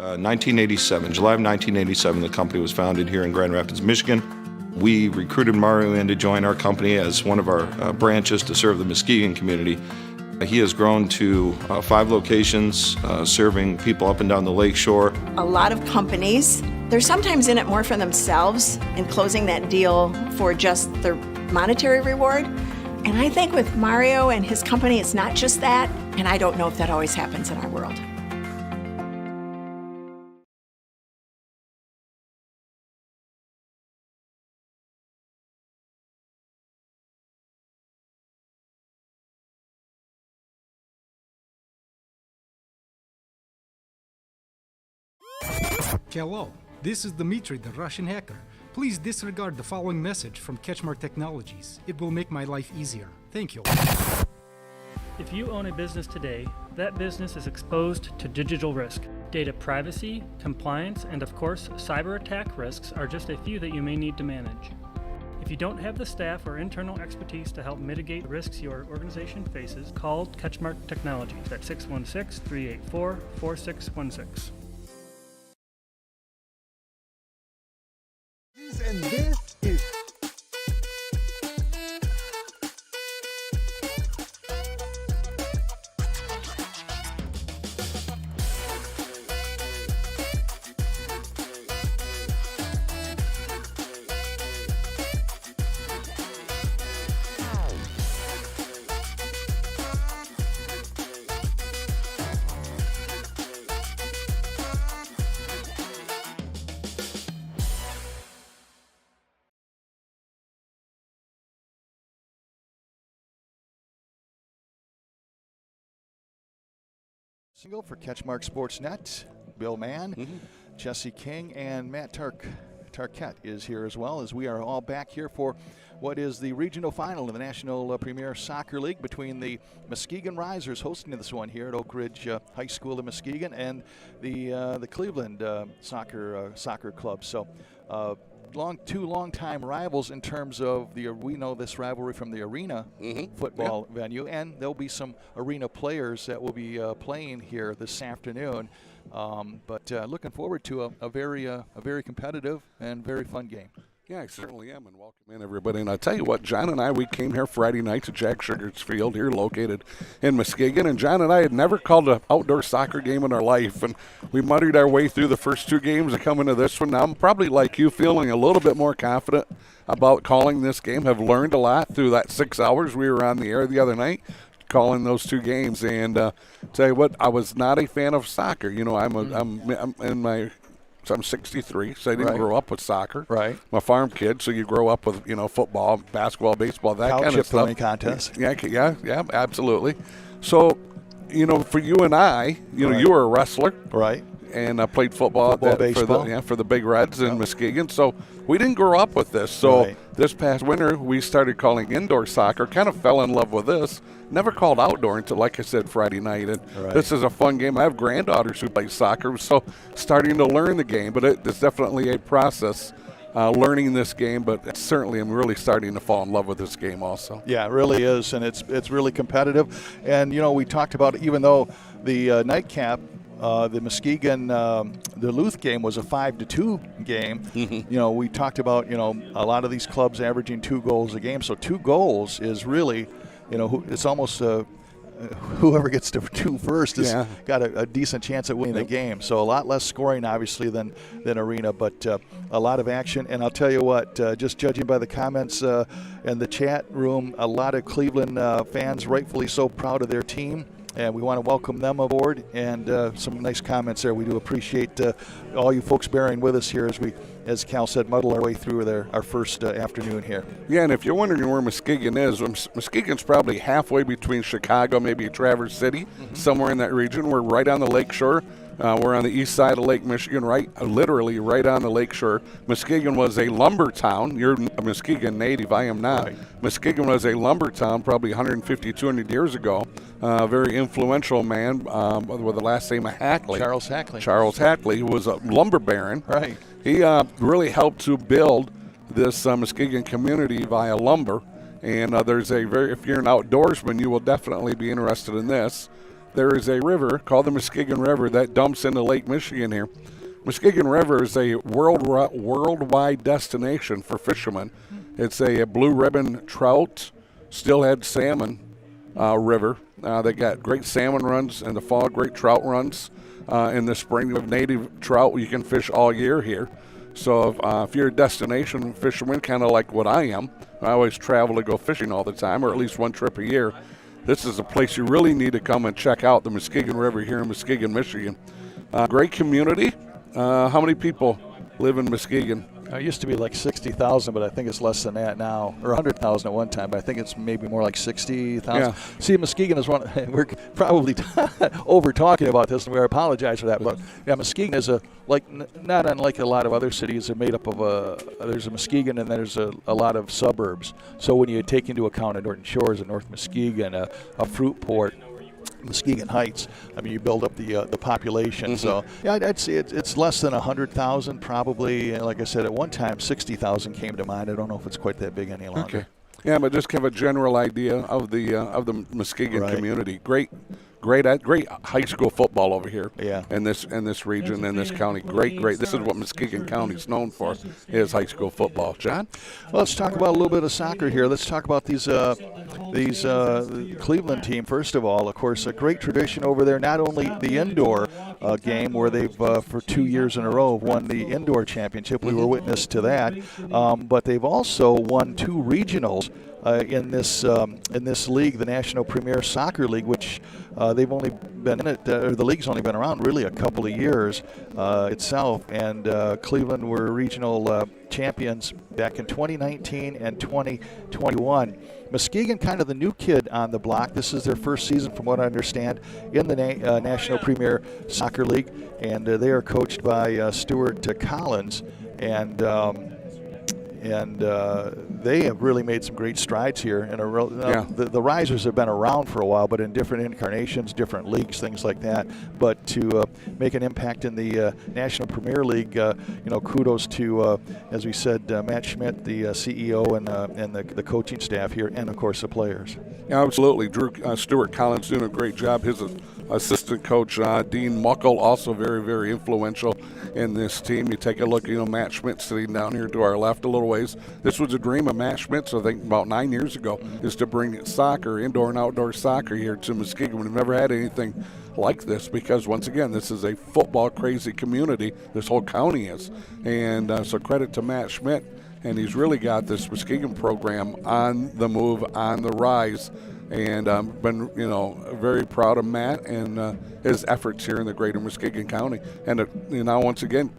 1987, July of 1987, the company was founded here in Grand Rapids, Michigan. We recruited Mario in to join our company as one of our branches to serve the Muskegon community. He has grown to 5 locations, serving people up and down the lake shore. A lot of companies, they're sometimes in it more for themselves and closing that deal for just their monetary reward. And I think with Mario and his company, it's not just that, and I don't know if that always happens in our world. Hello, this is Dmitry, the Russian hacker. Please disregard the following message from CatchMark Technologies. It will make my life easier. Thank you. If you own a business today, that business is exposed to digital risk. Data privacy, compliance, and of course, cyber attack risks are just a few that you may need to manage. If you don't have the staff or internal expertise to help mitigate risks your organization faces, call CatchMark Technologies at 616-384-4616. And this is single for CatchMark SportsNet. Bill Mann, Jesse King, and Matt Tarquette is here as well, as we are all back here for what is the regional final of the National Premier Soccer League between the Muskegon Risers, hosting this one here at Oakridge High School in Muskegon, and the Cleveland soccer club. So two long-time rivals in terms of we know this rivalry from the arena football venue, and there'll be some arena players that will be playing here this afternoon. But looking forward to a very competitive and very fun game. Yeah, I certainly am, and welcome in, everybody. And I'll tell you what, John and I, we came here Friday night to Jack Sugar's Field here located in Muskegon, and John and I had never called an outdoor soccer game in our life, and we muddied our way through the first 2 games and coming to this one. Now I'm probably like you, feeling a little bit more confident about calling this game, have learned a lot through that 6 hours we were on the air the other night calling those 2 games. And tell you what, I was not a fan of soccer. You know, I'm 63, so I didn't grow up with soccer. Right. I'm a farm kid, so you grow up with, football, basketball, baseball, that kind of stuff. Contest. Yeah, absolutely. So, for you and I, you were a wrestler. Right. And I played football baseball. For the Big Reds in Muskegon. So we didn't grow up with this. So this past winter, we started calling indoor soccer, kind of fell in love with this. Never called outdoor until, like I said, Friday night. And this is a fun game. I have granddaughters who play soccer, so starting to learn the game. But it's definitely a process learning this game. But certainly I'm really starting to fall in love with this game also. Yeah, it really is. And it's really competitive. And, we talked about, even though the nightcap, the Muskegon Duluth game was a 5-2 game. We talked about a lot of these clubs averaging 2 goals a game. So 2 goals is really, it's almost whoever gets to 2 first has got a decent chance at winning the game. So a lot less scoring, obviously, than arena, but a lot of action. And I'll tell you what, just judging by the comments in the chat room, a lot of Cleveland fans rightfully so proud of their team. And we want to welcome them aboard, and some nice comments there. We do appreciate all you folks bearing with us here as Cal said, muddle our way through our first afternoon here. Yeah, and if you're wondering where Muskegon is, Muskegon's probably halfway between Chicago, maybe Traverse City, somewhere in that region. We're right on the lake shore. We're on the east side of Lake Michigan, literally right on the lake shore. Muskegon was a lumber town. You're a Muskegon native. I am not. Right. Muskegon was a lumber town probably 150, 200 years ago. A very influential man with the last name of Hackley. Charles Hackley, who was a lumber baron. Right. He really helped to build this Muskegon community via lumber. And if you're an outdoorsman, you will definitely be interested in this. there is a river called the Muskegon River that dumps into Lake Michigan here. Muskegon River is a worldwide destination for fishermen. It's a blue ribbon trout, steelhead salmon river. They got great salmon runs in the fall, great trout runs in the spring. Of native trout, you can fish all year here. So if you're a destination fisherman, kind of like what I am, I always travel to go fishing all the time, or at least one trip a year. This is a place you really need to come and check out, the Muskegon River here in Muskegon, Michigan. Great community. How many people live in Muskegon? It used to be like 60,000, but I think it's less than that now, or 100,000 at one time, but I think it's maybe more like 60,000. Yeah. See, Muskegon is one, we're probably over talking about this, and we apologize for that, but yeah, Muskegon is not unlike a lot of other cities. They're made up of there's a Muskegon and there's a lot of suburbs. So when you take into account a Norton Shores, a North Muskegon, a Fruitport, Muskegon Heights, I mean, you build up the population. So yeah, I'd say it's less than 100,000 probably. And like I said, at one time 60,000 came to mind. I don't know if it's quite that big any longer. Okay. Yeah, but just give a general idea of the Muskegon community. Great high school football over here. Yeah. In this region, in this county. Great. This is what Muskegon County is known for, is high school football. John? Well, let's talk about a little bit of soccer here. Let's talk about these Cleveland team. First of all, of course, a great tradition over there. Not only the indoor game where they've for 2 years in a row won the indoor championship. We were witness to that. But they've also won 2 regionals in this league, the National Premier Soccer League, which they've only been in it, or the league's only been around really a couple of years itself. And Cleveland were regional champions back in 2019 and 2021. Muskegon, kind of the new kid on the block. This is their first season, from what I understand, in the National Premier Soccer League, and they are coached by Stuart Collins, and they have really made some great strides here. The Risers have been around for a while, but in different incarnations, different leagues, things like that. But to make an impact in the National Premier League, kudos to, as we said, Matt Schmidt, the CEO, and the coaching staff here, and of course the players. Yeah, absolutely. Stuart Collins doing a great job. His assistant coach, Dean Muckle, also very, very influential in this team. You take a look, Matt Schmidt sitting down here to our left a little ways. This was a dream of Matt Schmidt's, I think, about 9 years ago, is to bring soccer, indoor and outdoor soccer here to Muskegon. We've never had anything like this because, once again, this is a football-crazy community. This whole county is. And so credit to Matt Schmidt, and he's really got this Muskegon program on the move, on the rise. And I've been, very proud of Matt and his efforts here in the greater Muskegon County. And once again,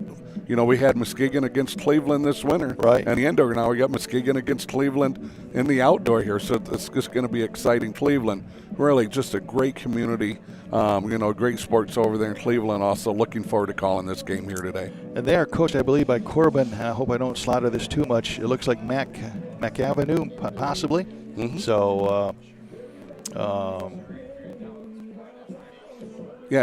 we had Muskegon against Cleveland this winter. Right. And the indoor, now we got Muskegon against Cleveland in the outdoor here. So it's just going to be exciting. Cleveland, really just a great community. Great sports over there in Cleveland. Also looking forward to calling this game here today. And they are coached, I believe, by Corbin. I hope I don't slaughter this too much. It looks like McAvenue, possibly. Mm-hmm. So...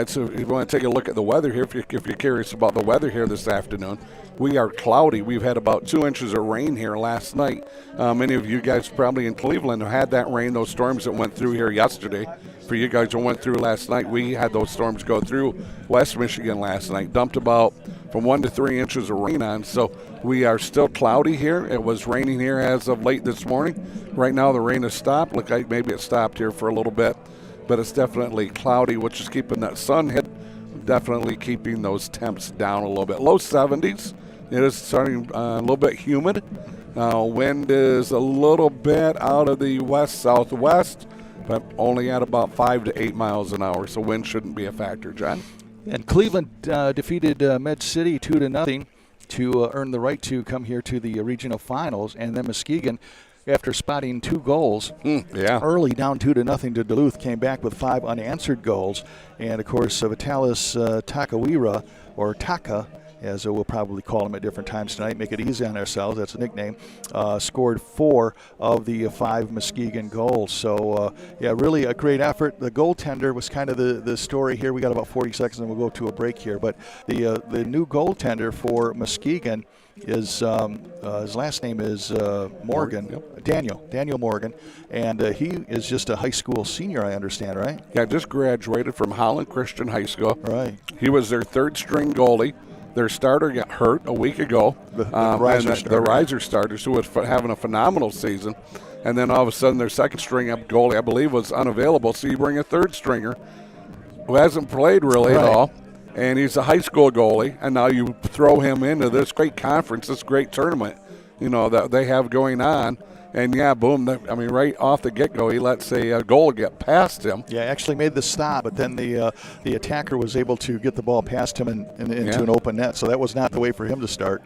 so if you want to take a look at the weather here, if you're curious about the weather here this afternoon, we are cloudy. We've had about 2 inches of rain here last night. Many of you guys probably in Cleveland have had that rain, those storms that went through here yesterday. For you guys who went through last night, we had those storms go through West Michigan last night, dumped about from 1 to 3 inches of rain on. So we are still cloudy here. It was raining here as of late this morning. Right now the rain has stopped. Look like maybe it stopped here for a little bit, but it's definitely cloudy, which is keeping that sun hit, definitely keeping those temps down a little bit. Low 70s. It is starting a little bit humid. Wind is a little bit out of the west-southwest, but only at about 5 to 8 miles an hour, so wind shouldn't be a factor, John. And Cleveland defeated Med City 2-0 to earn the right to come here to the regional finals, and then Muskegon, after spotting 2 goals early, down 2-0 to Duluth, came back with 5 unanswered goals. And, of course, Vitalis Takawira, or Taka, as we'll probably call him at different times tonight, make it easy on ourselves, that's a nickname, scored 4 of the 5 Muskegon goals. So, yeah, really a great effort. The goaltender was kind of the story here. We got about 40 seconds and we'll go to a break here. But the new goaltender for Muskegon is his last name is Morgan. Yep. Daniel Morgan, and he is just a high school senior, I understand, right? Yeah, just graduated from Holland Christian High School. Right. He was their 3rd string goalie. Their starter got hurt a week ago. The Risers starters, who was having a phenomenal season, and then all of a sudden their 2nd string up goalie, I believe, was unavailable. So you bring a 3rd stringer who hasn't played really at all, and he's a high school goalie, and now you throw him into this great conference, this great tournament, that they have going on. And, yeah, boom, right off the get-go, he lets a goal get past him. Yeah, actually made the stop, but then the attacker was able to get the ball past him into an open net, so that was not the way for him to start.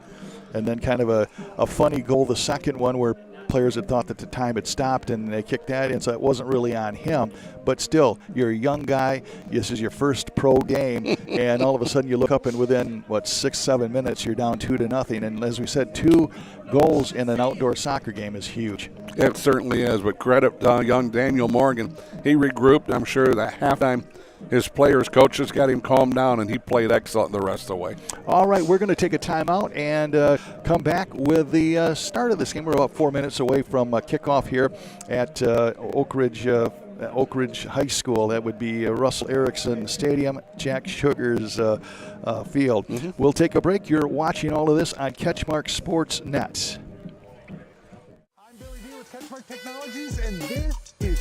And then kind of a funny goal, the second one, where players had thought that the time had stopped and they kicked that in, so it wasn't really on him. But still, you're a young guy, this is your first pro game, and all of a sudden you look up and within, 6-7 minutes, you're down 2-0. And as we said, 2 goals in an outdoor soccer game is huge. It certainly is, but credit young Daniel Morgan. He regrouped. I'm sure that halftime his players, coaches got him calmed down, and he played excellent the rest of the way. All right, we're going to take a timeout and come back with the start of this game. We're about 4 minutes away from kickoff here at Oakridge High School. That would be Russell Erickson Stadium, Jack Sugar's field. Mm-hmm. We'll take a break. You're watching all of this on CatchMark SportsNet. I'm Billy D with CatchMark Technologies, and this is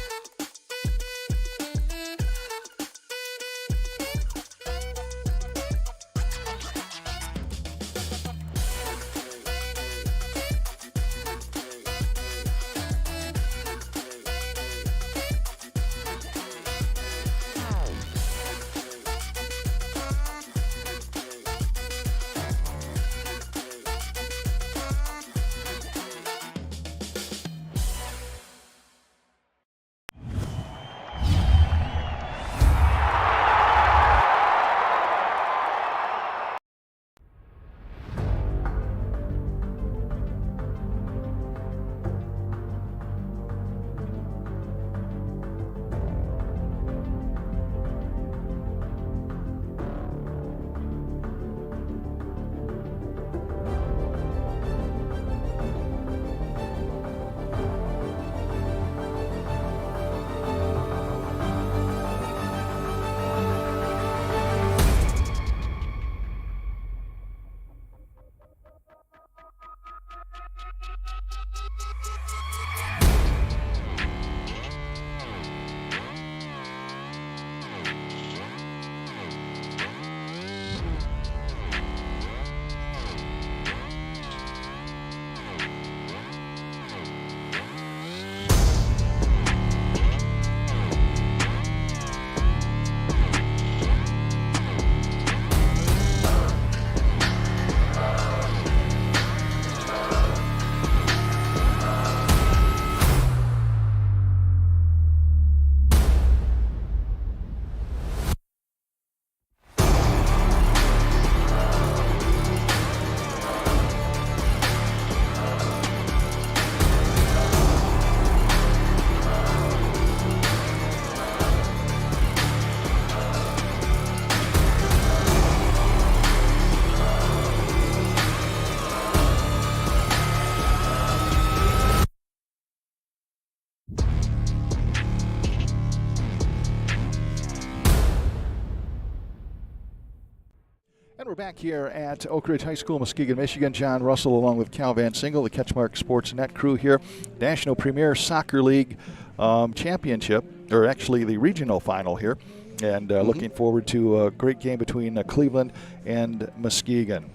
And we're back here at Oakridge High School, Muskegon, Michigan. John Russell along with Cal Van Single, the CatchMark SportsNet crew here. National Premier Soccer League Championship, or actually the regional final here. And looking forward to a great game between Cleveland and Muskegon.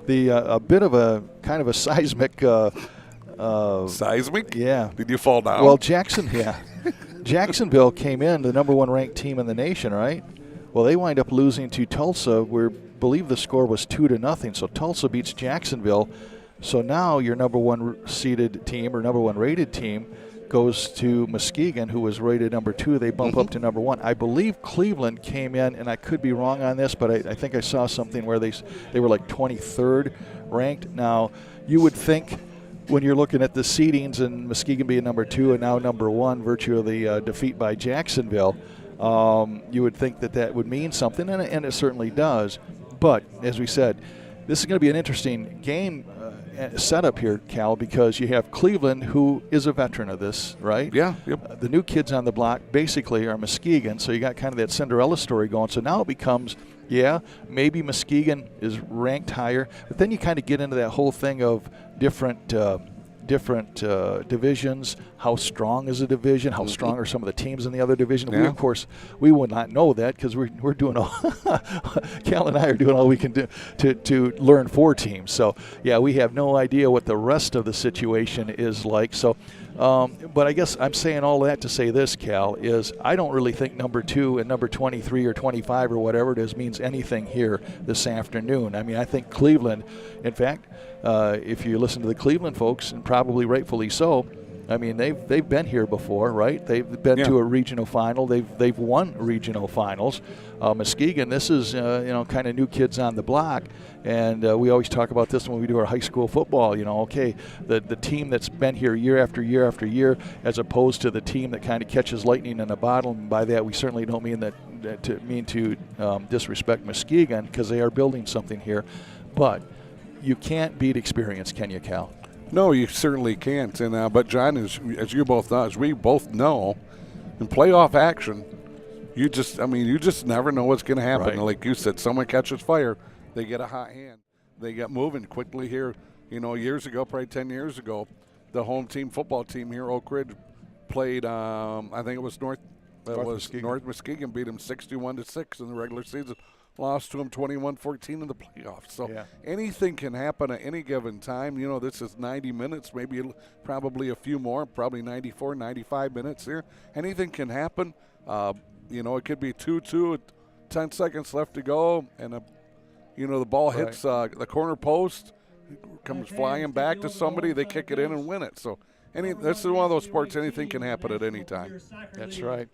A bit of a kind of a seismic. Seismic? Yeah. Did you fall down? Well, Jacksonville came in the number 1 ranked team in the nation, right? Well, they wind up losing to Tulsa, where I believe the score was 2-0. So Tulsa beats Jacksonville. So now your number 1 seeded team or number 1 rated team goes to Muskegon, who was rated number 2. They bump up to number 1. I believe Cleveland came in, and I could be wrong on this, but I think I saw something where they were like 23rd ranked. Now, you would think when you're looking at the seedings and Muskegon being number 2 and now number 1, virtue of the defeat by Jacksonville, you would think that would mean something, and it certainly does. But, as we said, this is going to be an interesting game setup here, Cal, because you have Cleveland, who is a veteran of this, right? Yeah. Yep. The new kids on the block basically are Muskegon, so you got kind of that Cinderella story going. So now it becomes, maybe Muskegon is ranked higher, but then you kind of get into that whole thing of different divisions. How strong is a division? How strong are some of the teams in the other division? Yeah. We would not know that because we're doing all Cal and I are doing all we can do to learn 4 teams. So we have no idea what the rest of the situation is like. So but I guess I'm saying all that to say this, Cal, is I don't really think number 2 and number 23 or 25 or whatever it is means anything here this afternoon. I mean, I think Cleveland, in fact, if you listen to the Cleveland folks, and probably rightfully so, I mean, they've been here before, right? They've been to a regional final. They've won regional finals. Muskegon, this is kind of new kids on the block, and we always talk about this when we do our high school football. The team that's been here year after year after year, as opposed to the team that kind of catches lightning in a bottle. And by that, we certainly don't mean to disrespect Muskegon, because they are building something here, but you can't beat experience, can you, Cal? No, you certainly can't. And but John, as you both know, as we both know, in playoff action, you just never know what's going to happen. Right. Like you said, someone catches fire, they get a hot hand, they get moving quickly here. Years ago, probably 10 years ago, the home team football team here, Oakridge, played. I think it was North Muskegon beat them 61-6 in the regular season. Lost to them 21-14 in the playoffs. So anything can happen at any given time. This is 90 minutes, probably a few more, probably 94, 95 minutes here. Anything can happen. It could be 2-2 with 10 seconds left to go, and the ball hits the corner post, comes flying back to somebody, they kick it in and win it. So this is one of those sports, anything can happen at any time. That's right.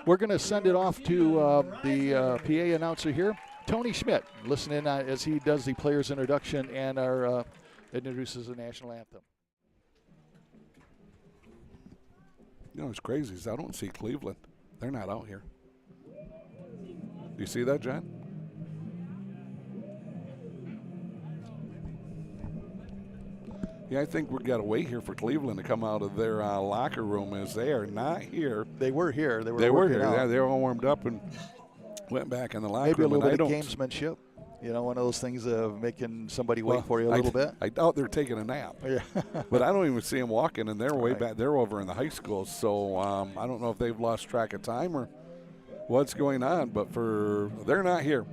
We're going to send it off to the PA announcer here, Tony Schmidt. Listen in as he does the player's introduction and introduces the National Anthem. It's crazy. I don't see Cleveland. They're not out here. Do you see that, John? Yeah, I think we've got to wait here for Cleveland to come out of their locker room, as they are not here. They were here. They were here. Yeah, they were all warmed up and went back in the locker room. Maybe a little bit of gamesmanship. One of those things of making somebody wait for you a little bit. I doubt they're taking a nap. Yeah. But I don't even see them walking, and they're way back. They're over in the high school, so I don't know if they've lost track of time or what's going on. But they're not here.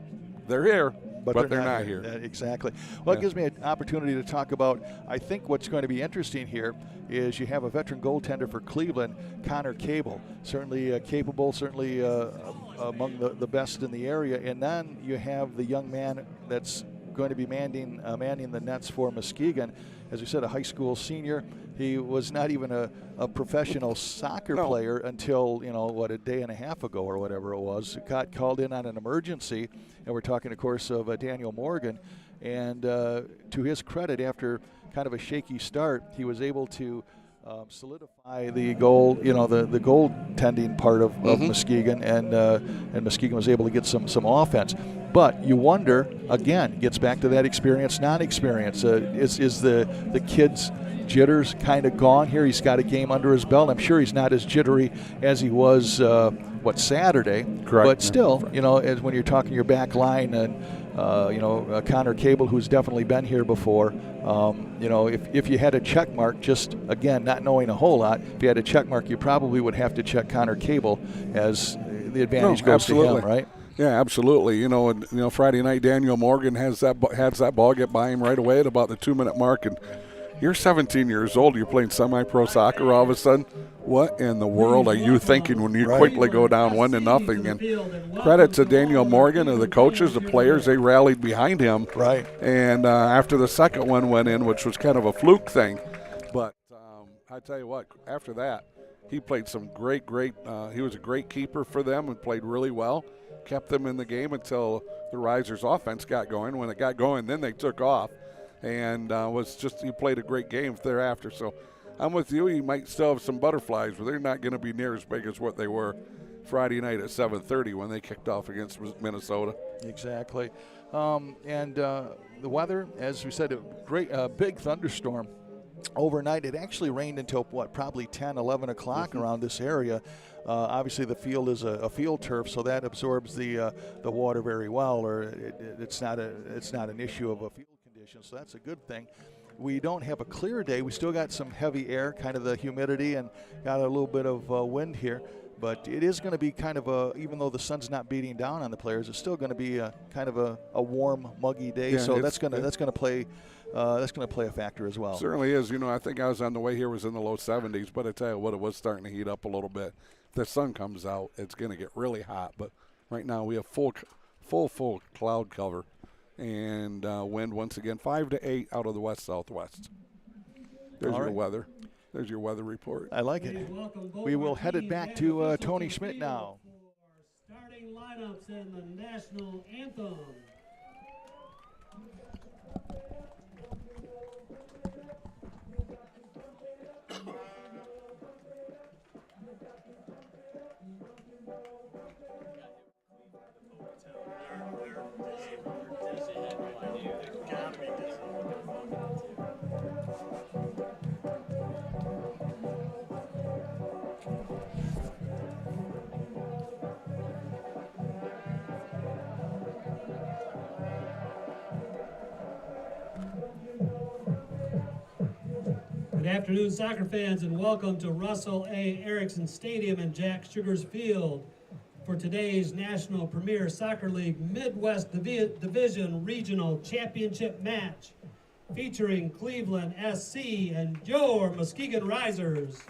They're here. But they're not here. Exactly. Well, it gives me an opportunity to talk about, I think what's going to be interesting here is you have a veteran goaltender for Cleveland, Connor Cable. Certainly capable, certainly among the best in the area. And then you have the young man that's going to be manning the nets for Muskegon. As we said, a high school senior. He was not even a professional soccer player until, a day and a half ago or whatever it was. Got called in on an emergency, and we're talking, of course, of Daniel Morgan. And to his credit, after kind of a shaky start, he was able to solidify the goal, the goaltending part of Muskegon, and Muskegon was able to get some offense. But you wonder, again, gets back to that experience, non-experience. Is the kid's jitters kind of gone here? He's got a game under his belt. I'm sure he's not as jittery as he was, Saturday. Correct. But still, as when you're talking your back line and, Connor Cable, who's definitely been here before, if you had a check mark, just, again, not knowing a whole lot, if you had a check mark, you probably would have to check Connor Cable, as the advantage goes to him, right? Yeah, absolutely. Friday night, Daniel Morgan has that ball get by him right away at about the 2-minute mark, and you're 17 years old. You're playing semi-pro soccer all of a sudden. What in the world are you thinking when you quickly go down 1-0? And credit to Daniel Morgan and the coaches, the players, they rallied behind him. Right. And after the second one went in, which was kind of a fluke thing, but I tell you what, after that, he played some great, he was a great keeper for them and played really well. Kept them in the game until the Risers offense got going. When it got going, then they took off. And he played a great game thereafter. So I'm with you. He might still have some butterflies, but they're not going to be near as big as what they were Friday night at 7:30 when they kicked off against Minnesota. Exactly. And the weather, as we said, a big thunderstorm overnight. It actually rained until, probably 10, 11 o'clock around this area. Obviously, the field is a field turf, so that absorbs the water very well, or it's not an issue of a field condition, so that's a good thing. We don't have a clear day. We still got some heavy air, kind of the humidity, and got a little bit of wind here. But it is going to be kind of even though the sun's not beating down on the players, it's still going to be kind of a warm, muggy day. Yeah, so that's going to play a factor as well. Certainly is. I think I was on the way here was in the low 70s, but I tell you what, it was starting to heat up a little bit. If the sun comes out, it's going to get really hot. But right now we have full cloud cover, and wind once again 5 to 8 out of the west-southwest. There's your weather. There's your weather report. I like it. We will head it back to Tony Schmidt now. Starting lineups in the National Anthem. Good afternoon, soccer fans, and welcome to Russell A. Erickson Stadium and Jack Sugars Field for today's National Premier Soccer League Midwest Division Regional Championship match featuring Cleveland SC and your Muskegon Risers.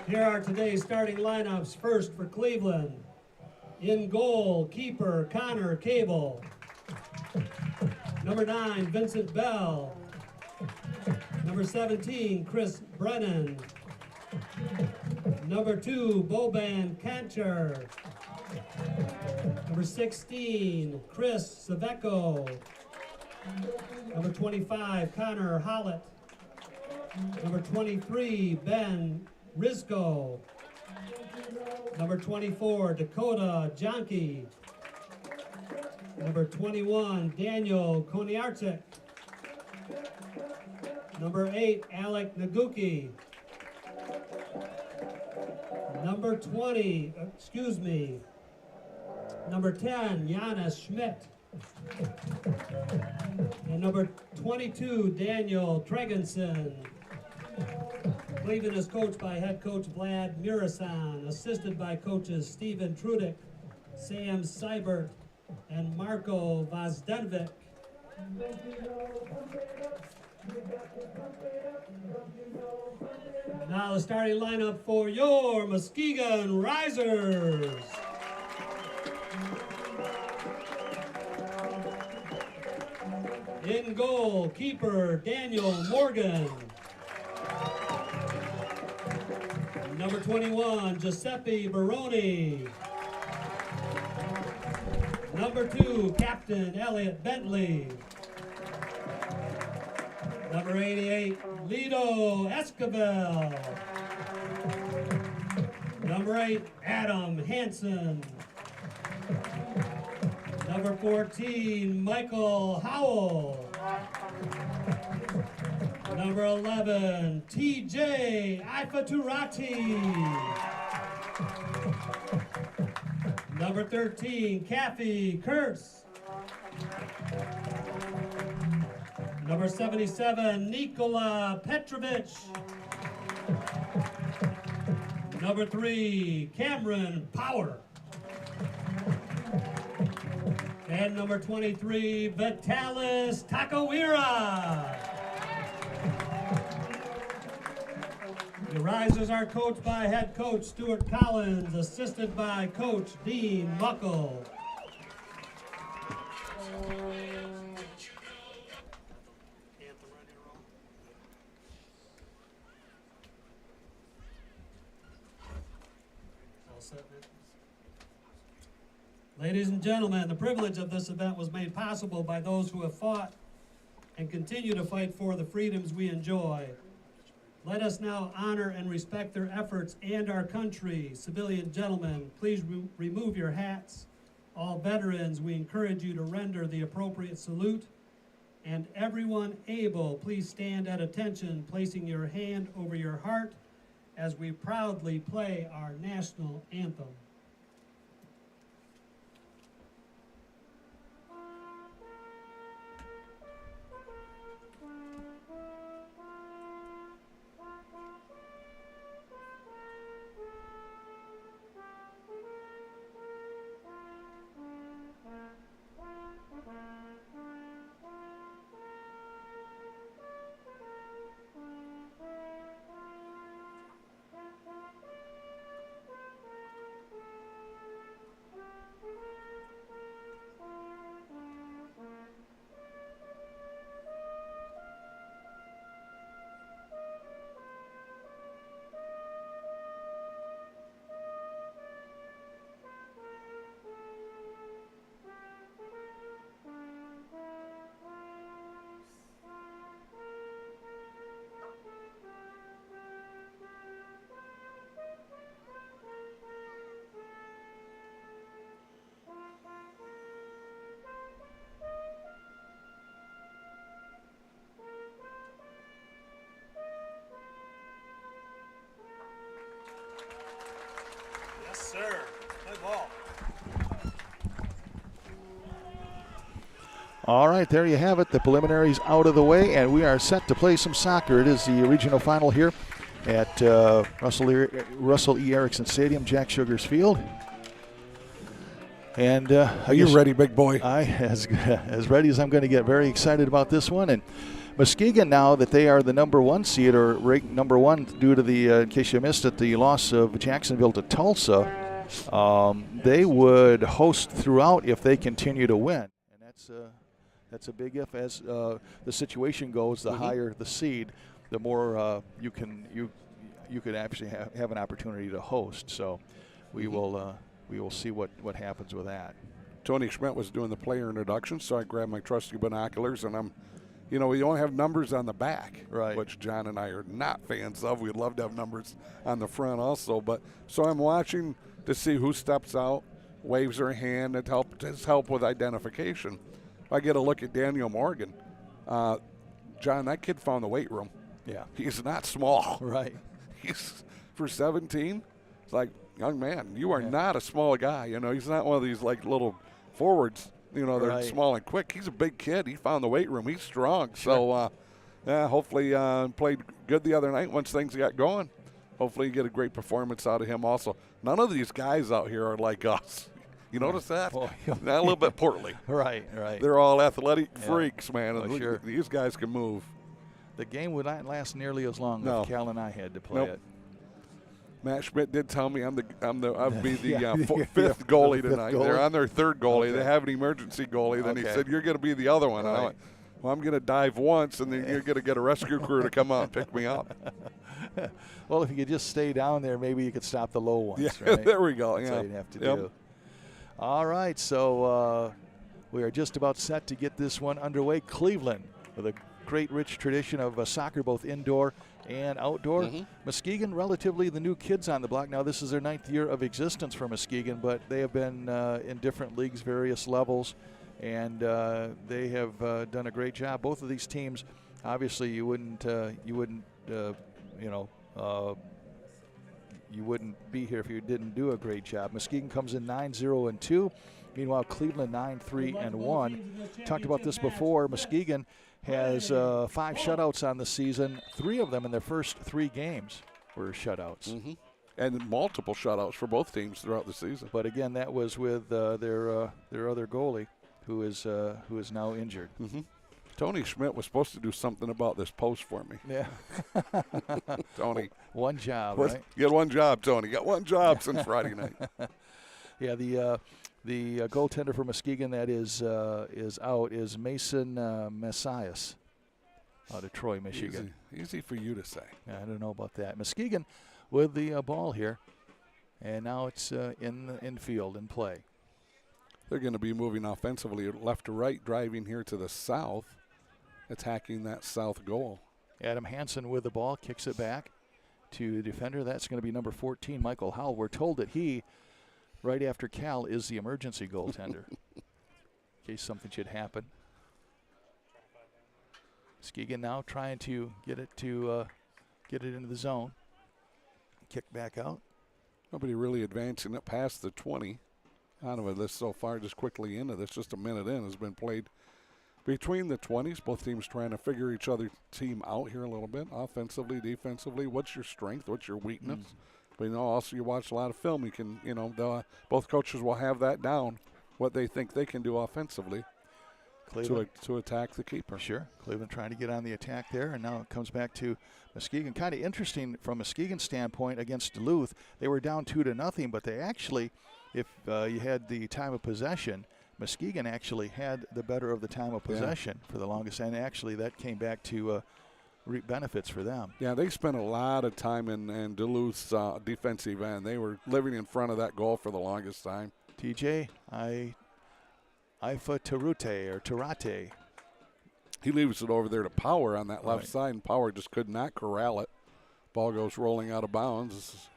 Here are today's starting lineups. First for Cleveland. In goal, keeper Connor Cable. Number 9, Vincent Bell. Number 17, Chris Brennan. Number 2, Boban Kancher. Number 16, Chris Saveco. Number 25, Connor Hollett. Number 23, Ben Rizko. Number 24, Dakota Jonke. Number 21, Daniel Koniarczyk. Number 8, Alec Naguki. Number 10, Giannis Schmidt. And number 22, Daniel Tregensen. Cleveland is coached by head coach Vlad Murasan, assisted by coaches Stephen Trudick, Sam Seibert, and Marko Vazdenvik. Now the starting lineup for your Muskegon Risers. In goal, keeper Daniel Morgan. Number 21, Giuseppe Baroni. Number 2, Captain Elliot Bentley. Number 88, Lido Esquivel. Number 8, Adam Hansen. Number 14, Michael Howell. Number 11, TJ Ifaturati. Number 13, Kathy Kurtz. Number 77, Nikola Petrovich. Number 3, Cameron Power. And number 23, Vitalis Takawira. The Risers are coached by head coach Stuart Collins, assisted by coach Dean Muckle. Ladies and gentlemen, the privilege of this event was made possible by those who have fought and continue to fight for the freedoms we enjoy. Let us now honor and respect their efforts and our country. Civilian gentlemen, please remove your hats. All veterans, we encourage you to render the appropriate salute. And everyone able, please stand at attention, placing your hand over your heart as we proudly play our national anthem. Sir, play ball. All right, there you have it. The preliminaries out of the way, and we are set to play some soccer. It is the regional final here at Russell E. Erickson Stadium, Jack Sugars Field. And are you ready, big boy? As ready as I'm going to get. Very excited about this one. And Muskegon, now that they are the number one seed, or ranked number one due to the, in case you missed it, the loss of Jacksonville to Tulsa, they would host throughout if they continue to win. And that's a big if. As the situation goes, the higher the seed, the more you could actually have an opportunity to host. So we will see what happens with that. Tony Schmidt was doing the player introduction, so I grabbed my trusty binoculars, and we only have numbers on the back, right, which John and I are not fans of. We'd love to have numbers on the front also. But so I'm watching to see who steps out, waves their hand, and help with identification. I get a look at Daniel Morgan. John, that kid found the weight room. Yeah. He's not small. Right. He's, for 17, it's like, young man, you are not a small guy. He's not one of these like little forwards. They're small and quick. He's a big kid. He found the weight room. He's strong. Sure. So, hopefully played good the other night once things got going. Hopefully you get a great performance out of him also. None of these guys out here are like us. You notice that? Well, not a little bit portly. Right. They're all athletic freaks, man. Oh, sure. These guys can move. The game would not last nearly as long if Cal and I had to play it. Matt Schmidt did tell me I'll be the fifth goalie tonight. They're on their third goalie. Okay. They have an emergency goalie. Then he said, "You're going to be the other one." Right. And I went, "Well, I'm going to dive once, and then you're going to get a rescue crew to come out and pick me up." Well, if you could just stay down there, maybe you could stop the low ones. Yeah, right? There we go. That's all you'd have to do. All right, so we are just about set to get this one underway. Cleveland, with a great rich tradition of soccer, both indoor and outdoor. Muskegon, relatively the new kids on the block. Now, this is their 9th year of existence for Muskegon, but they have been in different leagues, various levels, and they have done a great job. Both of these teams, obviously, you wouldn't be here if you didn't do a great job. Muskegon comes in 9-0-2. Meanwhile, Cleveland 9-3-1. Talked about this before. Muskegon has 5 shutouts on the season. 3 of them in their first 3 games were shutouts. And multiple shutouts for both teams throughout the season. But again, that was with their other goalie, who is now injured. Tony Schmidt was supposed to do something about this post for me. Yeah. Tony. One job, right? You got one job, Tony. You got one job since Friday night. Yeah, the goaltender for Muskegon that is out is Mason Messias out of Troy, Michigan. Easy for you to say. Yeah, I don't know about that. Muskegon with the ball here. And now it's in field, in play. They're going to be moving offensively left to right, driving here to the south, attacking that south goal. Adam Hansen with the ball, kicks it back to the defender. That's going to be number 14, Michael Howell. We're told that he, right after Cal, is the emergency goaltender in case something should happen. Muskegon now trying to get it into the zone. Kick back out. Nobody really advancing it past the 20 out of this so far, just quickly into this. Just a minute in has been played between the 20s. Both teams trying to figure each other team out here a little bit, offensively, defensively. What's your strength? What's your weakness? But, also you watch a lot of film. You can, both coaches will have that down, what they think they can do offensively to attack the keeper. Sure. Cleveland trying to get on the attack there, and now it comes back to Muskegon. Kind of interesting from Muskegon's standpoint against Duluth. They were down 2-0, but they actually, if you had the time of possession, Muskegon actually had the better of the time of possession for the longest, and actually that came back to reap benefits for them. Yeah, they spent a lot of time in Duluth's defensive end. They were living in front of that goal for the longest time. TJ, Ifa Tarate. He leaves it over there to Power on that left side, and Power just could not corral it. Ball goes rolling out of bounds. This is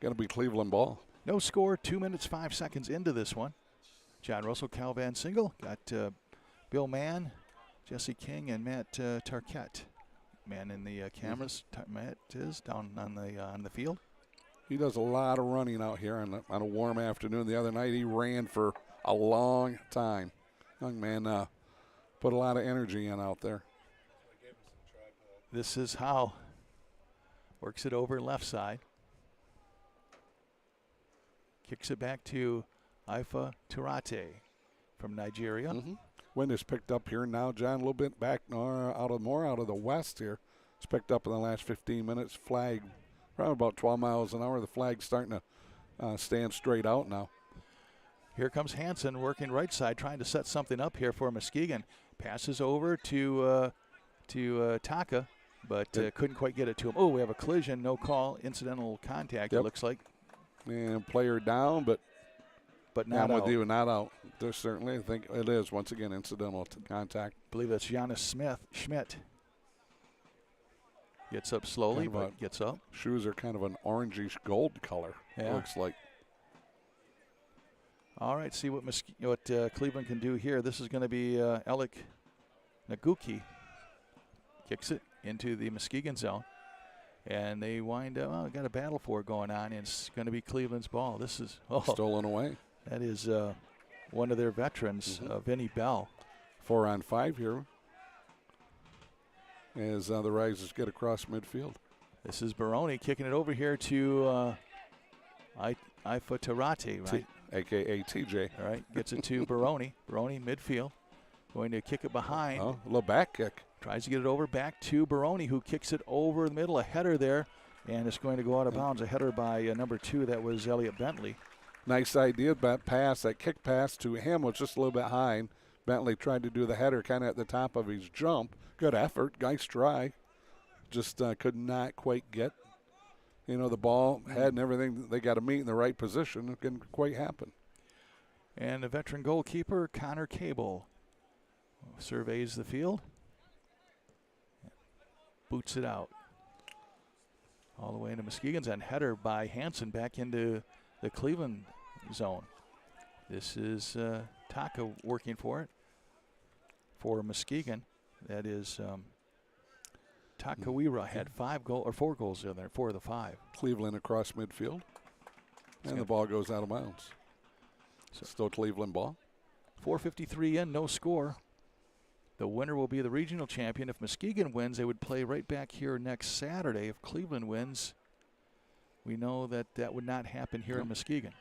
going to be Cleveland ball. No score, 2 minutes, 5 seconds into this one. John Russell, Cal Van Single, got Bill Mann, Jesse King, and Matt Tarquette. Man in the cameras. Matt is down on the field. He does a lot of running out here on a warm afternoon. The other night he ran for a long time. Young man put a lot of energy in out there. This is how. Works it over left side. Kicks it back to Ifa Turate from Nigeria. Wind is picked up here now, John, a little bit back more out of the west here. It's picked up in the last 15 minutes. Flag around about 12 miles an hour. The flag's starting to stand straight out now. Here comes Hansen working right side, trying to set something up here for Muskegon. Passes over to Taka, but couldn't quite get it to him. Oh, we have a collision, no call, incidental contact, it looks like. And player down, but not out. With you, not out. There's certainly, I think it is, once again, incidental contact. I believe that's Giannis Schmidt. Gets up slowly, but gets up. Shoes are kind of an orangish gold color, it looks like. All right, see what Cleveland can do here. This is going to be Alec Naguki. Kicks it into the Muskegon zone. And they wind up, got a battle for it going on, and it's going to be Cleveland's ball. This is stolen away. That is one of their veterans, Vinny Bell. 4-on-5 here as the Risers get across midfield. This is Baroni kicking it over here to Ifatarate, right? A.K.A. TJ. All right, gets it to Baroni. Baroni midfield. Going to kick it behind. Oh, a little back kick. Tries to get it over back to Baroni, who kicks it over the middle. A header there, and it's going to go out of bounds. A header by number 2. That was Elliot Bentley. Nice idea, that pass. That kick pass to him was just a little bit high. And Bentley tried to do the header kind of at the top of his jump. Good effort. Nice try. Just could not quite get, the ball, head and everything. They got to meet in the right position. It didn't quite happen. And the veteran goalkeeper, Connor Cable, surveys the field. Boots it out. All the way into Muskegon's end. Header by Hansen back into the Cleveland zone. This is Taka working for it. For Muskegon, that is Takawira had 4 goals in there, 4 of the 5. Cleveland across midfield. And the ball goes out of bounds. So still Cleveland ball. 4:53 in, no score. The winner will be the regional champion. If Muskegon wins, they would play right back here next Saturday. If Cleveland wins, we know that would not happen here in Muskegon.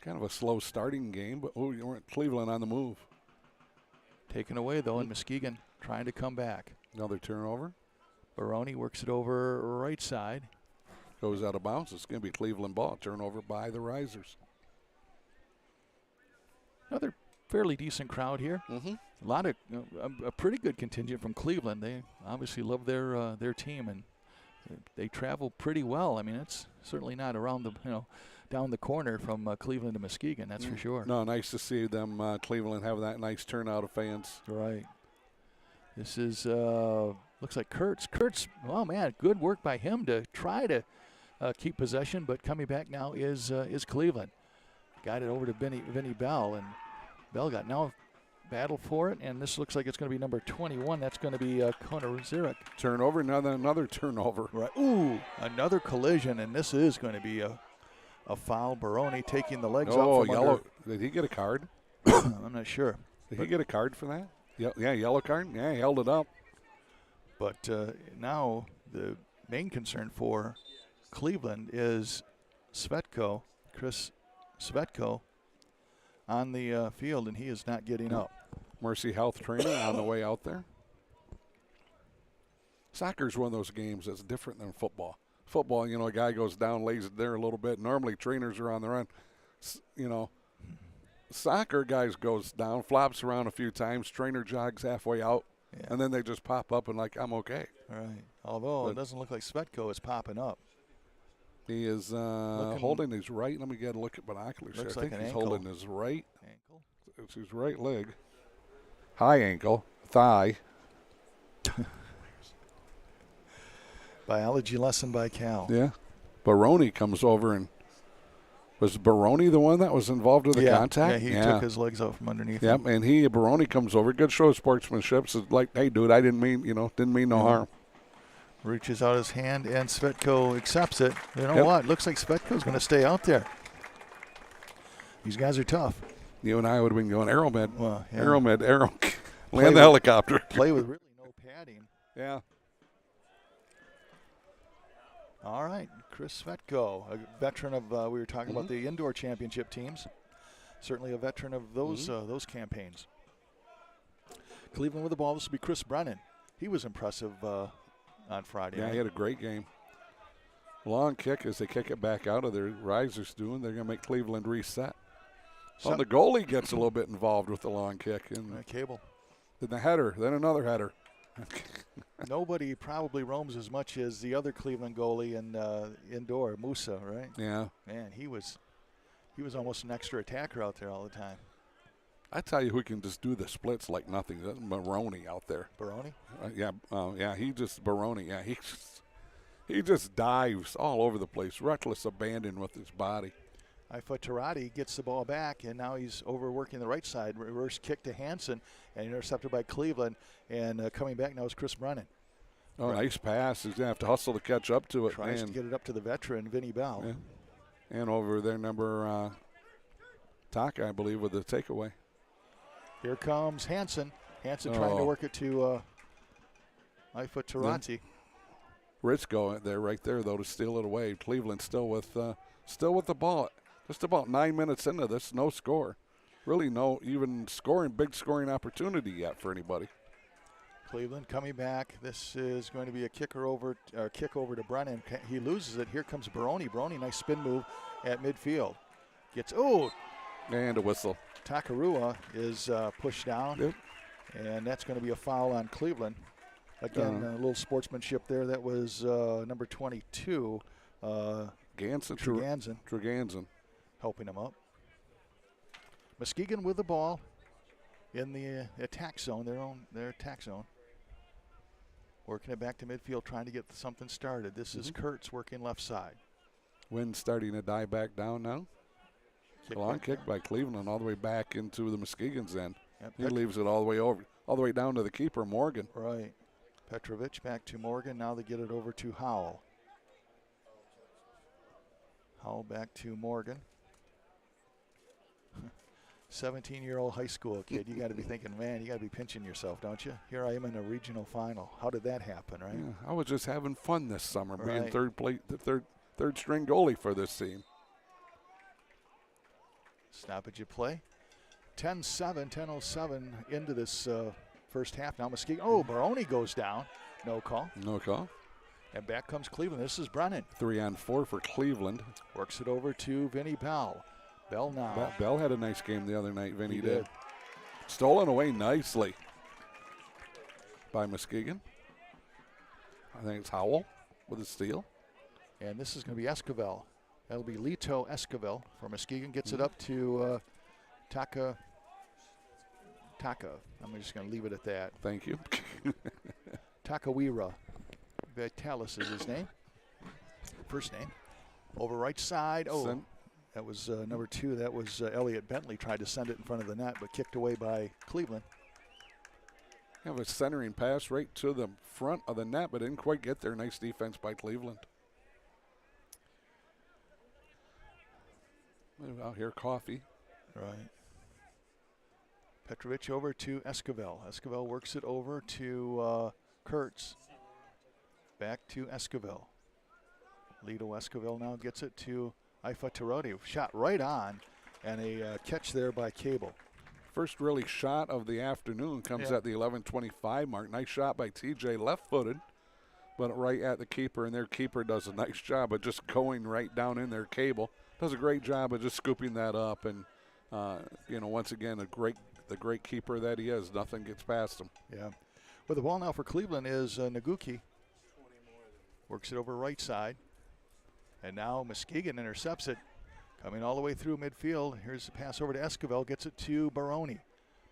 Kind of a slow starting game, but Cleveland on the move. Taken away, though, and Muskegon trying to come back. Another turnover. Baroni works it over right side. Goes out of bounds. It's going to be Cleveland ball. Turnover by the Risers. Another fairly decent crowd here. A lot of a pretty good contingent from Cleveland. They obviously love their team, and they travel pretty well. I mean, it's certainly not around the, down the corner from Cleveland to Muskegon, that's for sure. No, nice to see them, Cleveland, have that nice turnout of fans. Right. This is, looks like Kurtz. Kurtz, oh man, good work by him to try to keep possession, but coming back now is Cleveland. Got it over to Vinny Bell, and Bell got now battle for it, and this looks like it's going to be number 21. That's going to be Connor Zurich. Turnover, another turnover. Right. Ooh, another collision, and this is going to be a foul. Baroni taking the legs up from yellow. Under. Did he get a card? I'm not sure. Did he get a card for that? Yeah, yellow card. Yeah, he held it up. But now the main concern for Cleveland is Svetko, Chris Svetko, on the field, and he is not getting up. Mercy Health trainer on the way out there. Soccer's one of those games that's different than football. Football, a guy goes down, lays it there a little bit. Normally trainers are on the run. Soccer guys goes down, flops around a few times, trainer jogs halfway out, and then they just pop up and like, I'm okay. Right. Although it doesn't look like Svetko is popping up. He is holding his right. Let me get a look at binoculars here. I think he's holding his right ankle. It's his right leg. High ankle, thigh. Biology lesson by Cal. Yeah. Baroni comes over, and was Baroni the one that was involved with the contact? Yeah, he took his legs out from underneath him. And Baroni comes over. Good show of sportsmanship. So like, hey, dude, I didn't mean no harm. Reaches out his hand, and Svetko accepts it. You know what? Looks like Svetko's going to stay out there. These guys are tough. You and I would have been going Aeromed. Well, yeah. Aeromed, land the helicopter. Play with really no padding. Yeah. All right, Chris Svetko, a veteran of, we were talking about the indoor championship teams. Certainly a veteran of those campaigns. Cleveland with the ball. This will be Chris Brennan. He was impressive on Friday night. He had a great game. Long kick as they kick it back out of there. Risers doing. They're going to make Cleveland reset. So the goalie gets a little bit involved with the long kick. And Cable. Then the header. Then another header. Nobody probably roams as much as the other Cleveland goalie in indoor, Musa, right? Yeah. Man, he was almost an extra attacker out there all the time. I tell you who can just do the splits like nothing. That's Baroni out there. Baroni? Baroni. Yeah, he just dives all over the place, reckless abandon with his body. Tarati gets the ball back, and now he's overworking the right side. Reverse kick to Hansen, and intercepted by Cleveland. And coming back now is Chris Brennan. Oh, nice pass. He's going to have to hustle to catch up to it. Tries to get it up to the veteran, Vinny Bell. Yeah. And over there, number Taka, I believe, with the takeaway. Here comes Hansen. Hansen trying to work it to Tarati. Ritzko there, right there, though, to steal it away. Cleveland still with the ball. Just about 9 minutes into this, no score. Really no even big scoring opportunity yet for anybody. Cleveland coming back. This is going to be a kick over to Brennan. He loses it. Here comes Baroni. Baroni, nice spin move at midfield. And a whistle. Takarua is pushed down, and that's going to be a foul on Cleveland. Again, a little sportsmanship there. That was number 22. Treganzen. Helping him up. Muskegon with the ball in the attack zone, their attack zone. Working it back to midfield, trying to get something started. This is Kurtz working left side. Wind starting to die back down now. Long kick by Cleveland all the way back into the Muskegon's end. Yep. He leaves it all the way down to the keeper, Morgan. Right. Petrovic back to Morgan. Now they get it over to Howell. Howell back to Morgan. 17-year-old high school kid. You got to be thinking, man, you got to be pinching yourself, don't you? Here I am in a regional final. How did that happen, right? Yeah, I was just having fun this summer, being third string goalie for this team. Stoppage of play. 10:07 into this first half. Now Muskegon. Oh, Baroni goes down. No call. And back comes Cleveland. This is Brennan. 3-on-4 for Cleveland. Works it over to Vinny Bell. Bell now. Bell had a nice game the other night. Vinny did. Stolen away nicely by Muskegon. I think it's Howell. with a steal. And this is going to be Esquivel. That'll be Lito Esquivel from Muskegon. Gets it up to Taka. I'm just going to leave it at that. Thank you. Takawira Vitalis is his name. First name. Over right side. Oh, that was number 2. That was Elliot Bentley. Tried to send it in front of the net, but kicked away by Cleveland. Have a centering pass right to the front of the net, but didn't quite get there. Nice defense by Cleveland. Out here, Coffee. Right. Petrovic over to Esquivel. Esquivel works it over to Kurtz. Back to Esquivel. Lito Esquivel now gets it to Ifa Tarodi. Shot right on, and a catch there by Cable. First really shot of the afternoon comes at the 11:25 mark. Nice shot by TJ, left-footed, but right at the keeper, and their keeper does a nice job of just going right down in there. Cable does a great job of just scooping that up, and once again, the great keeper that he is, nothing gets past him. Yeah. Well, the ball now for Cleveland is Naguki. Works it over right side. And now Muskegon intercepts it. Coming all the way through midfield. Here's the pass over to Esquivel. Gets it to Baroni.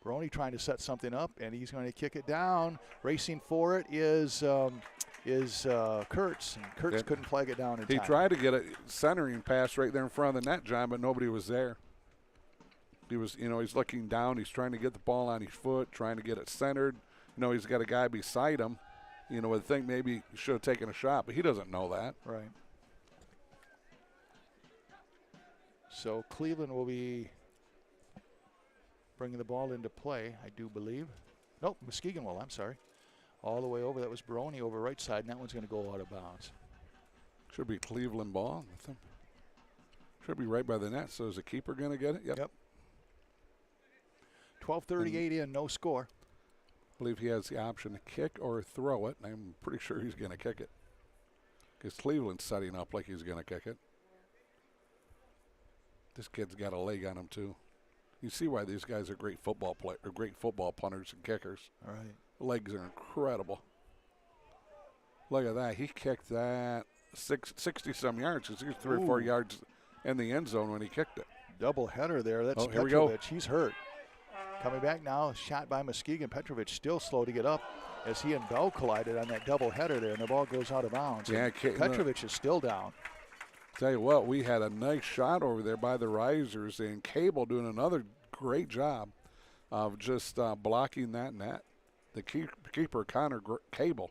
Baroni trying to set something up, and he's going to kick it down. Racing for it is Kurtz. And Kurtz couldn't flag it down in time. He tried to get a centering pass right there in front of the net, John, but nobody was there. He was, he's looking down. He's trying to get the ball on his foot, trying to get it centered. He's got a guy beside him. Would think maybe he should have taken a shot, but he doesn't know that. Right. So Cleveland will be bringing the ball into play, I do believe. Nope, Muskegon will, I'm sorry. All the way over. That was Baroni over right side, and that one's going to go out of bounds. Should be Cleveland ball. Should be right by the net. So is the keeper going to get it? Yep. 12:38 in, no score. I believe he has the option to kick or throw it, and I'm pretty sure he's going to kick it. Because Cleveland's setting up like he's going to kick it. This kid's got a leg on him, too. You see why these guys are great football punters and kickers. All right. Legs are incredible. Look at that. He kicked that 60-some yards. He was 3 or 4 yards in the end zone when he kicked it. Double header there. That's here we go. Petrovic. He's hurt. Coming back now, shot by Muskegon. Petrovic still slow to get up as he and Bell collided on that double header there, and the ball goes out of bounds. Yeah, Petrovic is still down. Tell you what, we had a nice shot over there by the Risers, and Cable doing another great job of just blocking that net. The keeper, Connor Cable,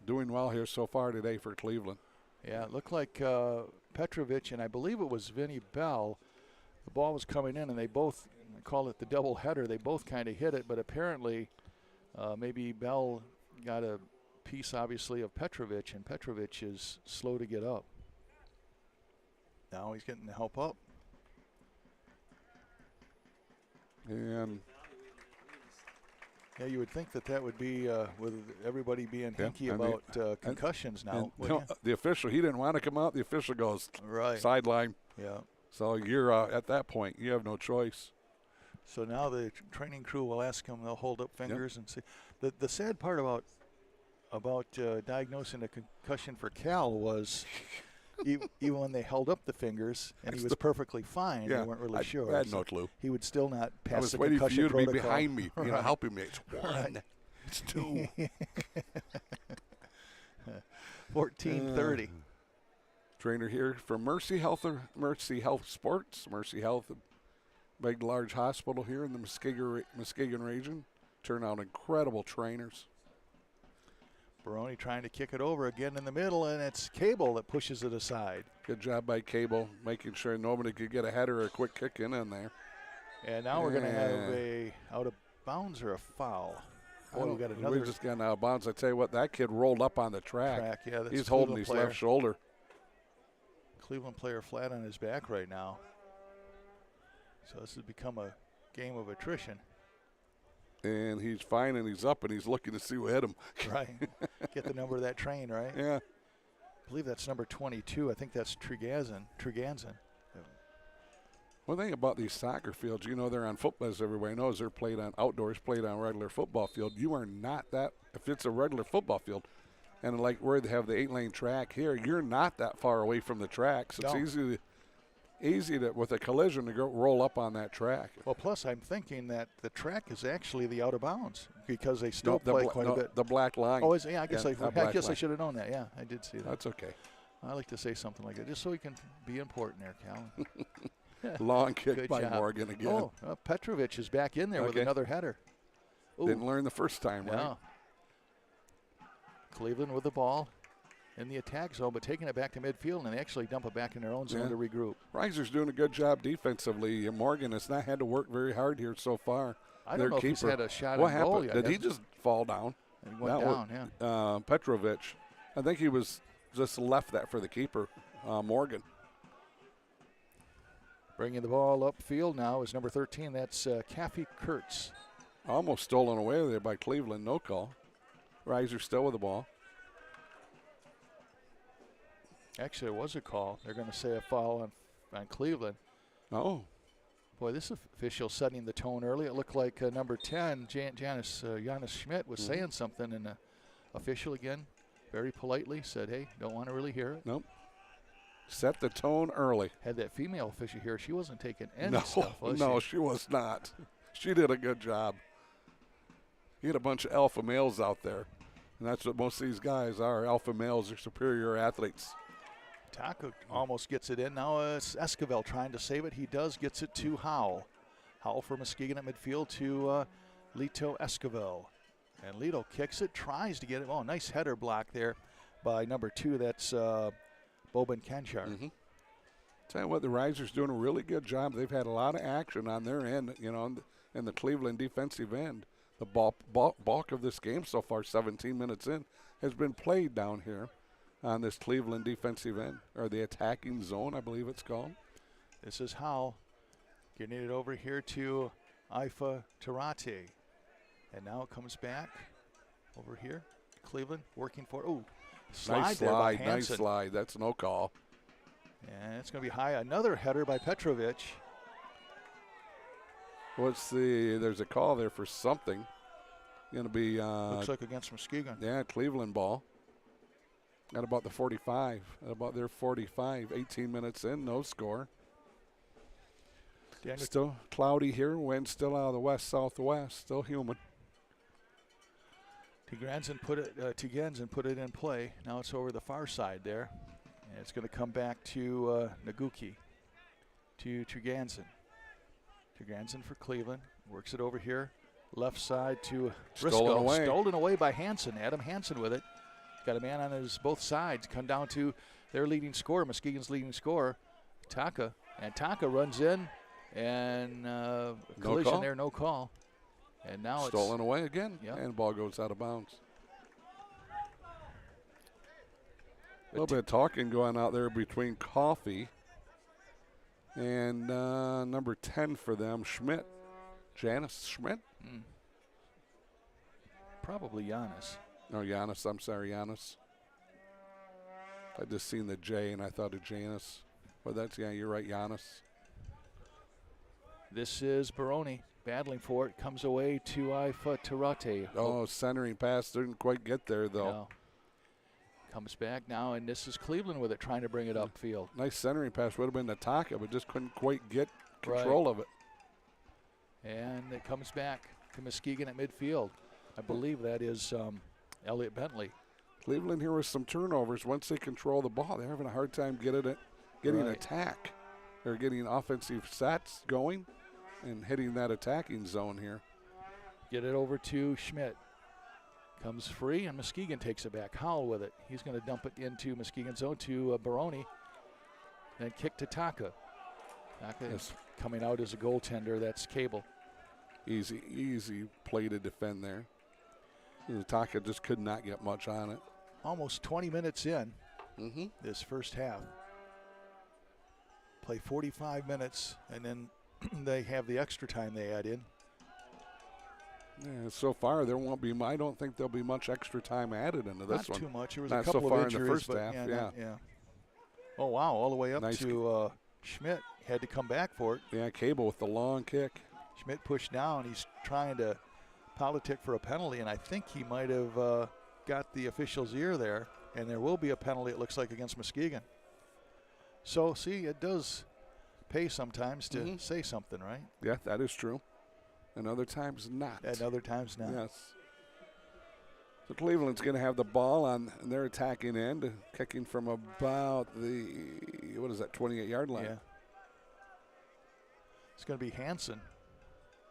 doing well here so far today for Cleveland. Yeah, it looked like Petrovic, and I believe it was Vinny Bell. The ball was coming in, and they both, I call it the double header, they both kind of hit it, but apparently maybe Bell got a piece, obviously, of Petrovic, and Petrovic is slow to get up. Now he's getting the help up. And yeah, you would think that would be with everybody being hinky about concussions now. The official, he didn't want to come out. The official goes sideline. Yeah. So you're at that point, you have no choice. So now the training crew will ask him. They'll hold up fingers and see. The sad part about diagnosing a concussion for Cal was even when they held up the fingers and he was perfectly fine, they weren't really sure. I had no clue. He would still not pass the concussion protocol. I was waiting for you to be behind me, helping me. It's 1. It's 2. 14:30. Trainer here from Mercy Health Sports. Mercy Health, a big, large hospital here in the Muskegon region. Turn out incredible trainers. Baroni trying to kick it over again in the middle, and it's Cable that pushes it aside. Good job by Cable, making sure nobody could get a header or a quick kick in there. And now we're going to have a out of bounds or a foul. We just got out of bounds. I tell you what, that kid rolled up on the track. Yeah, that's he's holding his left shoulder. Cleveland player flat on his back right now. So this has become a game of attrition. And he's fine, and he's up, and he's looking to see who hit him. Right. Get the number of that train, right? Yeah. I believe that's number 22. I think that's Truganzen. One thing about these soccer fields, they're on football, as everybody knows, they're played on regular football field. You are not that. If it's a regular football field, And like where they have the 8-lane track here, you're not that far away from the track, so it's easy to, with a collision, to go roll up on that track. Well, plus I'm thinking that the track is actually the out of bounds because they still play quite a bit. The black line. Oh, yeah, I guess I should have known that. Yeah, I did see that. That's okay. I like to say something like that just so we can be important there, Cal. Long kick Good by job. Morgan again. Oh, Petrovic is back in there with another header. Ooh. Didn't learn the first time, right? Cleveland with the ball in the attack zone, but taking it back to midfield, and they actually dump it back in their own zone to regroup. Risers doing a good job defensively. Morgan has not had to work very hard here so far. I don't know if he's had a shot on goal happened? yet. Did he just fall down? He went down, Petrovic. I think he was just left that for the keeper, Morgan. Bringing the ball upfield now is number 13. That's Kathy Kurtz. Almost stolen away there by Cleveland. No call. Risers still with the ball. Actually, it was a call. They're going to say a foul on Cleveland. Oh. Boy, this official setting the tone early. It looked like number 10, Janis Schmidt, was saying something, and the official again very politely said, hey, don't want to really hear it. Nope. Set the tone early. Had that female official here. She wasn't taking any stuff, was No, she? she was not. She did a good job. You had a bunch of alpha males out there, and that's what most of these guys are. Alpha males are superior athletes. Taco almost gets it in. Now it's Esquivel trying to save it. He does, gets it to Howell. Howell for Muskegon at midfield to Lito Esquivel. And Lito kicks it, tries to get it. Oh, nice header block there by number 2. That's Boban Kanchar. Tell you what, the Risers doing a really good job. They've had a lot of action on their end, in the Cleveland defensive end. The bulk of this game so far, 17 minutes in, has been played down here on this Cleveland defensive end, or the attacking zone, I believe it's called. This is Howell getting it over here to Ifa Tarate. And now it comes back over here. Cleveland working for Nice slide. That's no call. And it's going to be high. Another header by Petrovic. There's a call there for something. Going to be. Looks like against Muskegon. Yeah, Cleveland ball. At about the 45. At about their 45. 18 minutes in, no score. Still cloudy here. Wind still out of the west-southwest. Still humid. Tiganzen put it in play. Now it's over the far side there. And it's going to come back to Naguki. To Tiganzen. Tiganzen for Cleveland. Works it over here. Left side to Briscoe. Stolen away by Hansen. Adam Hansen with it. Got a man on his both sides. Come down to their leading scorer, Muskegon's leading scorer, Taka. And Taka runs in. And collision there, no call. And now stolen away again. Yep. And the ball goes out of bounds. A little bit of talking going out there between Coffey and number 10 for them, Schmidt. Janice Schmidt? Probably Giannis. No, Giannis. I'm sorry, Giannis. I just seen the J and I thought of Janice. But you're right, Giannis. This is Baroni battling for it. Comes away to Ifa Tarate. Oh, centering pass. Didn't quite get there, though. No. Comes back now, and this is Cleveland with it, trying to bring it upfield. Nice centering pass. Would have been the Taka, but just couldn't quite get control of it. And it comes back to Muskegon at midfield. I believe that is Elliot Bentley. Cleveland here with some turnovers. Once they control the ball, they're having a hard time getting attack. They're getting offensive sets going and hitting that attacking zone here. Get it over to Schmidt. Comes free, and Muskegon takes it back. Howell with it. He's going to dump it into Muskegon zone to Baroni. Then kick to Taka. Taka is coming out as a goaltender. That's Cable. Easy play to defend there. Taka just could not get much on it. Almost 20 minutes in this first half. Play 45 minutes, and then they have the extra time they add in. Yeah, so far there won't be. I don't think there'll be much extra time added into this one. Not too much. There was not a couple so far of injuries in the first half. Yeah. Oh wow! All the way up to Schmidt. Had to come back for it. Yeah, Cable with the long kick. Schmidt pushed down. He's trying to politic for a penalty, and I think he might have got the official's ear there, and there will be a penalty, it looks like, against Muskegon. So, see, it does pay sometimes to say something, right? Yeah, that is true. And other times not. And other times not. Yes. So Cleveland's going to have the ball on their attacking end, kicking from about the, 28-yard line. Yeah. It's going to be Hansen.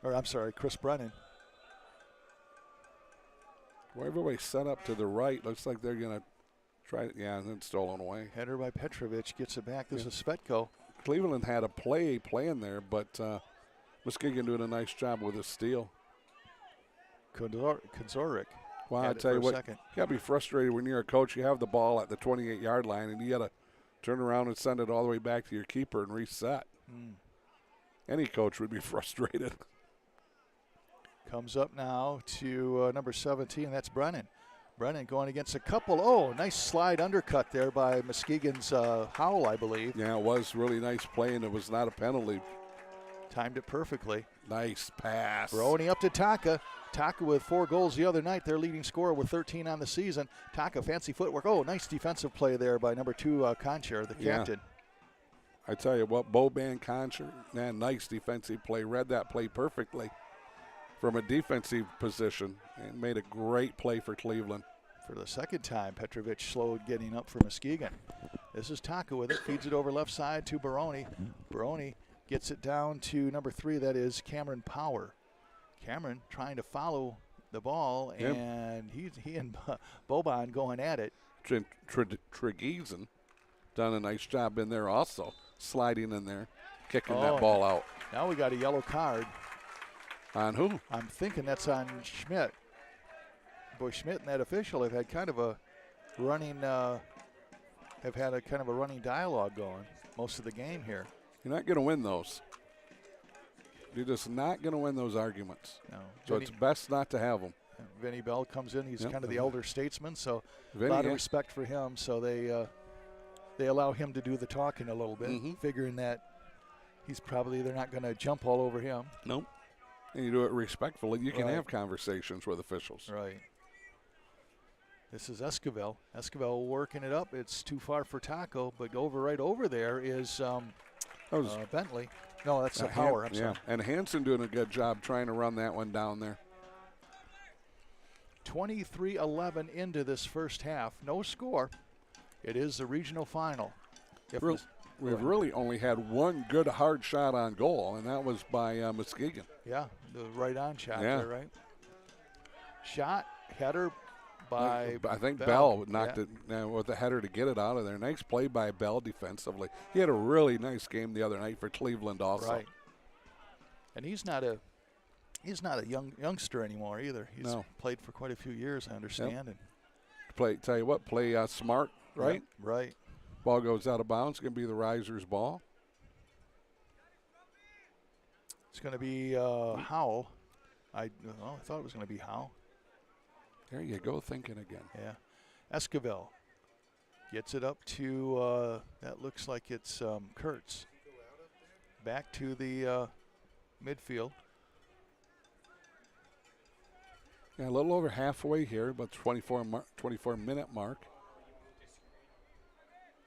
Or, I'm sorry, Chris Brennan. Well, everybody set up to the right. Looks like they're going to try it. Yeah, and then stolen away. Header by Petrovic gets it back. This is Svetko. Cleveland had a play in there, but Muskegon doing a nice job with his steal. Konzorik. Well, I tell you what, you got to be frustrated when you're a coach. You have the ball at the 28-yard line, and you got to turn around and send it all the way back to your keeper and reset. Any coach would be frustrated. Comes up now to number 17. That's Brennan. Brennan going against a couple. Oh, nice slide undercut there by Muskegon's Howell, I believe. Yeah, it was really nice play, and it was not a penalty. Timed it perfectly. Nice pass. Brony up to Taka. Taka with 4 goals the other night. Their leading scorer with 13 on the season. Taka, fancy footwork. Oh, nice defensive play there by number 2, Concher, the captain. I tell you what, Boban Concher, man, nice defensive play. Read that play perfectly from a defensive position and made a great play for Cleveland. For the second time, Petrovic slowed getting up for Muskegon. This is Taka with it. Feeds it over left side to Baroni. Baroni gets it down to number 3. That is Cameron Power. Cameron trying to follow the ball, and he and Boban going at it. Tregeezen done a nice job in there also, sliding in there, kicking that ball out. Now we got a yellow card. On who? I'm thinking that's on Schmidt. Boy, Schmidt and that official have had kind of a running dialogue going most of the game here. You're not going to win those. You're just not going to win those arguments. No. So it's best not to have them. Vinny Bell comes in. He's kind of the elder statesman, so a lot of respect for him. So they allow him to do the talking a little bit, figuring that they're not going to jump all over him. Nope. And you do it respectfully. You can have conversations with officials. Right. This is Esquivel. Esquivel working it up. It's too far for Taco, but right over there is Bentley. No, that's Power. I'm sorry. And Hansen doing a good job trying to run that one down there. 23-11 into this first half. No score. It is the regional final. We've really only had one good hard shot on goal, and that was by Muskegon. Yeah, the right-on shot there, right? Shot, header by I think Bell knocked it with the header to get it out of there. Nice play by Bell defensively. He had a really nice game the other night for Cleveland also. Right. And he's not a youngster anymore either. He's played for quite a few years, I understand. Yep. Play smart, right? Yep, right. Ball goes out of bounds. It's going to be the Risers' ball. It's going to be Howell. I thought it was going to be Howell. There you go, thinking again. Yeah. Esquivel gets it up to, that looks like it's Kurtz. Back to the midfield. Yeah, a little over halfway here, about 24-minute mark.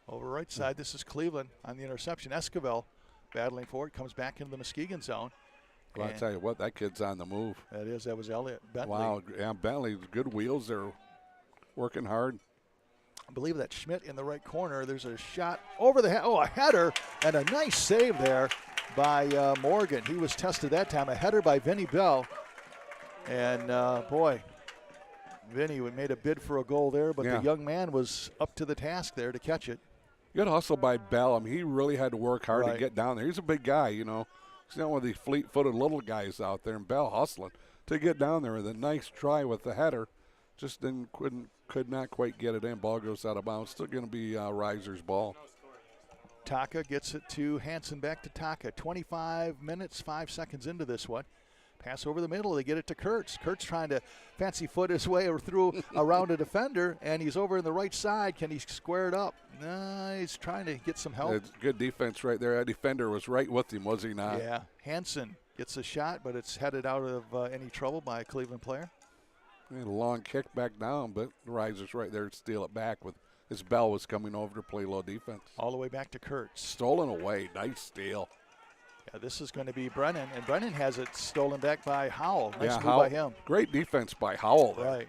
Over right side, this is Cleveland on the interception. Esquivel battling for it, comes back into the Muskegon zone. Well, I tell you what, that kid's on the move. That was Elliott Bentley. Wow, yeah, Bentley, good wheels. They're working hard. I believe that Schmidt in the right corner. There's a shot over the head. Oh, a header and a nice save there by Morgan. He was tested that time. A header by Vinny Bell. And, Vinny made a bid for a goal there, but the young man was up to the task there to catch it. Good hustle by Bell. I mean, he really had to work hard to get down there. He's a big guy, you know. He's not one of the fleet-footed little guys out there, and Bell hustling to get down there with a nice try with the header. Just could not quite get it in. Ball goes out of bounds. Still going to be Risers' ball. Taka gets it to Hansen, back to Taka. 25 minutes, 5 seconds into this one. Pass over the middle. They get it to Kurtz. Kurtz trying to fancy foot his way through around a defender, and he's over in the right side. Can he square it up? No, he's trying to get some help. It's good defense right there. That defender was right with him, was he not? Yeah. Hansen gets a shot, but it's headed out of any trouble by a Cleveland player. And a long kick back down, but the Risers right there to steal it back with as Bell was coming over to play low defense. All the way back to Kurtz. Stolen away. Nice steal. Yeah, this is going to be Brennan, and Brennan has it stolen back by Howell. Nice move Howell, by him. Great defense by Howell there. Right.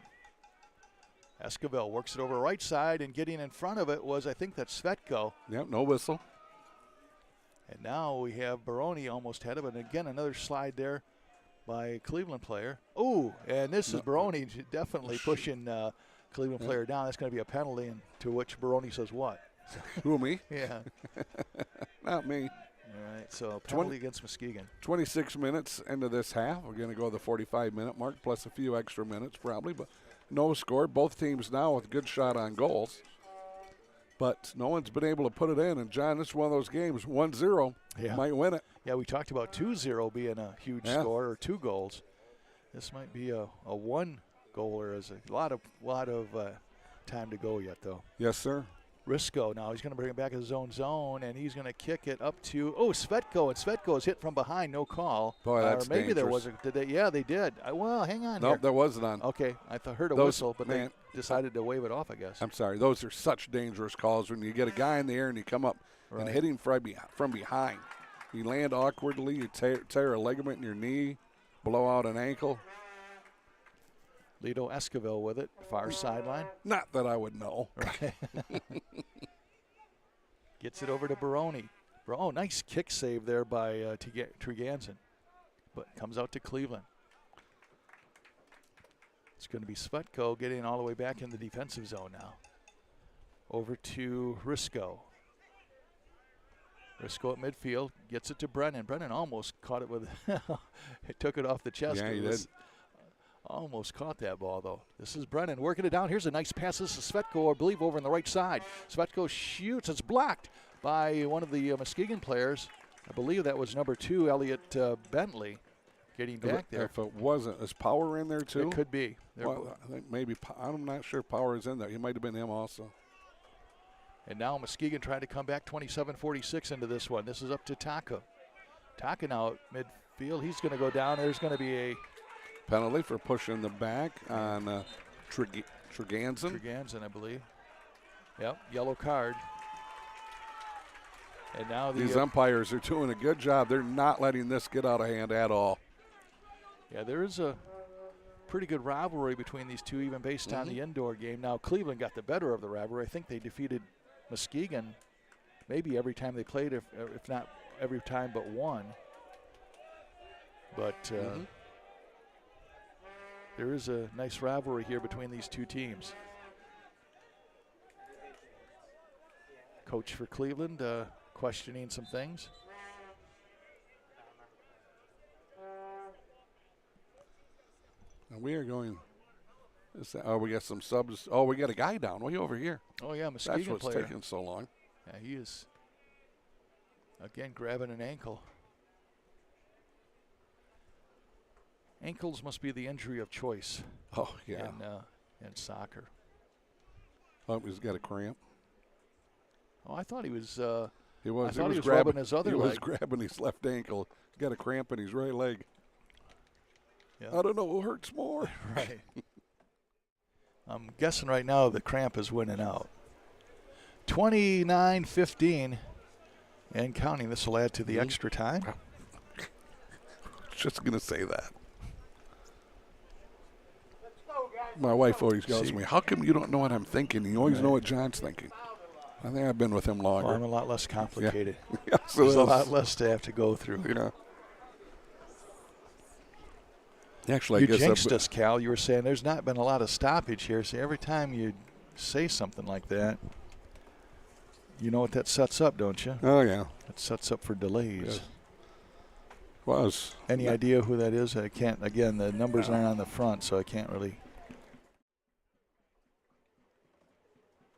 Esquivel works it over right side, and getting in front of it was, I think that's Svetko. Yep, no whistle. And now we have Baroni almost ahead of it. And again, another slide there by a Cleveland player. Oh, and this is Baroni definitely pushing Cleveland player down. That's going to be a penalty, and to which Baroni says what? Who, me? Yeah. Not me. All right, so penalty against Muskegon. 26 minutes into this half. We're going to go the 45-minute mark plus a few extra minutes probably, but no score. Both teams now with a good shot on goals. But no one's been able to put it in. And, John, this is one of those games, 1-0, might win it. Yeah, we talked about 2-0 being a huge score, or 2 goals. This might be a 1-goaler. As a lot of time to go yet, though. Yes, sir. Risco now, he's going to bring it back in his own zone, and he's going to kick it up to, Svetko, and Svetko is hit from behind, no call. Boy, that's or maybe dangerous. there was they did. Well, hang on Nope, here. there was none. Okay, I heard a whistle, but they decided to wave it off, I guess. I'm sorry. Those are such dangerous calls when you get a guy in the air and you come up and hit him from behind. You land awkwardly, you tear a ligament in your knee, blow out an ankle. Lito Esquivel with it, far sideline. Not that I would know. Right. Gets it over to Baroni. Oh, nice kick save there by Tregansen. But comes out to Cleveland. It's going to be Svetko getting all the way back in the defensive zone now. Over to Risco. Risco at midfield, gets it to Brennan. Brennan almost caught it with, it took it off the chest. Yeah, he did. Almost caught that ball, though. This is Brennan working it down. Here's a nice pass. This is Svetko, I believe, over on the right side. Svetko shoots. It's blocked by one of the Muskegon players. I believe that was number 2, Elliot Bentley, getting back there. If it wasn't, is Power in there, too? It could be. Well, I think maybe, I'm not sure Power is in there. He might have been him also. And now Muskegon trying to come back 27-46 into this one. This is up to Taka. Taka now at midfield. He's going to go down. There's going to be a penalty for pushing the back on Tregansen. Tregansen, I believe. Yep, yellow card. And now these umpires are doing a good job. They're not letting this get out of hand at all. Yeah, there is a pretty good rivalry between these two, even based on the indoor game. Now, Cleveland got the better of the rivalry. I think they defeated Muskegon maybe every time they played, if not every time but one. But there is a nice rivalry here between these two teams. Coach for Cleveland questioning some things. And we are going. We got some subs. Oh, we got a guy down way over here. Oh yeah, Muskegon That's what's player. taking so long. Yeah, he is again grabbing an ankle. Ankles must be the injury of choice. Oh yeah. In soccer. Oh, he's got a cramp. Oh, I thought he was. He was. I thought he was rubbing his other leg. He was grabbing his left ankle. He's got a cramp in his right leg. Yeah. I don't know who hurts more. Right. I'm guessing right now the cramp is winning out. 29-15 and counting. This will add to the extra time. Just going to say that. My wife always tells me, how come you don't know what I'm thinking? You always know what John's thinking. I think I've been with him longer. Well, I'm a lot less complicated. Yeah. Yes, there's a lot less to have to go through. Yeah. Actually, I you guess jinxed us, Cal. You were saying there's not been a lot of stoppage here. So every time you say something like that, you know what that sets up, don't you? Oh, yeah. It sets up for delays. Yes. Was. Any idea who that is? I can't. Again, the numbers aren't on the front, so I can't really.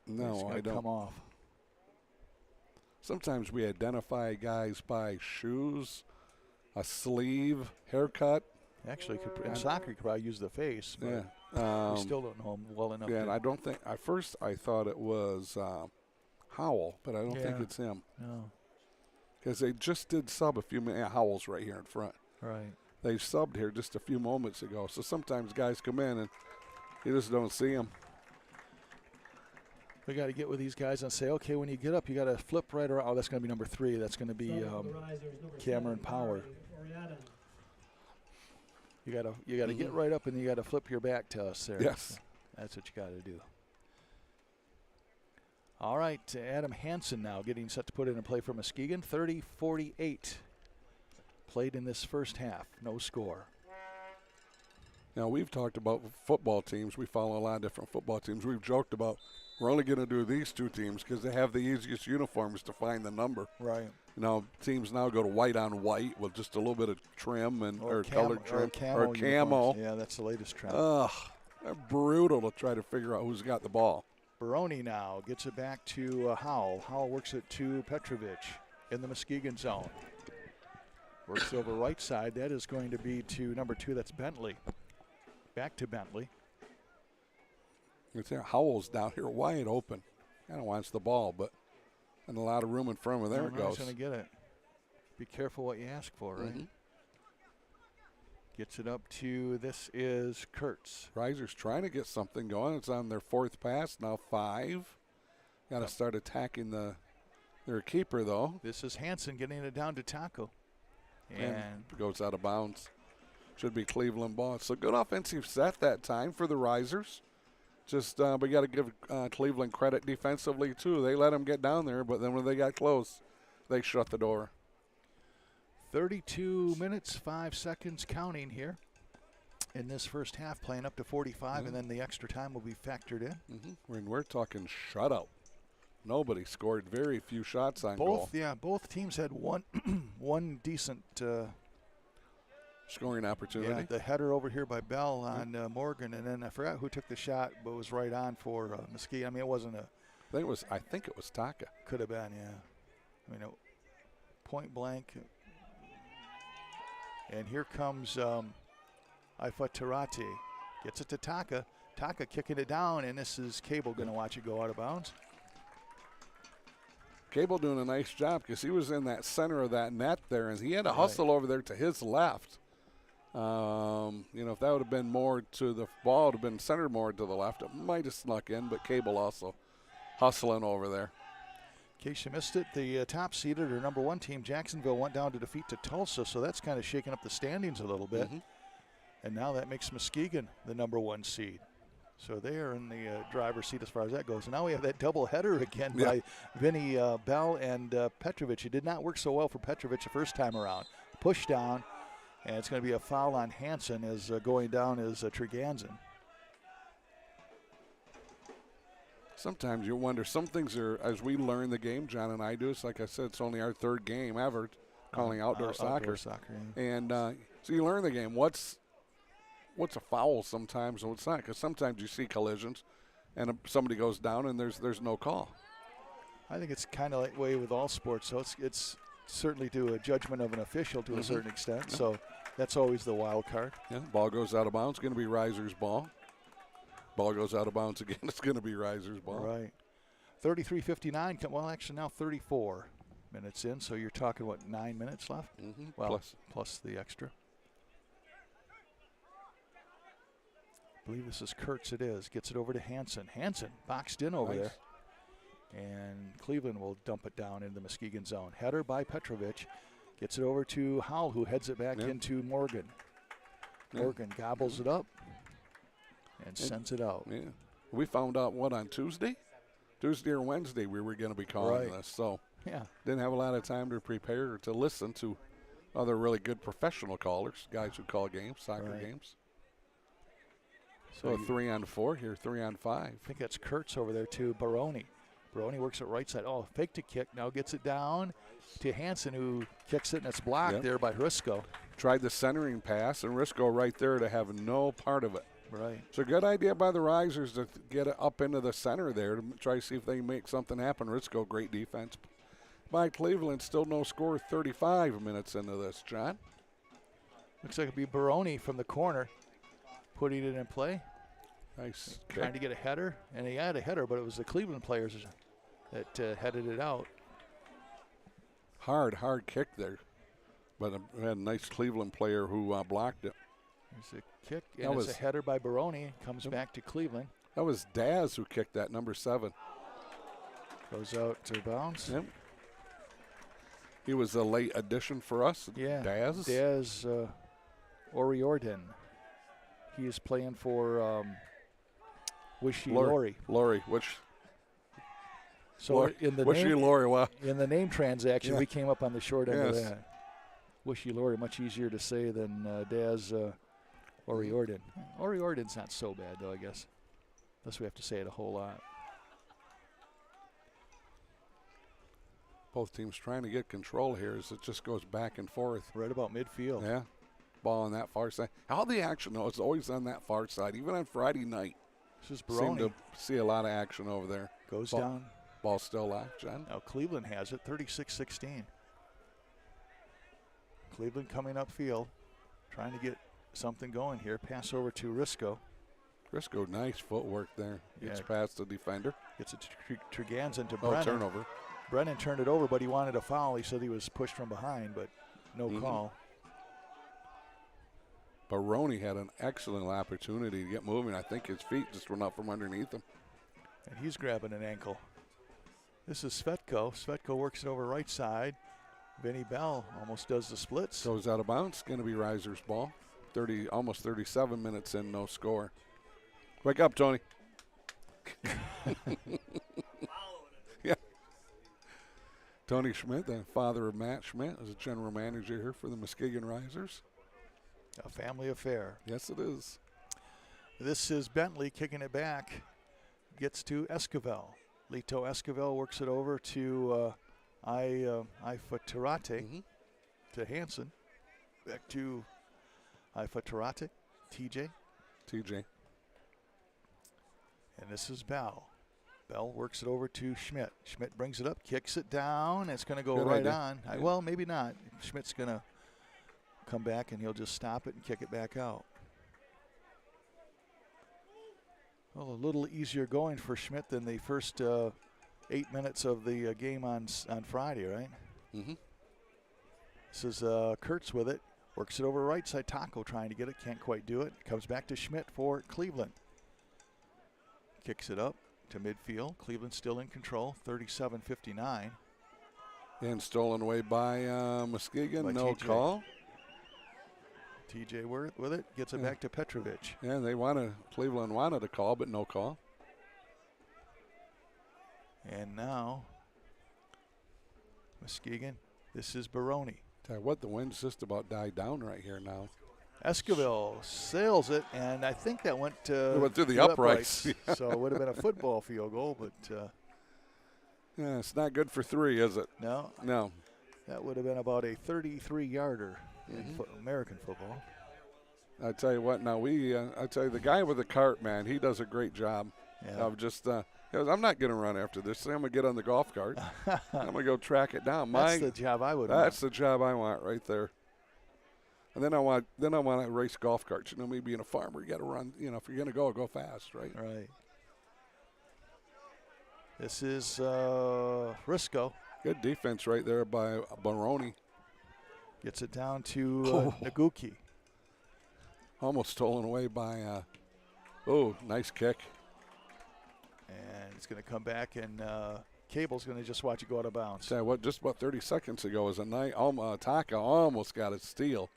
No, I don't. Come off. Sometimes we identify guys by shoes, a sleeve, haircut. Actually, in soccer, you could probably use the face, but we still don't know him well enough. Yeah, and I don't think, at first I thought it was Howell, but I don't think it's him. No. Because they just did sub a few minutes. Howell's right here in front. Right. They subbed here just a few moments ago. So sometimes guys come in and You just don't see them. We got to get with these guys and say, okay, when you get up, you got to flip right around. Oh, that's going to be number 3. That's going to be Cameron Power. You got to get right up and you got to flip your back to us there. Yes. That's what you got to do. All right, Adam Hansen now getting set to put in a play for Muskegon. 30-48 played in this first half. No score. Now, we've talked about football teams. We follow a lot of different football teams. We've joked about we're only going to do these 2 teams because they have the easiest uniforms to find the number. Right. Now, teams now go to white on white with just a little bit of trim or colored trim. Or camo. Yeah, that's the latest trend. Ugh, they're brutal to try to figure out who's got the ball. Baroni now gets it back to Howell. Howell works it to Petrovich in the Muskegon zone. Works over right side. That is going to be to number 2. That's Bentley. Back to Bentley. It's there. Howell's down here wide open. Kind of wants the ball, but and a lot of room in front of there it goes. He's going to get it. Be careful what you ask for, right? Mm-hmm. Gets it up to, this is Kurtz. Risers trying to get something going. It's on their 4th pass, now 5. Got to start attacking their keeper, though. This is Hansen getting it down to Taco. And goes out of bounds. Should be Cleveland ball. It's a good offensive set that time for the Risers. Just we got to give Cleveland credit defensively, too. They let them get down there, but then when they got close, they shut the door. 32 minutes, 5 seconds counting here in this first half, playing up to 45, and then the extra time will be factored in. When we're talking shutout, nobody scored, very few shots on goal. Yeah, both teams had one decent scoring opportunity. Yeah, the header over here by Bell on Morgan, and then I forgot who took the shot, but was right on for Muskegon. I mean, it wasn't a. I think it was Taka. Could have been, yeah. I mean, point blank. And here comes Ifatarate. Gets it to Taka. Taka kicking it down, and this is Cable going to watch it go out of bounds. Cable doing a nice job because he was in that center of that net there, and he had to hustle over there to his left. If that would have been more to the ball, it would have been centered more to the left. It might have snuck in, but Cable also hustling over there. In case you missed it, the top-seeded or number 1 team, Jacksonville, went down to defeat to Tulsa, so that's kind of shaking up the standings a little bit. And now that makes Muskegon the number 1 seed. So they are in the driver's seat as far as that goes. And now we have that double header again by Vinny Bell and Petrovich. It did not work so well for Petrovich the first time around. Push down, and it's going to be a foul on Hansen as going down is Treganzen. Sometimes you wonder, some things are, as we learn the game, John and I do, it's like I said, it's only our 3rd game ever calling outdoor soccer. And so you learn the game. What's a foul sometimes and what's not? Because sometimes you see collisions and somebody goes down and there's no call. I think it's kind of like way with all sports. So it's certainly to a judgment of an official to a certain extent. So that's always the wild card. Yeah, ball goes out of bounds. It's going to be Risers ball. Ball goes out of bounds again. It's going to be Risers ball. Right. 33:59. Well, actually now 34 minutes in. So you're talking, 9 minutes left? Well, plus the extra. I believe this is Kurtz. It is. Gets it over to Hansen. Hansen boxed in over there. And Cleveland will dump it down into the Muskegon zone. Header by Petrovich. Gets it over to Howell, who heads it back into Morgan. Morgan gobbles it up and sends it out. Yeah. We found out, on Tuesday? Tuesday or Wednesday we were going to be calling this. So didn't have a lot of time to prepare or to listen to other really good professional callers, guys who call games, soccer games. So 3-on-4 here, 3-on-5. I think that's Kurtz over there too. Baroni works at right side. Oh, faked a kick. Now gets it down to Hansen, who kicks it, and it's blocked there by Hrisco. Tried the centering pass, and Hrisco right there to have no part of it. Right. It's a good idea by the Risers to get it up into the center there to try to see if they can make something happen. Hrisco, great defense by Cleveland. Still no score, 35 minutes into this, John. Looks like it'll be Baroni from the corner putting it in play. Nice. Trying to get a header, and he had a header, but it was the Cleveland players that headed it out. Hard kick there, but had a nice Cleveland player who blocked it. There's a kick, and it's a header by Baroni. Comes back to Cleveland. That was Daz who kicked that, number 7. Goes out to bounds. Yep. He was a late addition for us. Yeah. Daz. Daz Oriorden. He is playing for Wishy-Lori. Lori, which. So Lori, in the Wishy-Lori, well. In the name transaction, we came up on the short end of that. Wishy-Lori, much easier to say than Daz Oriorden. Oriorden's not so bad, though, I guess. Unless we have to say it a whole lot. Both teams trying to get control here as it just goes back and forth. Right about midfield. Yeah. Ball on that far side. All the action, though, is always on that far side. Even on Friday night. This is Baroni. Seem to see a lot of action over there. Goes down. Ball still alive, John. Now Cleveland has it, 36-16. Cleveland coming upfield, trying to get something going here. Pass over to Risco. Risco, nice footwork there. Gets past the defender. Gets it to Treganza to Brennan. Turnover. Brennan turned it over, but he wanted a foul. He said he was pushed from behind, but no call. Baroni had an excellent opportunity to get moving. I think his feet just went out from underneath him. And he's grabbing an ankle. This is Svetko. Svetko works it over right side. Vinny Bell almost does the splits. Goes out of bounds. Going to be Risers' ball. Almost 37 minutes in, no score. Wake up, Tony. Yeah. Tony Schmidt, the father of Matt Schmidt, is a general manager here for the Muskegon Risers. A family affair. Yes, it is. This is Bentley kicking it back. Gets to Esquivel. Lito Esquivel works it over to Ifatarate to Hansen. Back to Ifatarate. TJ. And this is Bell. Bell works it over to Schmidt. Schmidt brings it up, kicks it down. It's going to go right on. Well, maybe not. Schmidt's going to come back and he'll just stop it and kick it back out. Well, a little easier going for Schmidt than the first 8 minutes of the game on Friday, right? Mm-hmm. This is Kurtz with it. Works it over right side. Taco trying to get it. Can't quite do it. Comes back to Schmidt for Cleveland. Kicks it up to midfield. Cleveland still in control. 37-59. And stolen away by Muskegon. By no TJ. Call. TJ with it. Gets it back to Petrovic. Yeah, Cleveland wanted a call, but no call. And now Muskegon. This is Baroni. Tell you what, the wind's just about died down right here now. Esquivel sails it, and I think that went through the uprights. So it would have been a football field goal, but yeah, it's not good for 3, is it? No. That would have been about a 33-yarder in American football. I tell you what, now I tell you, the guy with the cart, man, he does a great job of just. He goes, I'm not going to run after this. I'm going to get on the golf cart. I'm going to go track it down. That's the job I would want. That's the job I want right there. And then I want to race golf carts. You know, me being a farmer, you got to run. You know, if you're going to go fast, right? Right. This is Risco. Good defense right there by Baroni. Gets it down to Naguki. Almost stolen away by. Nice kick. And it's going to come back, and Cable's going to just watch it go out of bounds. Tell you what, just about 30 seconds ago was a night. Taka almost got a steal.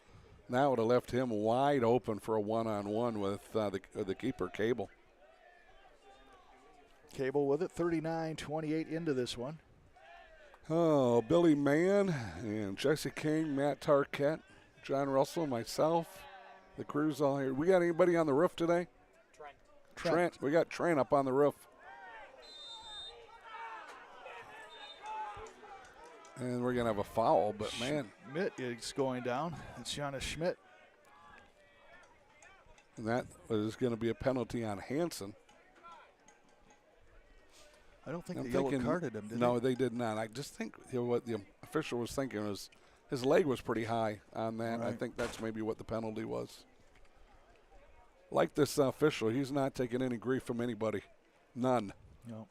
Now would have left him wide open for a one-on-one with the keeper, Cable. Cable with it, 39-28 into this one. Oh, Billy Mann and Jesse King, Matt Tarquette, John Russell, myself, the crew's all here. We got anybody on the roof today? Trent. We got Trent up on the roof. And we're going to have a foul, but man. Schmidt is going down. It's Jonas Schmidt. And that was going to be a penalty on Hansen. I don't think they yellow carded him, did they? No, they did not. I just think what the official was thinking was his leg was pretty high on that. Right. I think that's maybe what the penalty was. Like this official, he's not taking any grief from anybody. None. No.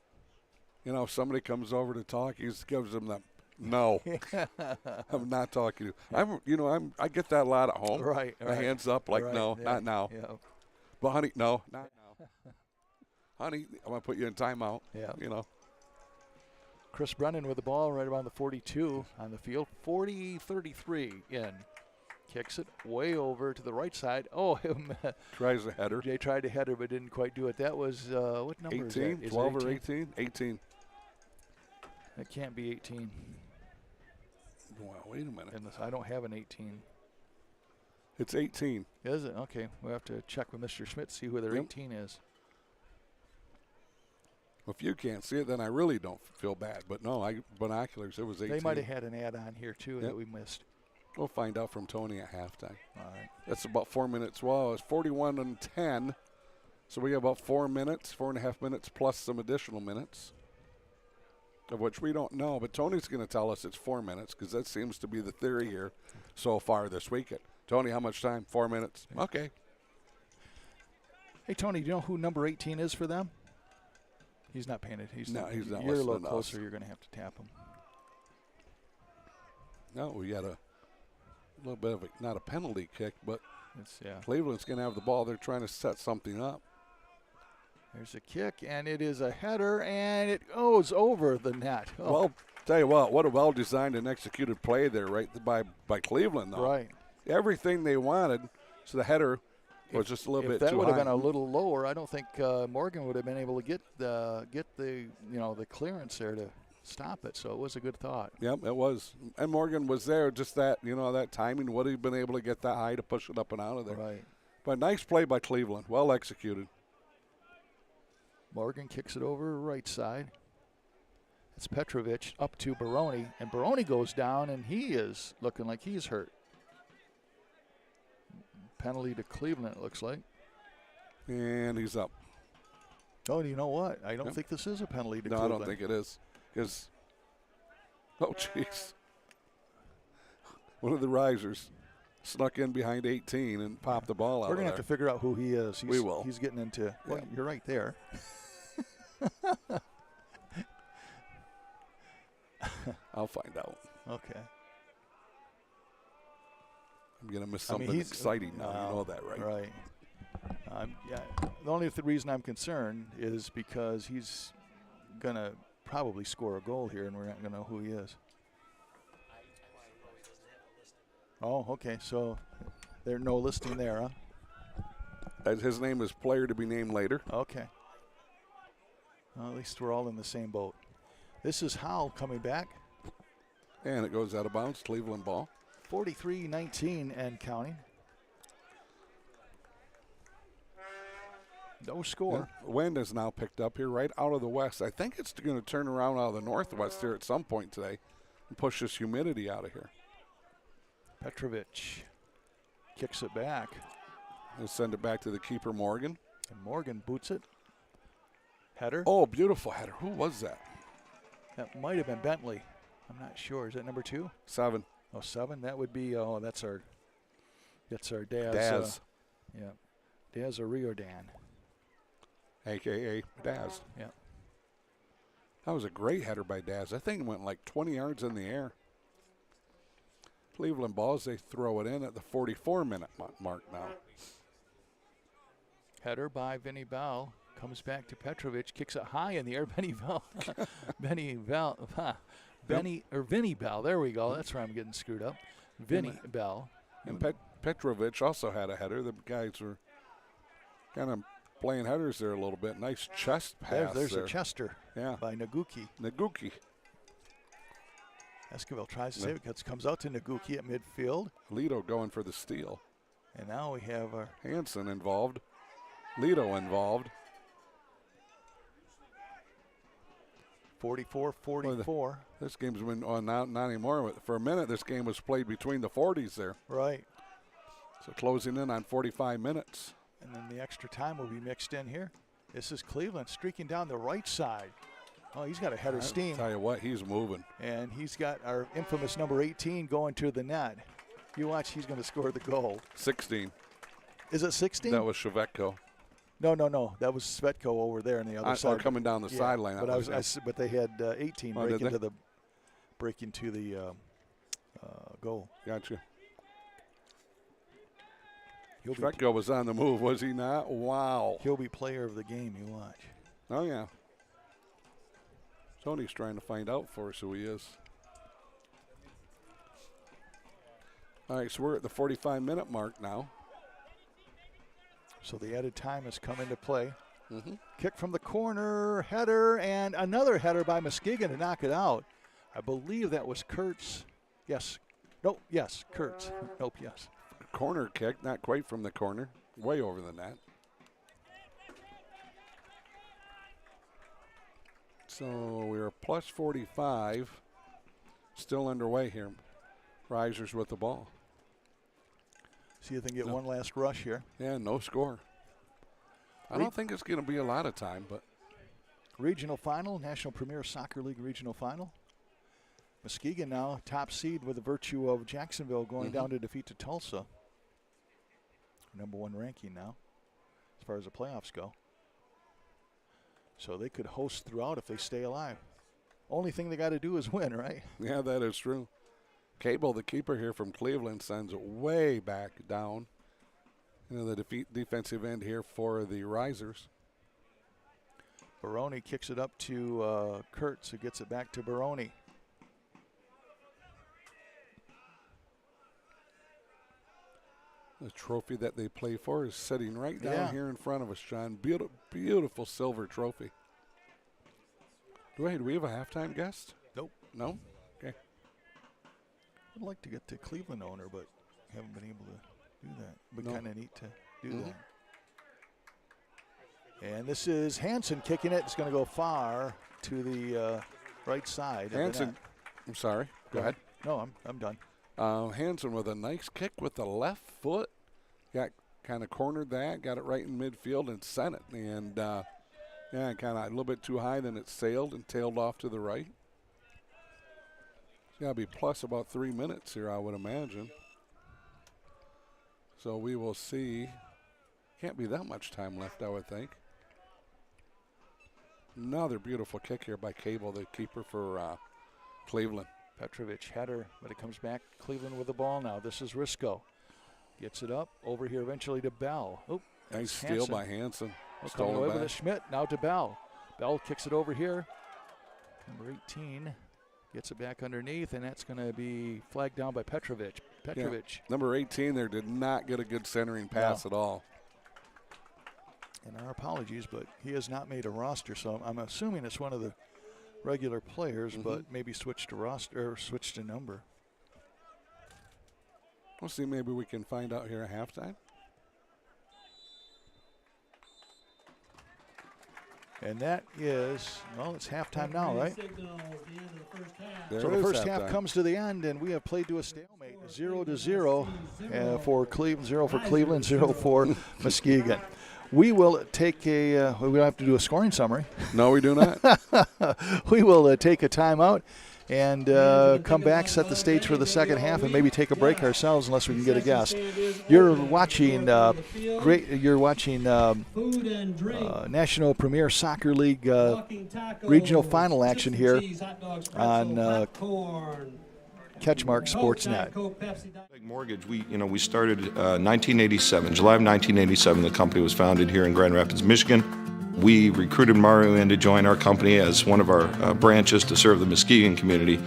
You know, if somebody comes over to talk, he gives them the No. I'm not talking to you. I get that a lot at home. Right. My hands up like, right, no, yeah, not now. Yeah. But, honey, no, not now. Honey, I'm going to put you in timeout. Yeah. Chris Brennan with the ball right around the 42 on the field. 40-33 in. Kicks it way over to the right side. Oh, tries a header. Jay tried a header but didn't quite do it. That was, what number 18, is that? 12 or 18? 18. That can't be 18. Wow, wait a minute. I don't have an 18. It's 18. Is it? Okay. We'll have to check with Mr. Schmidt, see who their 18 is. If you can't see it, then I really don't feel bad. But no, binoculars, it was 18. They might have had an ad on here, too, that we missed. We'll find out from Tony at halftime. All right. That's about 4 minutes. Well, it's 41-10. So we have about 4 minutes, 4.5 minutes, plus some additional minutes, of which we don't know. But Tony's going to tell us it's 4 minutes because that seems to be the theory here so far this weekend. Tony, how much time? 4 minutes. Okay. Hey, Tony, do you know who number 18 is for them? He's not paying it. He's not You're a listening little to closer. us. You're going to have to tap him. No, we got a little bit of not a penalty kick, but it's Cleveland's going to have the ball. They're trying to set something up. There's a kick, and it is a header, and it goes over the net. Oh. Well, tell you what a well-designed and executed play there, right, by Cleveland, though. Right. Everything they wanted, so the header was just a little bit too high. If that would have been a little lower, I don't think Morgan would have been able to get the clearance there to stop it. So it was a good thought. Yep, it was. And Morgan was there. Just that that timing. Would he have been able to get that high to push it up and out of there? Right. But nice play by Cleveland. Well executed. Morgan kicks it over right side. It's Petrovic up to Baroni, and Baroni goes down, and he is looking like he's hurt. Penalty to Cleveland, it looks like. And he's up. Oh, you know what? I don't think this is a penalty to Cleveland. No, I don't think it is. Because, jeez. One of the Risers snuck in behind 18 and popped the ball out. We're going to have to figure out who he is. We will. He's getting into, well, you're right there. I'll find out. Okay. I'm going to miss something exciting now. You know that, right? Right. The only reason I'm concerned is because he's going to probably score a goal here, and we're not going to know who he is. Oh, okay. So there's no listing there, huh? His name is player to be named later. Okay. Well, at least we're all in the same boat. This is Howell coming back. And it goes out of bounds. Cleveland ball. 43-19 and counting. No score. Yeah, wind is now picked up here right out of the west. I think it's going to turn around out of the northwest here at some point today and push this humidity out of here. Petrovic kicks it back. We'll send it back to the keeper, Morgan. And Morgan boots it. Header. Oh, beautiful header. Who was that? That might have been Bentley. I'm not sure. Is that number 2? 7. Oh, 7. That would be. Oh, that's our Daz. Daz. Yeah, Daz or Riordan, a.k.a. Daz. Yeah. That was a great header by Daz. That thing went like 20 yards in the air. Cleveland balls, they throw it in at the 44-minute mark now. Header by Vinny Bell. Comes back to Petrovic, kicks it high in the air. Vinny Bell. There we go. That's where I'm getting screwed up. Vinny Bell. And Petrovic also had a header. The guys were kind of playing headers there a little bit. Nice chest pass. There's a Chester by Naguki. Esquivel tries to save it. Comes out to Naguki at midfield. Lito going for the steal. And now we have our Hansen involved. Lito involved. 44-44. This game's been not anymore. For a minute, this game was played between the 40s there. Right. So closing in on 45 minutes. And then the extra time will be mixed in here. This is Cleveland streaking down the right side. Oh, he's got a header steam. Tell you what, he's moving. And he's got our infamous number 18 going to the net. You watch, he's going to score the goal. 16. Is it 16? That was Shevchenko. No. That was Svetko over there on the other side. Coming down the sideline. But they had 18 break into the breaking to the goal. Gotcha. Strecko was on the move, was he not? Wow. He'll be player of the game, you watch. Oh, yeah. Tony's trying to find out for us who he is. All right, so we're at the 45-minute mark now. So the added time has come into play. Kick from the corner, header, and another header by Muskegon to knock it out. I believe that was Kurtz. Yes. Nope, yes, Kurtz. Nope, yes. Corner kick, not quite from the corner, way over the net. So we're plus 45, still underway here. Risers with the ball. See if they can get one last rush here. Yeah, no score. I don't think it's going to be a lot of time, but. Regional final, National Premier Soccer League regional final. Muskegon now top seed with the virtue of Jacksonville going down to defeat to Tulsa. Number 1 ranking now as far as the playoffs go. So they could host throughout if they stay alive. Only thing they got to do is win, right? Yeah, that is true. Cable, the keeper here from Cleveland, sends it way back down. The defensive end here for the Risers. Baroni kicks it up to Kurtz, who gets it back to Baroni. The trophy that they play for is sitting right down here in front of us, John. Beautiful silver trophy. Do we have a halftime guest? Nope. No? Okay. I'd like to get the Cleveland owner, but haven't been able to do that. But kind of neat to do that. And this is Hansen kicking it. It's going to go far to the right side. Hansen, I'm sorry. Go ahead. No, I'm done. Hansen with a nice kick with the left foot. Got kind of cornered that, got it right in midfield and sent it. And, kind of a little bit too high, then it sailed and tailed off to the right. It's got to be plus about 3 minutes here, I would imagine. So we will see. Can't be that much time left, I would think. Another beautiful kick here by Cable, the keeper for Cleveland. Petrovic header, but it comes back Cleveland with the ball now. This is Risco. Gets it up over here eventually to Bell. Oh, nice steal by Hansen. Coming away with a Schmidt, now to Bell. Bell kicks it over here. Number 18 gets it back underneath, and that's going to be flagged down by Petrovic. Yeah. Number 18 there did not get a good centering pass at all. And our apologies, but he has not made a roster, so I'm assuming it's one of the regular players, but maybe switched to roster or switched to number. We'll see. Maybe we can find out here at halftime. And that is, well, it's halftime now, right? So the first half comes to the end, and we have played to a stalemate, 0-0 for Cleveland, 0 for Cleveland, 0 for Muskegon. We will take a, we don't have to do a scoring summary. No, we do not. We will take a timeout and come back, set the stage for the second half, and maybe take a break ourselves unless we can get a guest. You're watching National Premier Soccer League regional final action here on CatchMark SportsNet. Mortgage, we started 1987, July of 1987. The company was founded here in Grand Rapids, Michigan. We recruited Mario in to join our company as one of our branches to serve the Muskegon community.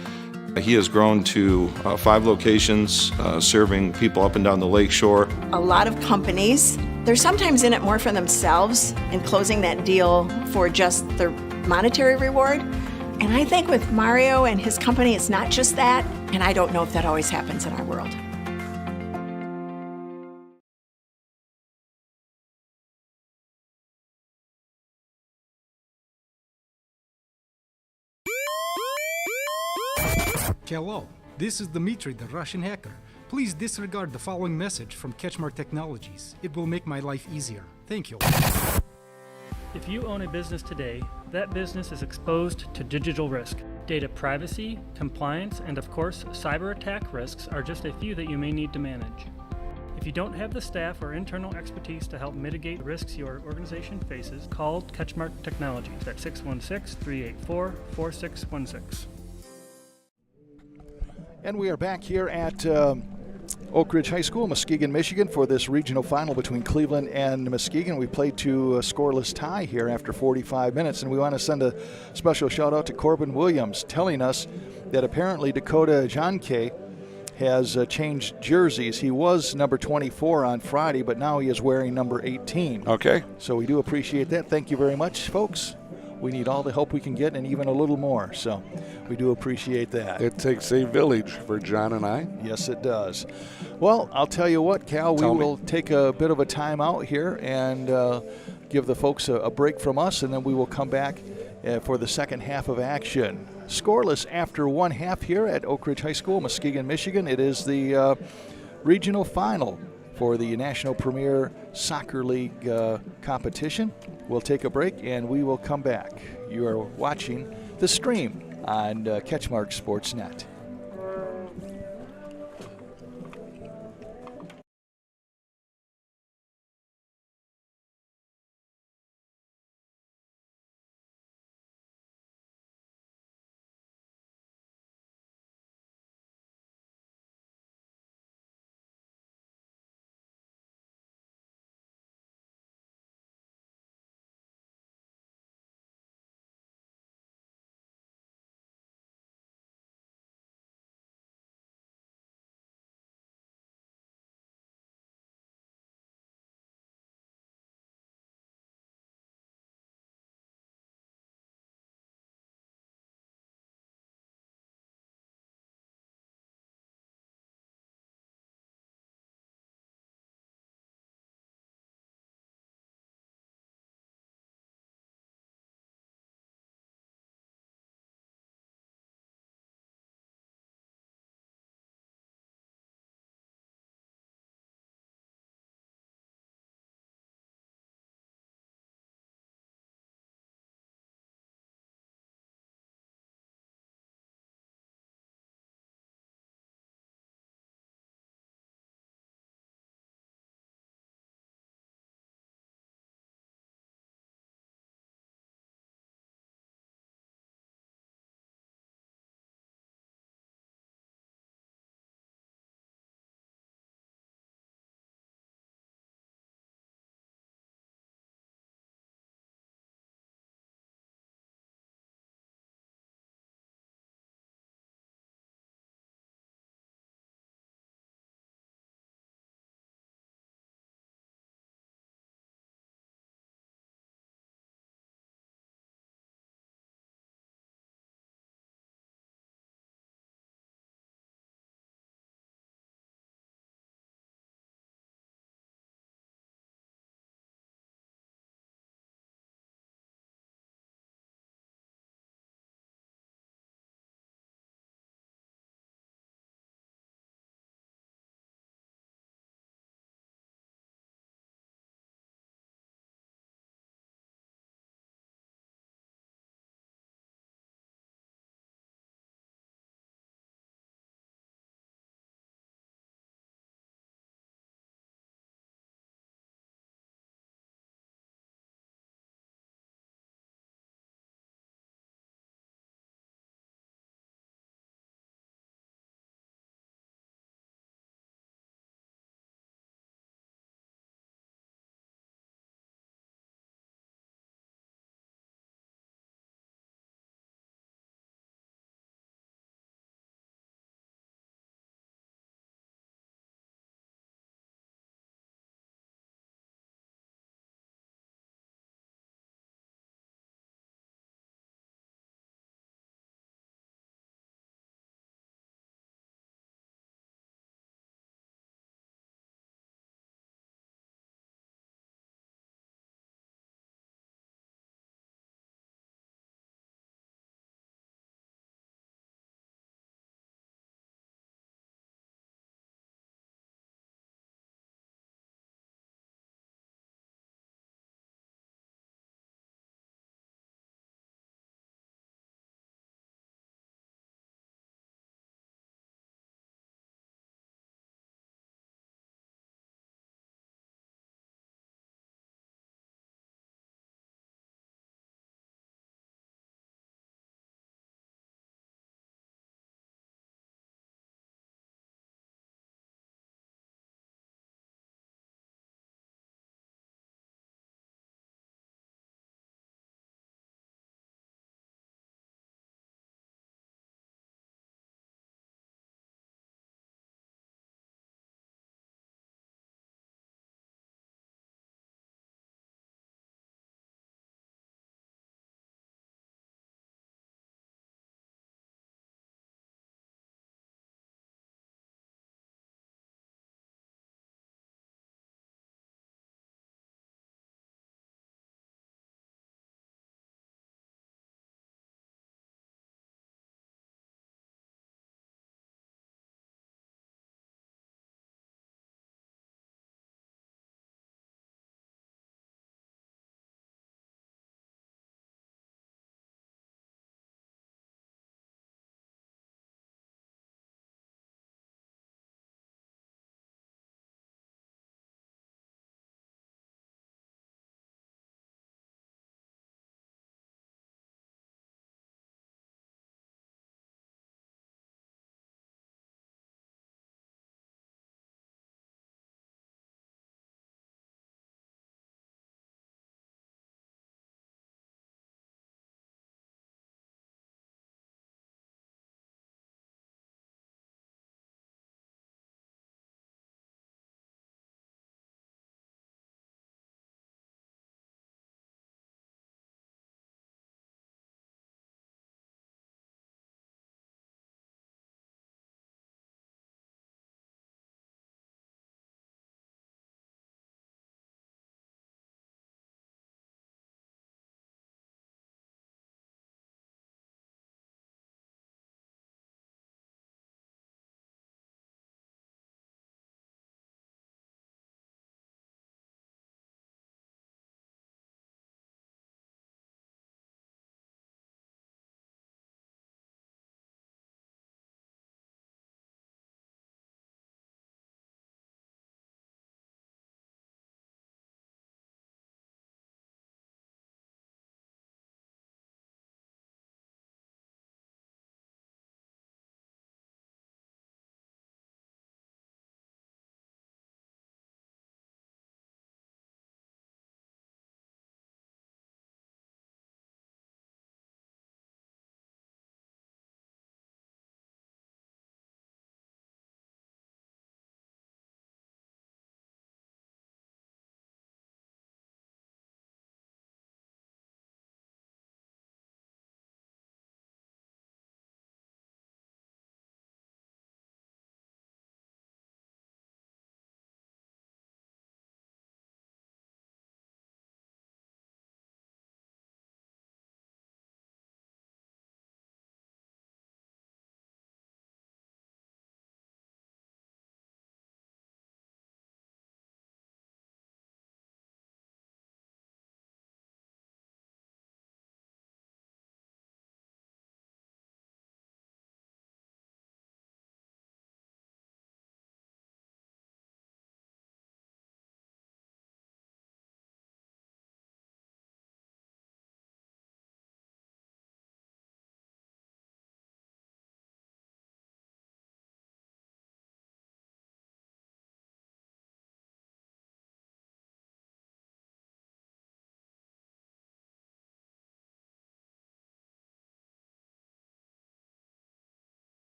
He has grown to 5 locations, serving people up and down the lake shore. A lot of companies, they're sometimes in it more for themselves and closing that deal for just their monetary reward. And I think with Mario and his company, it's not just that, and I don't know if that always happens in our world. Hello, this is Dmitry, the Russian hacker. Please disregard the following message from CatchMark Technologies. It will make my life easier. Thank you. If you own a business today, that business is exposed to digital risk. Data privacy, compliance, and of course, cyber attack risks are just a few that you may need to manage. If you don't have the staff or internal expertise to help mitigate risks your organization faces, call CatchMark Technologies at 616-384-4616. And we are back here at Oakridge High School, Muskegon, Michigan, for this regional final between Cleveland and Muskegon. We played to a scoreless tie here after 45 minutes, and we want to send a special shout out to Corbin Williams, telling us that apparently Dakota Johnke has changed jerseys. He was number 24 on Friday, but now he is wearing number 18. Okay. So we do appreciate that. Thank you very much, folks. We need all the help we can get and even a little more. So we do appreciate that. It takes a village for John and I. Yes, it does. Well, I'll tell you what, Cal, we will take a bit of a time out here and give the folks a break from us, and then we will come back for the second half of action. Scoreless after one half here at Oakridge High School, Muskegon, Michigan. It is the regional final for the National Premier Soccer League competition. We'll take a break and we will come back. You are watching the stream on CatchMark SportsNet.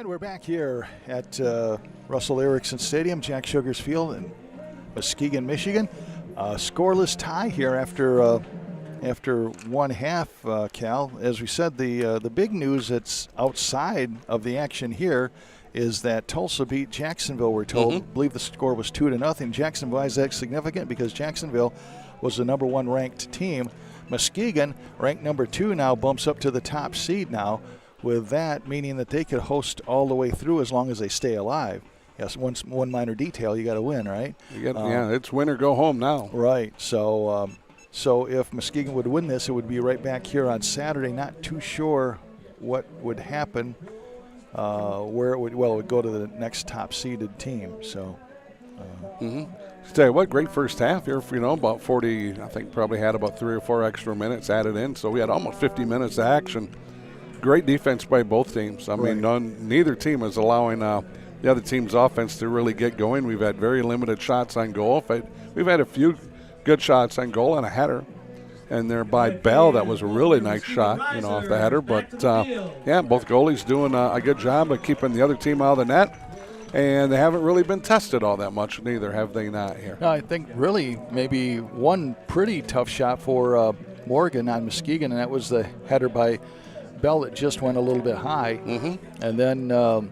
we're back here at Russell Erickson Stadium, Jack Sugars Field in Muskegon, Michigan. Scoreless tie here after one half, Cal. As we said, the big news that's outside of the action here is that Tulsa beat Jacksonville, we're told. I believe the score was 2-0. Jacksonville, why is that significant? Because Jacksonville was the number 1 ranked team. Muskegon, ranked number 2 now, bumps up to the top seed now, with that meaning that they could host all the way through as long as they stay alive. Yes, one minor detail, you got to win, right? It's win or go home now. Right, so if Muskegon would win this, it would be right back here on Saturday. Not too sure what would happen, where it would go to the next top seeded team. So. Tell you what, great first half here. About 40, I think probably had about 3 or 4 extra minutes added in. So we had almost 50 minutes of action. Great defense by both teams. I mean, neither team is allowing the other team's offense to really get going. We've had very limited shots on goal. We've had a few good shots on goal and a header. And there by Bell, that was a really nice shot, off the header. But, both goalies doing a good job of keeping the other team out of the net. And they haven't really been tested all that much, neither have they not here. No, I think really maybe one pretty tough shot for Morgan on Muskegon, and that was the header by Bell that just went a little bit high. And then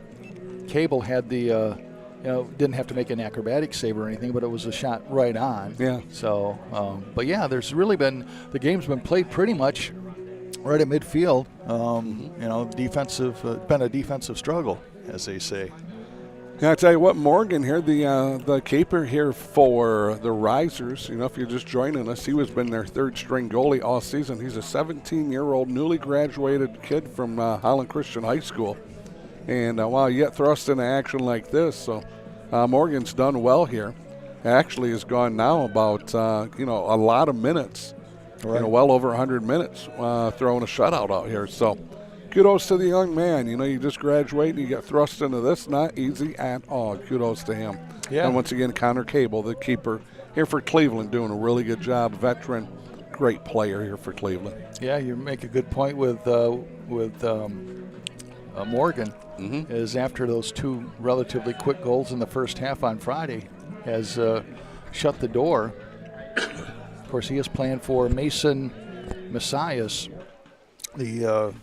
Cable had the, didn't have to make an acrobatic save or anything, but it was a shot right on. Yeah. So, there's really been, the game's been played pretty much right at midfield. Been a defensive struggle, as they say. Yeah, I tell you what, Morgan here, the keeper here for the Risers, if you're just joining us, he has been their 3rd string goalie all season. He's a 17-year-old newly graduated kid from Holland Christian High School. And while you get thrust into action like this, so Morgan's done well here. Actually has gone now about, a lot of minutes, well over 100 minutes throwing a shutout out here. So kudos to the young man. You just graduate and you get thrust into this. Not easy at all. Kudos to him. Yeah. And once again, Connor Cable, the keeper here for Cleveland, doing a really good job. Veteran, great player here for Cleveland. Yeah, you make a good point with Morgan. Is after those 2 relatively quick goals in the first half on Friday has shut the door. Of course, he is playing for Mason Messias, the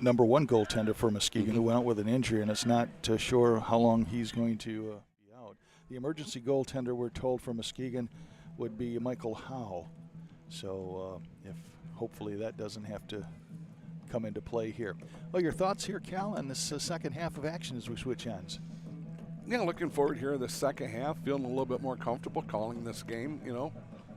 number 1 goaltender for Muskegon, who went out with an injury, and it's not sure how long he's going to be out. The emergency goaltender, we're told, for Muskegon would be Michael Howe. So if hopefully that doesn't have to come into play here. Well, your thoughts here, Cal, on this second half of action as we switch ends? Yeah, looking forward here to the second half, feeling a little bit more comfortable calling this game,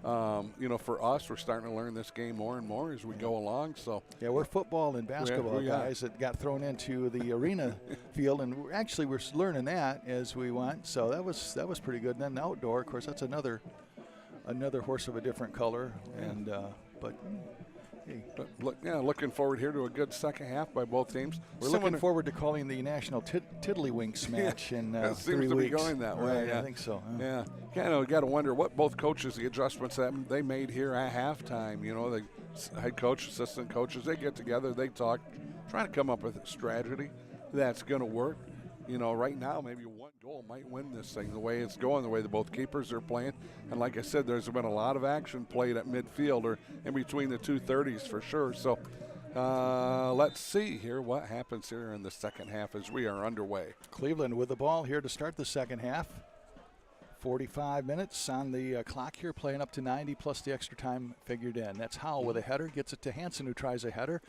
for us, we're starting to learn this game more and more as we go along. So yeah, we're football and basketball guys that got thrown into the arena field, and we're learning that as we went. So that was pretty good. And then the outdoor, of course, that's another horse of a different color. And looking forward here to a good second half by both teams. We're looking forward to calling the national Tiddlywinks match in 3 weeks. Seems to be going that way. Right, I think so. Yeah, got to wonder what both coaches, the adjustments that they made here at halftime. The head coach, assistant coaches, they get together, they talk, trying to come up with a strategy that's going to work. Right now, maybe 1 goal might win this thing, the way it's going, the way both keepers are playing. And like I said, there's been a lot of action played at midfield or in between the 230s for sure. So let's see here what happens here in the second half as we are underway. Cleveland with the ball here to start the second half. 45 minutes on the clock here, playing up to 90 plus the extra time figured in. That's Howell with a header, gets it to Hansen, who tries a header.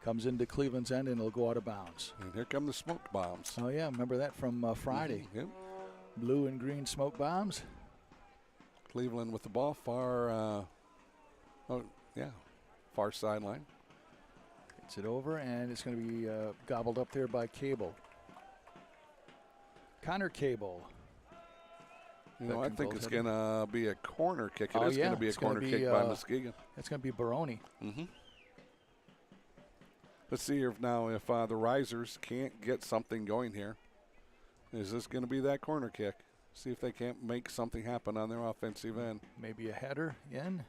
Comes into Cleveland's end, and it'll go out of bounds. And here come the smoke bombs. Oh, yeah, remember that from Friday. Yep. Blue and green smoke bombs. Cleveland with the ball far sideline. Gets it over, and it's going to be gobbled up there by Cable. Connor Cable. I think it's going to be a corner kick. It is going to be a corner kick by Muskegon. It's going to be Baroni. Let's see here now if the Risers can't get something going here. Is this going to be that corner kick? See if they can't make something happen on their offensive end. Maybe a header in.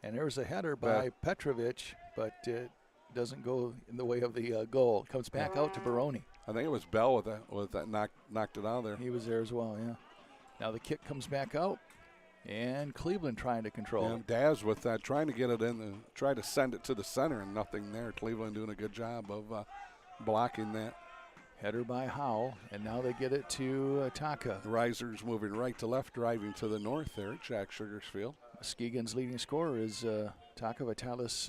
And there's a header by Petrovic, but it doesn't go in the way of the goal. It comes back out to Baroni. I think it was Bell with that knocked it out of there. He was there as well, yeah. Now the kick comes back out, and Cleveland trying to control it. Daz with that, trying to get it in, and try to send it to the center, and nothing there. Cleveland doing a good job of blocking that. Header by Howell, and now they get it to Taka. The Risers moving right to left, driving to the north there at Jack Sugars Field. Muskegon's leading scorer is Taka Vitalis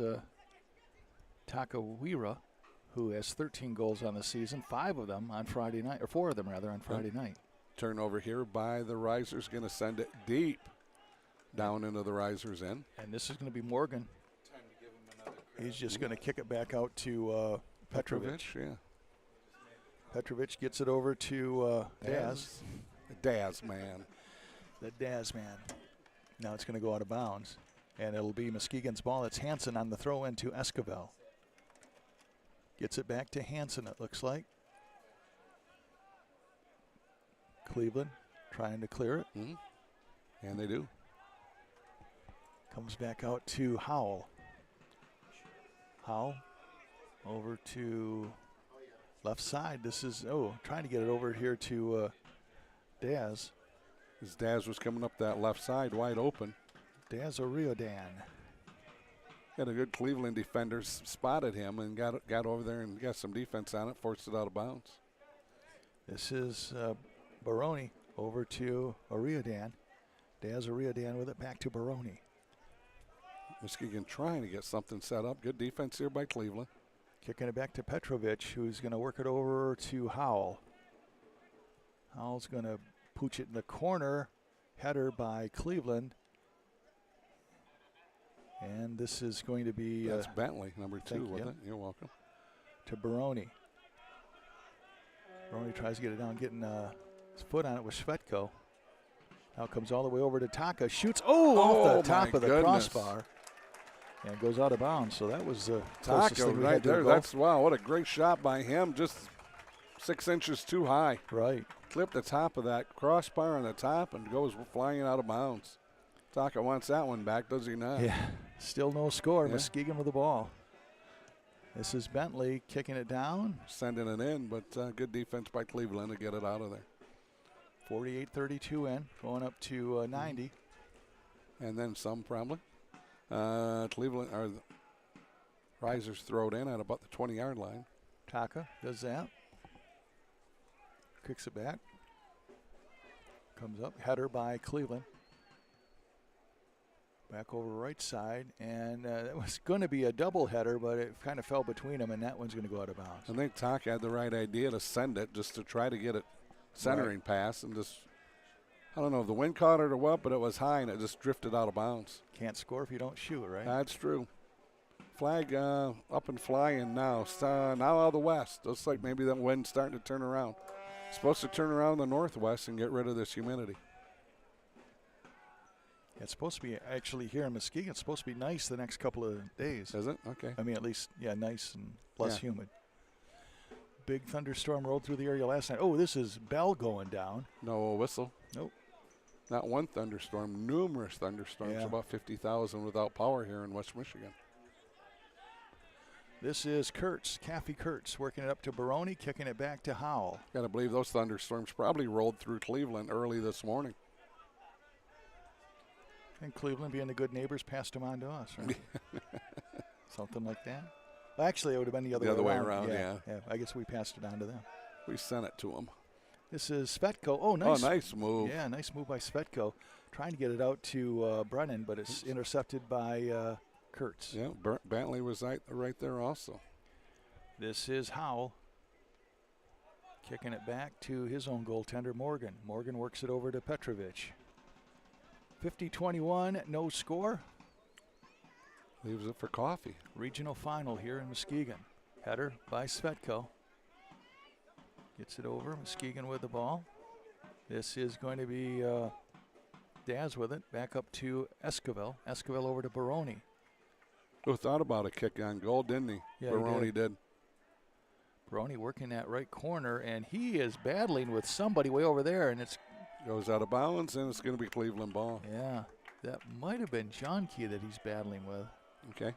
Takawira, who has 13 goals on the season, 5 of them on Friday night, or 4 of them rather on Friday night. Turnover here by the Risers, going to send it deep down into the Risers' end. And this is going to be Morgan. Time to give him another He's just going to kick it back out to Petrovic. Yeah. Petrovic gets it over to Daz. The Daz man. The Daz man. Now it's going to go out of bounds. And it'll be Muskegon's ball. It's Hansen on the throw in to Esquivel. Gets it back to Hansen, it looks like. Cleveland trying to clear it. Mm-hmm. And they do. Comes back out to Howell. Howell over to left side. This is, trying to get it over here to Daz. As Daz was coming up that left side wide open. Daz O'Riordan. Got a good Cleveland defender, spotted him and got over there and got some defense on it, forced it out of bounds. This is Baroni over to O'Riordan. Daz O'Riordan with it back to Baroni. Muskegon trying to get something set up. Good defense here by Cleveland. Kicking it back to Petrovic, who's going to work it over to Howell. Howell's going to pooch it in the corner. Header by Cleveland. And this is going to be... That's Bentley, number 2, wasn't it? You're welcome. To Baroni. Baroni tries to get it down, getting his foot on it with Svetko. Now comes all the way over to Taka. Shoots, off the top of the crossbar. And goes out of bounds. So that was the closest thing we had to there. Wow, what a great shot by him. Just 6 inches too high. Right. Clipped the top of that crossbar on the top and goes flying out of bounds. Taka wants that one back, does he not? Yeah, still no score. Yeah. Muskegon with the ball. This is Bentley kicking it down. Sending it in, but good defense by Cleveland to get it out of there. 48-32 in, going up to 90. And then some probably. Cleveland, or the Risers throw it in at about the 20-yard line. Taka does that. Kicks it back. Comes up, header by Cleveland. Back over right side, and it was going to be a double header, but it kind of fell between them, and that one's going to go out of bounds. I think Taka had the right idea to send it, just to try to get it centering pass, and just, I don't know if the wind caught it or what, but it was high, and it just drifted out of bounds. Can't score if you don't shoot, right? That's true. Flag up and flying now. Now out of the west. Looks like maybe that wind's starting to turn around. Supposed to turn around in the northwest and get rid of this humidity. It's supposed to be, actually here in Muskegon, it's supposed to be nice the next couple of days. Is it? Okay. I mean, at least, nice and less humid. Big thunderstorm rolled through the area last night. Oh, this is Bell going down. No whistle. Nope. Not one thunderstorm, numerous thunderstorms, about 50,000 without power here in West Michigan. This is Kurtz, Caffey Kurtz, working it up to Baroni, kicking it back to Howell. Got to believe those thunderstorms probably rolled through Cleveland early this morning. And Cleveland, being the good neighbors, passed them on to us, right? Something like that. Well, actually, it would have been the other way around. Yeah, I guess we passed it on to them. We sent it to them. This is Svetko. Oh, nice. Oh, nice move. Yeah, nice move by Svetko. Trying to get it out to Brennan, but it's intercepted by Kurtz. Yeah, Bentley was right there also. This is Howell. Kicking it back to his own goaltender, Morgan. Morgan works it over to Petrovic. 50-21, no score. Leaves it for coffee. Regional final here in Muskegon. Header by Svetko. Gets it over. Muskegon with the ball. This is going to be Daz with it. Back up to Esquivel. Esquivel over to Baroni. Who thought about a kick on goal, didn't he? Yeah, Baroni did. Baroni working that right corner, and he is battling with somebody way over there, and it's goes out of bounds, and it's going to be Cleveland ball. Yeah, that might have been John Key that he's battling with. Okay.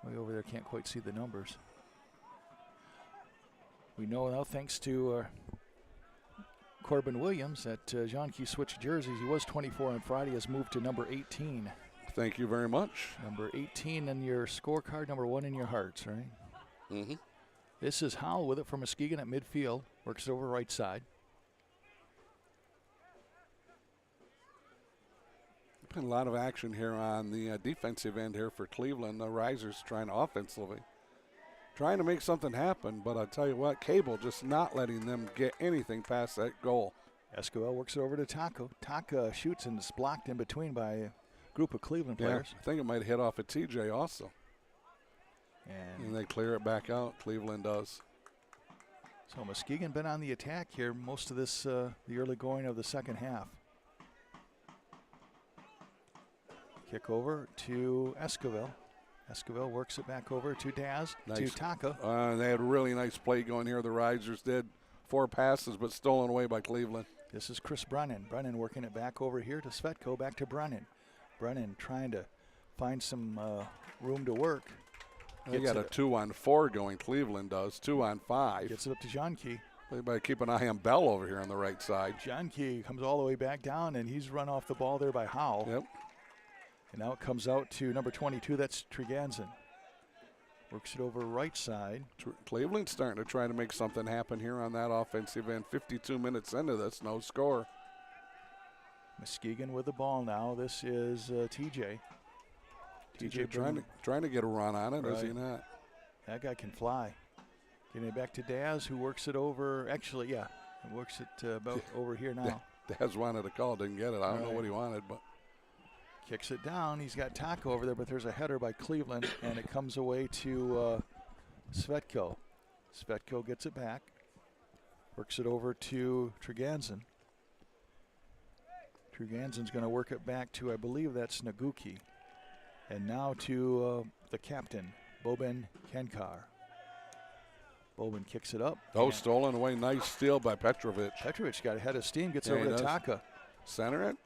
Way over there, can't quite see the numbers. We know now, thanks to Corbin Williams, that John Key switched jerseys. He was 24 on Friday, has moved to number 18. Thank you very much. Number 18 in your scorecard, number 1 in your hearts, right? Mm-hmm. This is Howell with it from Muskegon at midfield. Works it over right side. Been a lot of action here on the defensive end here for Cleveland. The Risers trying offensively, trying to make something happen, but I'll tell you what, Cable just not letting them get anything past that goal. Escobar works it over to Taco. Taco shoots and is blocked in between by a group of Cleveland players. I think it might hit off a TJ also. And they clear it back out. Cleveland does. So Muskegon been on the attack here most of this, the early going of the second half. Kick over to Escobar. Escobar works it back over to Daz, to Taka. They had a really nice play going here. The Risers did 4 passes, but stolen away by Cleveland. This is Chris Brennan. Brennan working it back over here to Svetko, back to Brennan. Brennan trying to find some room to work. They got a 2-on-4 going. Cleveland does 2-on-5. Gets it up to John Key. They better keep an eye on Bell over here on the right side. John Key comes all the way back down, and he's run off the ball there by Howell. Yep. And now it comes out to number 22. That's Treganzen. Works it over right side. Cleveland's starting to try to make something happen here on that offensive end. 52 minutes into this, no score. Muskegon with the ball now. This is TJ. TJ trying to get a run on it, is he not? That guy can fly. Getting it back to Daz, who works it over. Actually, yeah, works it about over here now. Daz wanted a call, didn't get it. I don't know what he wanted, but kicks it down. He's got Taco over there, but there's a header by Cleveland, and it comes away to Svetko. Svetko gets it back. Works it over to Treganzen. Treganzen's going to work it back to, I believe that's Naguki. And now to the captain, Boban Kenkar. Boban kicks it up. Oh, stolen away. Nice steal by Petrovic. Petrovic got a head of steam, gets over to Taka. Center it.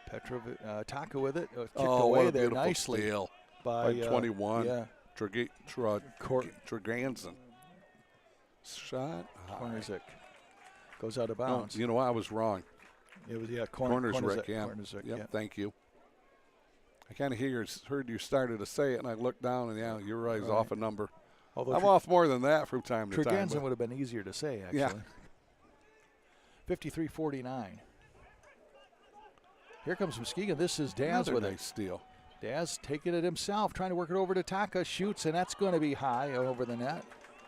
Petrovic, Taka with it. Kicked away there nicely. Steal by 21. Yeah. Treganzen. Shot. Cornerzik. Goes out of bounds. Oh, you know, I was wrong. It was, Cornerzik, yeah. Thank you. I kind of heard you started to say it, and I looked down, and you're right, he's off a number. Although I'm off more than that from time to time. Treganzen would have been easier to say, actually. Yeah. 53-49. Here comes Muskegon. This is Daz with nice steal. Daz taking it himself, trying to work it over to Taka. Shoots, and that's going to be high over the net.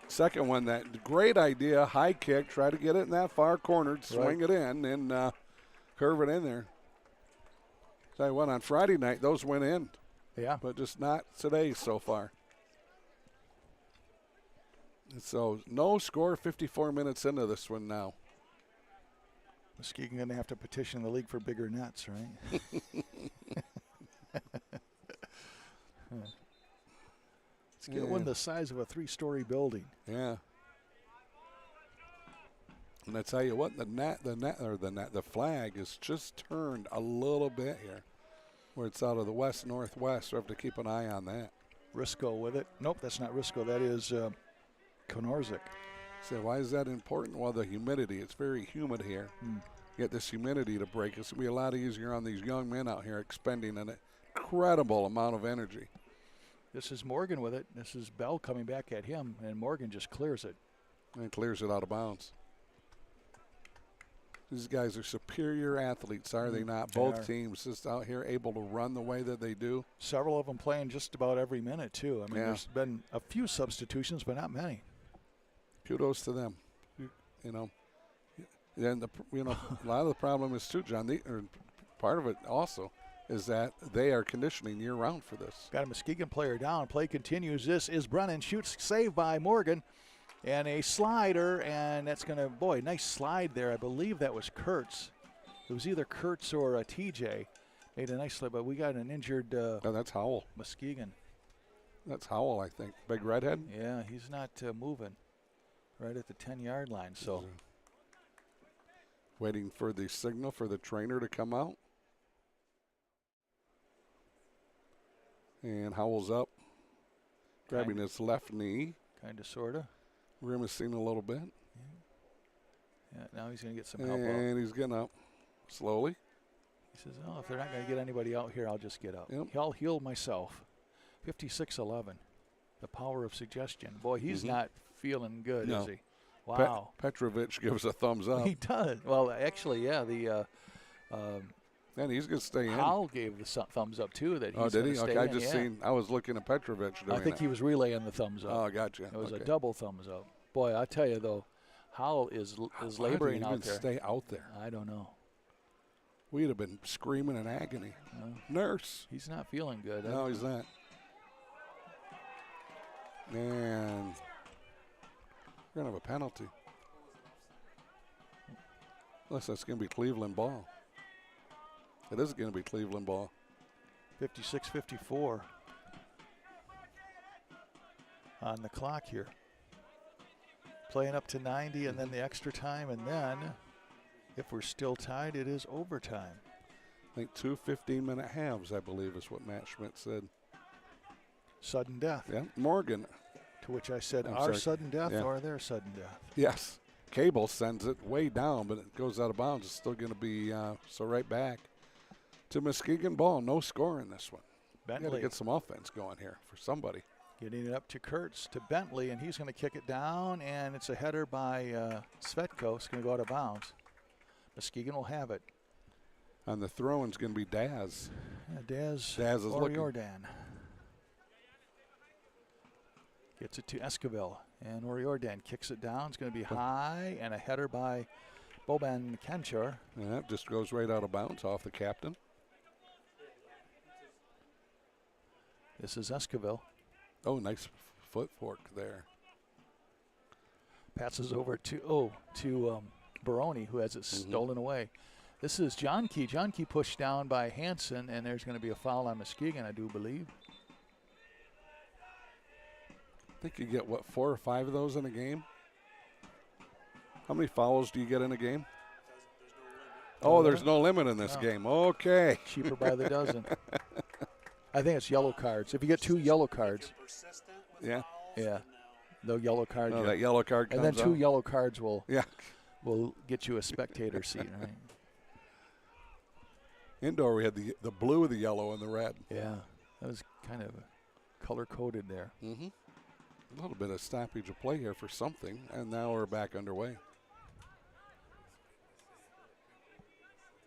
Second one, that great idea, high kick, try to get it in that far corner, swing it in, and curve it in there. Tell you what, on Friday night, those went in. Yeah. But just not today so far. So no score, 54 minutes into this one now. Muskegon going to have to petition the league for bigger nets, right? Let's get one the size of a 3-story building. Yeah. And I tell you what, the flag is just turned a little bit here, where it's out of the west-northwest. So we have to keep an eye on that. Risco with it. Nope, that's not Risco. That is Konarzik. So why is that important? Well, the humidity. It's very humid here. Get this humidity to break. It's going to be a lot easier on these young men out here expending an incredible amount of energy. This is Morgan with it. This is Bell coming back at him, and Morgan just clears it. And clears it out of bounds. These guys are superior athletes, are they not? Both teams just out here able to run the way that they do. Several of them playing just about every minute, too. I mean, there's been a few substitutions, but not many. Kudos to them. You know, and a lot of the problem is too, John. Part of it also is that they are conditioning year-round for this. Got a Muskegon player down. Play continues. This is Brennan. Shoots, saved by Morgan. And a slider, and that's going to, nice slide there. I believe that was Kurtz. It was either Kurtz or a TJ. Made a nice slide, but we got an injured that's Howell. Muskegon. That's Howell, I think. Big redhead? Yeah, he's not moving. Right at the 10-yard line, so. Waiting for the signal for the trainer to come out. And Howell's up, grabbing his left knee. Kind of, sort of. Grimacing a little bit. Yeah, now he's going to get some help And he's getting up slowly. He says, oh, if they're not going to get anybody out here, I'll just get up. Yep. I'll heal myself. 56-11. The power of suggestion. Boy, he's not feeling good, is he? Wow. Petrovic gives a thumbs up. He does. Well, actually, yeah, and he's going to stay in. Howell gave the thumbs up, too. That he's did he? Stay Okay, in. I just seen, I was looking at Petrovic doing I think he was relaying the thumbs up. Oh, gotcha. It was a double thumbs up. Boy, I tell you, though, Howell is laboring out there. Stay out there. I don't know. We'd have been screaming in agony. No. Nurse. He's not feeling good. No, he's not. And we're going to have a penalty. Unless that's going to be Cleveland ball. It is going to be Cleveland ball. 56-54 on the clock here. Playing up to 90 and then the extra time, and then if we're still tied, it is overtime. I think 2 15-minute halves, I believe, is what Matt Schmidt said. Sudden death. Yeah, Morgan. To which I said, sudden death or their sudden death? Yes. Cable sends it way down, but it goes out of bounds. It's still going to be so right back to Muskegon ball. No score in this one. Bentley. Got to get some offense going here for somebody. Getting it up to Kurtz, to Bentley, and he's going to kick it down, and it's a header by Svetko. It's going to go out of bounds. Muskegon will have it. And the throw-in's going to be Daz. Yeah, Daz is looking. Oriordan. Gets it to Esquivel, and Oriordan kicks it down. It's going to be high, and a header by Boban Kanchur. And that just goes right out of bounds off the captain. This is Esquivel. Oh, nice foot fork there. Passes over to Baroni, who has it stolen away. This is John Key. John Key pushed down by Hansen, and there's going to be a foul on Muskegon, I do believe. I think you get, 4 or 5 of those in a game? How many fouls do you get in a game? There's no limit in this game. Okay. Cheaper by the dozen. I think it's yellow cards. If you get 2 yellow cards. Yeah. Yeah. The yellow card. That yellow card comes and then 2 out. yellow cards will get you a spectator seat, right? Indoor, we had the blue, the yellow, and the red. Yeah. That was kind of color-coded there. Mm-hmm. A little bit of stoppage of play here for something, and now we're back underway.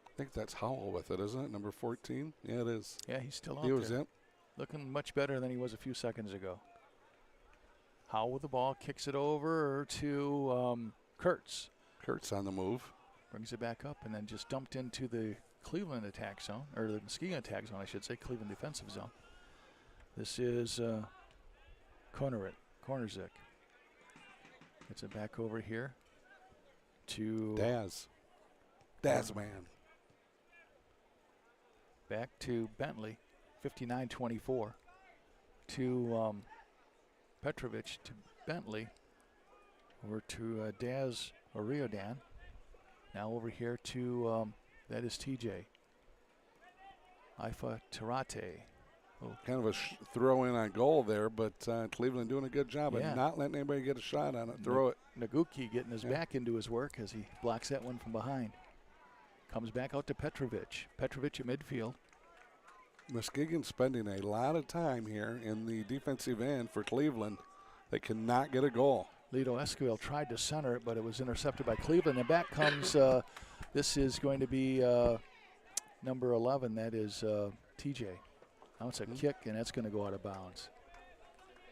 I think that's Howell with it, isn't it? Number 14? Yeah, it is. Yeah, he's still out there. He was in. Looking much better than he was a few seconds ago. Howell with the ball, kicks it over to Kurtz. Kurtz on the move. Brings it back up and then just dumped into the Cleveland attack zone, or the Muskegon attack zone, I should say, Cleveland defensive zone. This is Kornerzik. Gets it back over here to Daz. Daz, man. Back to Bentley, 59-24. To Petrovic, to Bentley. Over to Daz Oriordan. Now over here to, that is TJ. Ifa Terate. Kind of a throw in on goal there, but Cleveland doing a good job of not letting anybody get a shot on it. Throw it. Naguki getting his back into his work as he blocks that one from behind. Comes back out to Petrovic. Petrovic at midfield. Muskegon spending a lot of time here in the defensive end for Cleveland. They cannot get a goal. Lito Esquivel tried to center it, but it was intercepted by Cleveland. And back comes, this is going to be number 11. That is TJ. Now it's a kick, and that's going to go out of bounds.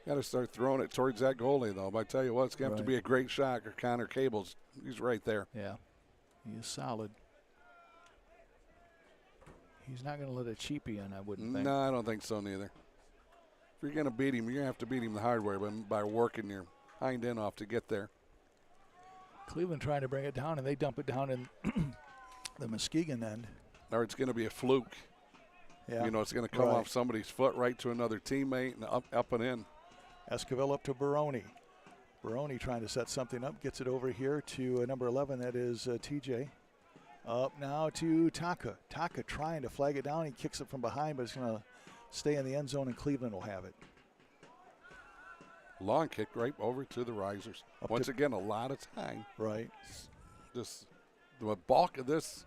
Got to start throwing it towards that goalie, though. But I tell you what, it's going to have to be a great shot, or Connor Cable's. He's right there. Yeah, he is solid. He's not going to let a cheapie in, I wouldn't think. No, I don't think so, neither. If you're going to beat him, you're going to have to beat him the hard way by working your hind end off to get there. Cleveland trying to bring it down, and they dump it down in the Muskegon end. Or it's going to be a fluke. Yeah. You know, it's going to come off somebody's foot right to another teammate and up and in. Esquivel up to Baroni. Baroni trying to set something up, gets it over here to number 11, that is TJ. Up now to Taka. Taka trying to flag it down. He kicks it from behind, but it's going to stay in the end zone, and Cleveland will have it. Long kick right over to the Risers. Once again, a lot of time. Right. the bulk of this,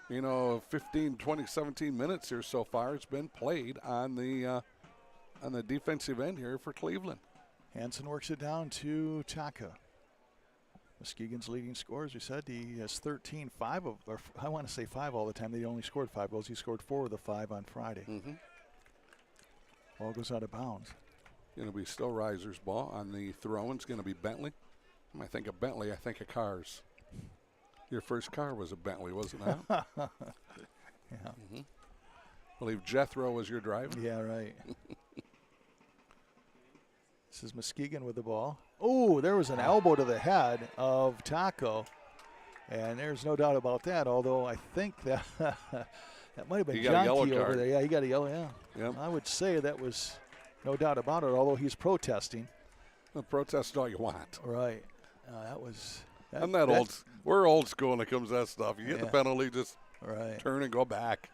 15, 20, 17 minutes here so far, it's been played on the defensive end here for Cleveland. Hansen works it down to Taka. Muskegon's leading scorer, as we said, he has 13, I want to say 5 all the time. They only scored 5 goals. He scored 4 of the 5 on Friday. Mm-hmm. Ball goes out of bounds. Going to be still Risers' ball. On the throw-in, it's going to be Bentley. When I think of Bentley, I think of cars. Your first car was a Bentley, wasn't it? Yeah. Mm-hmm. I believe Jethro was your driver. Yeah, right. This is Muskegon with the ball. Oh, there was an elbow to the head of Taco. And there's no doubt about that, although I think that that might have been Jonky over there. Yeah, he got a yellow, yeah. Yep. I would say that was no doubt about it, although he's protesting. Well, protest all you want. Right. That was... I'm not old. We're old school when it comes to that stuff. You get the penalty, just turn and go back.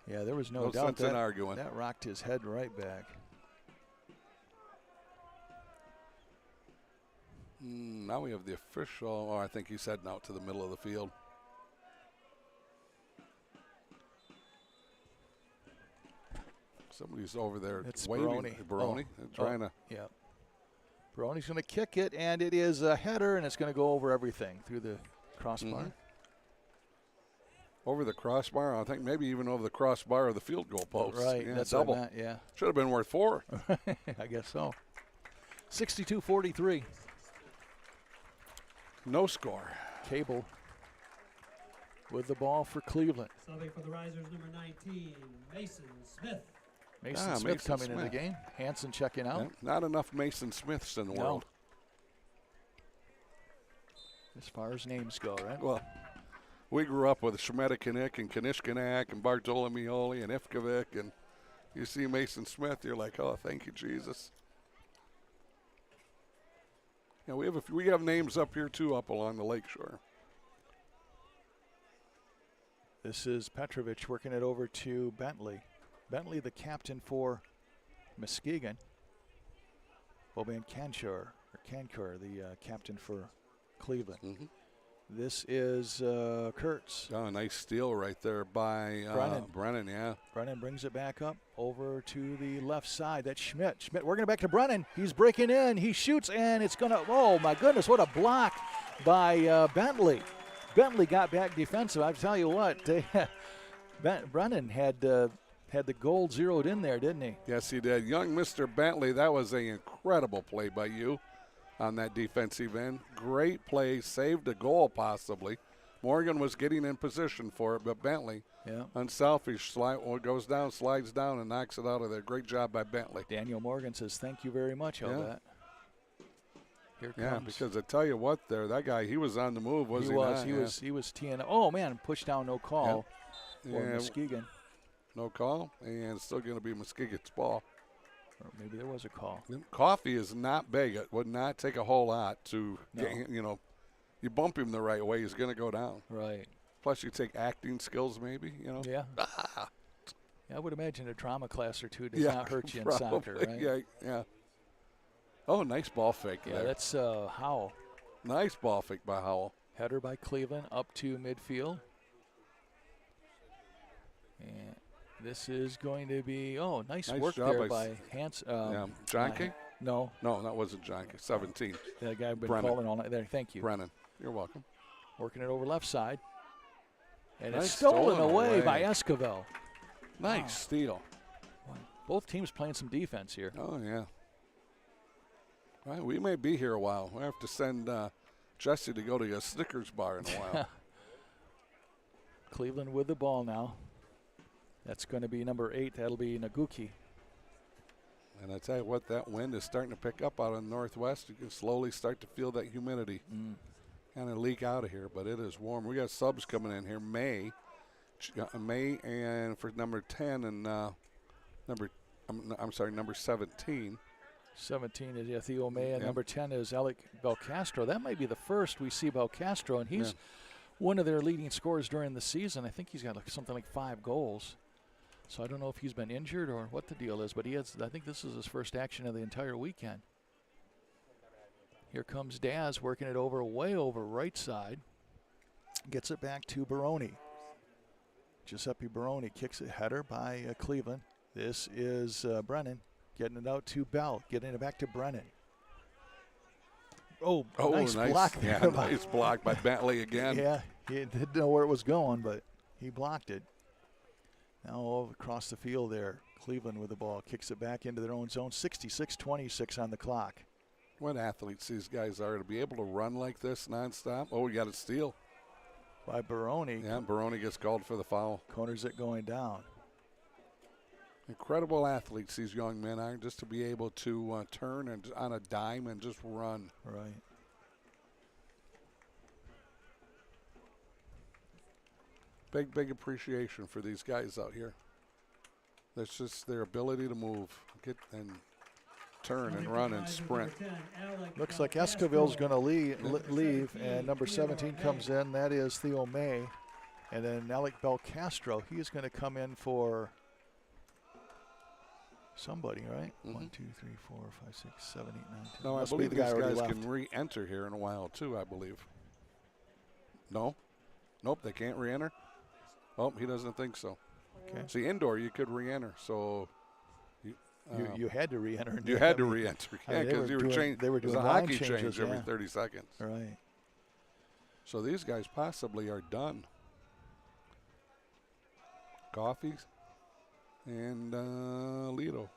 Yeah, there was no doubt sense in arguing. That rocked his head right back. Now we have the official. Oh, I think he's heading out to the middle of the field. Somebody's over there it's waving. Baroni. Trying to. Yeah. Baroni's going to kick it, and it is a header, and it's going to go over everything through the crossbar. Mm-hmm. Over the crossbar, I think maybe even over the crossbar of the field goal post. Right, yeah, that's double. What I meant, yeah. Should have been worth 4. I guess so. 62-43. No score. Cable with the ball for Cleveland. Subbing for the Risers, number 19, Mason Smith. Mason Smith coming in the game. Hansen checking out. Yeah, not enough Mason Smiths in the world. As far as names go, right? Well, we grew up with Shmedikanik and Kanishkanak and Bartolomeoli and Ivkovic, and you see Mason Smith, you're like, oh, thank you, Jesus. Yeah, we have names up here too, up along the lakeshore. This is Petrovic working it over to Bentley. Bentley, the captain for Muskegon. Boban Kankor, the captain for Cleveland. Mm-hmm. This is Kurtz. Oh, a nice steal right there by Brennan, yeah. Brennan brings it back up over to the left side. That's Schmidt. Schmidt working it back to Brennan. He's breaking in. He shoots, and it's going to, oh, my goodness, what a block by Bentley. Bentley got back defensive. I tell you what, Brennan had the goal zeroed in there, didn't he? Yes, he did. Young Mr. Bentley, that was an incredible play by you on that defensive end. Great play, saved a goal possibly. Morgan was getting in position for it, but Bentley, unselfish, goes down, slides down, and knocks it out of there. Great job by Bentley. Daniel Morgan says, thank you very much, all that. Here comes. Yeah, because I tell you what there, that guy, he was on the move, was he not? He was teeing up. Oh, man, push down, no call for Muskegon. No call, and it's still going to be Muskegon's ball. Or maybe there was a call. Coffee is not big. It would not take a whole lot to, you bump him the right way, he's going to go down. Right. Plus, you take acting skills maybe, Yeah. Yeah, I would imagine a drama class or two does not hurt you in soccer, right? Yeah. Oh, nice ball fake there. Yeah, that's Howell. Nice ball fake by Howell. Header by Cleveland up to midfield. And this is going to be, nice work there by Hansen. Jonke? No, that wasn't Jonke. 17. That guy I've been calling all night there. Thank you. Brennan, you're welcome. Working it over left side. And nice it's stolen away by Esquivel. Nice steal. Both teams playing some defense here. Oh, yeah. Right, we may be here a while. We have to send Jesse to go to a Snickers bar in a while. Cleveland with the ball now. That's going to be number 8. That'll be Naguki. And I tell you what, that wind is starting to pick up out in the northwest. You can slowly start to feel that humidity kind of leak out of here, but it is warm. We got subs coming in here. May and for number 10 and number 17. 17 is Theo May, and number 10 is Alec Belcastro. That might be the first we see Belcastro, and he's one of their leading scorers during the season. I think he's got something like 5 goals. So I don't know if he's been injured or what the deal is, but I think this is his first action of the entire weekend. Here comes Daz working it way over right side. Gets it back to Baroni. Giuseppe Baroni kicks it, header by Cleveland. This is Brennan getting it out to Bell, getting it back to Brennan. Oh, nice block there. Yeah, nice block by Bentley again. Yeah, he didn't know where it was going, but he blocked it. Now all across the field there, Cleveland with the ball, kicks it back into their own zone. 66-26 on the clock. What athletes these guys are to be able to run like this nonstop. Oh, we got a steal by Baroni. Yeah, Baroni gets called for the foul. Corners it going down. Incredible athletes these young men are, just to be able to turn and on a dime and just run. Right. Big appreciation for these guys out here. That's just their ability to move, get and turn and run and sprint. Looks like Escoville's going to leave, and number 17 comes in. That is Theo May. And then Alec Belcastro, he's going to come in for somebody, right? 1, 2, 3, 4, 5, 6, 7, 8, 9, 10. No, I believe these guys can re-enter here in a while, too, I believe. No? Nope, they can't re-enter? Oh, he doesn't think so. Okay. See, indoor you could re-enter, so you had to re-enter. You had to re-enter, yeah, because they were doing a hockey change every 30 seconds. Right. So these guys possibly are done. Coffees and Lido.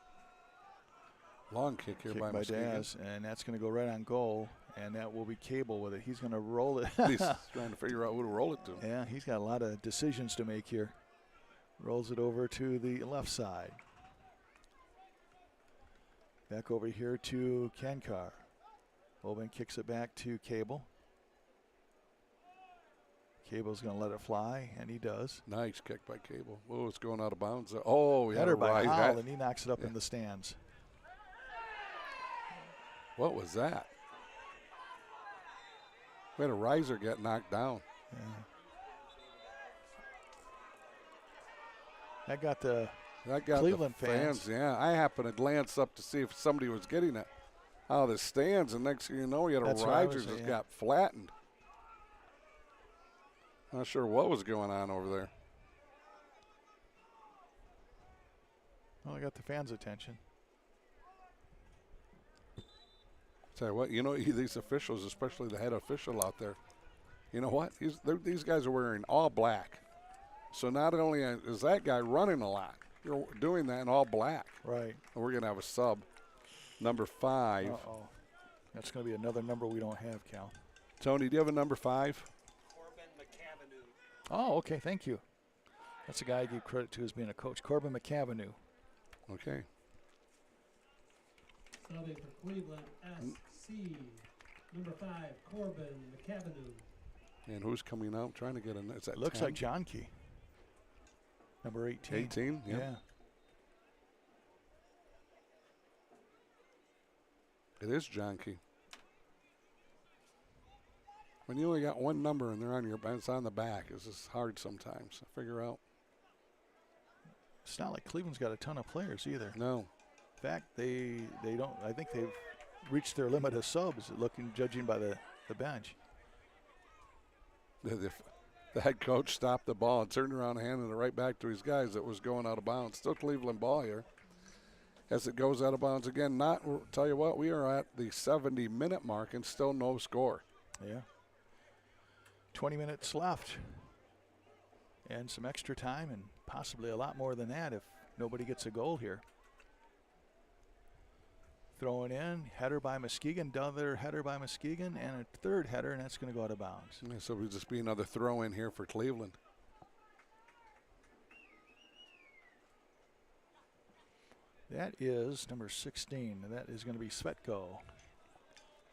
Long kick here by Daz, and that's going to go right on goal, and that will be Cable with it. He's going to roll it. He's trying to figure out who to roll it to. Yeah, he's got a lot of decisions to make here. Rolls it over to the left side. Back over here to Kankar. Bobin kicks it back to Cable. Cable's going to let it fly, and he does. Nice kick by Cable. Oh, it's going out of bounds. Oh, he had header by Howell, and he knocks it up in the stands. What was that? We had a riser get knocked down. Yeah. That got the Cleveland fans. Yeah, I happened to glance up to see if somebody was getting it out of the stands, and next thing you know, we had a riser just got flattened. Not sure what was going on over there. Well, I got the fans' attention. Tell you what, these officials, especially the head official out there, you know what? These guys are wearing all black. So not only is that guy running a lot, you're doing that in all black. Right. And we're going to have a sub, number 5. Uh-oh. That's going to be another number we don't have, Cal. Tony, do you have a number 5? Oh, okay, thank you. That's a guy I give credit to as being a coach, Corbin McAvenue. Okay. Subbing for Cleveland, SC, number 5, Corbin McAvenue. And who's coming out trying to get in? Is that looks 10? like John Key, number 18. 18, yeah. It is John Key. When you only got one number and they're on it's on the back, it's just hard sometimes to figure out. It's not like Cleveland's got a ton of players either. No. In fact, they don't. I think they've reached their limit of subs, judging by the bench. The head coach stopped the ball and turned around and handed it right back to his guys that was going out of bounds. Still Cleveland ball here. As it goes out of bounds again. Tell you what, we are at the 70-minute mark and still no score. Yeah. 20 minutes left. And some extra time and possibly a lot more than that if nobody gets a goal here. Throwing in, header by Muskegon, another header by Muskegon, and a third header, and that's going to go out of bounds. Yeah, so it'll just be another throw in here for Cleveland. That is number 16, and that is going to be Svetko.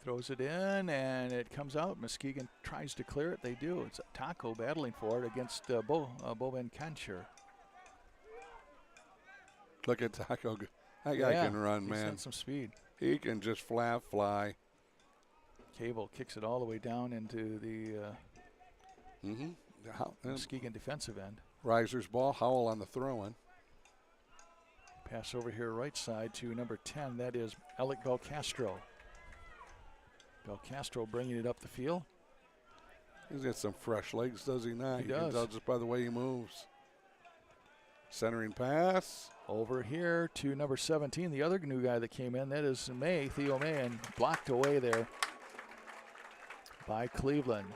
Throws it in, and it comes out. Muskegon tries to clear it. They do. It's Taco battling for it against Boban Kancher. Look at Taco. That guy can run, man. He's got some speed. He can just fly. Cable kicks it all the way down into the Muskegon defensive end. Risers ball. Howell on the throw-in. Pass over here right side to number 10. That is Alec Belcastro. Belcastro bringing it up the field. He's got some fresh legs, does he not? He You does. can tell just by the way he moves. Centering pass. Over here to number 17, the other new guy that came in. That is Theo May, and blocked away there by Cleveland.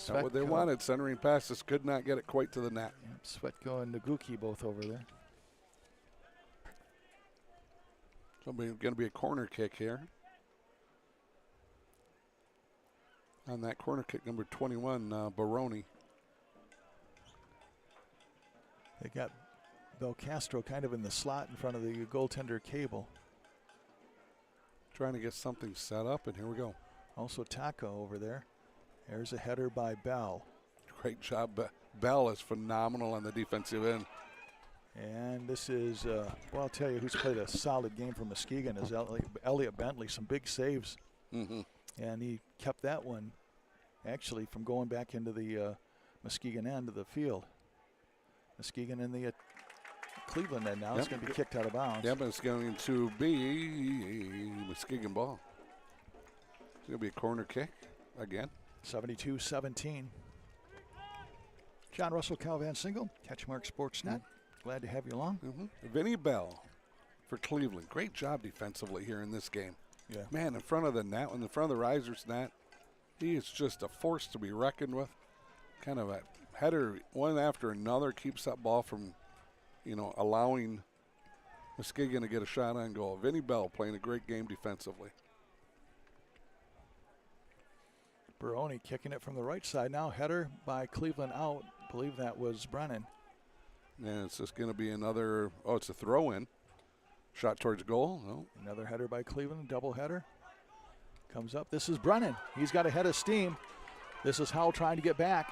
That's what they wanted. Centering passes could not get it quite to the net. Yep, Svetko and Naguki both over there. So going to be a corner kick here. On that corner kick, number 21, Baroni. They got Belcastro kind of in the slot in front of the goaltender Cable. Trying to get something set up, and here we go. Also Taco over there. There's a header by Bell. Great job. Bell is phenomenal on the defensive end. And this is, well, I'll tell you who's played a solid game for Muskegon is Elliot Bentley. Some big saves. Mm-hmm. And he kept that one actually from going back into the Muskegon end of the field. Muskegon in the Cleveland end now. It's going to be kicked out of bounds. Yeah, but it's going to be Muskegon ball. It's going to be a corner kick again. 72-17. John Russell, Cal Van Single, CatchMark SportsNet. Glad to have you along. Mm-hmm. Vinny Bell for Cleveland. Great job defensively here in this game. Yeah. Man, in front of the net, in front of the Risers net, he is just a force to be reckoned with. Kind of a header, one after another, keeps that ball from, allowing Muskegon to get a shot on goal. Vinny Bell playing a great game defensively. Baroni kicking it from the right side now. Header by Cleveland out. I believe that was Brennan. And it's just going to be another, it's a throw-in. Shot towards goal. No. Another header by Cleveland, double header. Comes up. This is Brennan. He's got a head of steam. This is Howell trying to get back.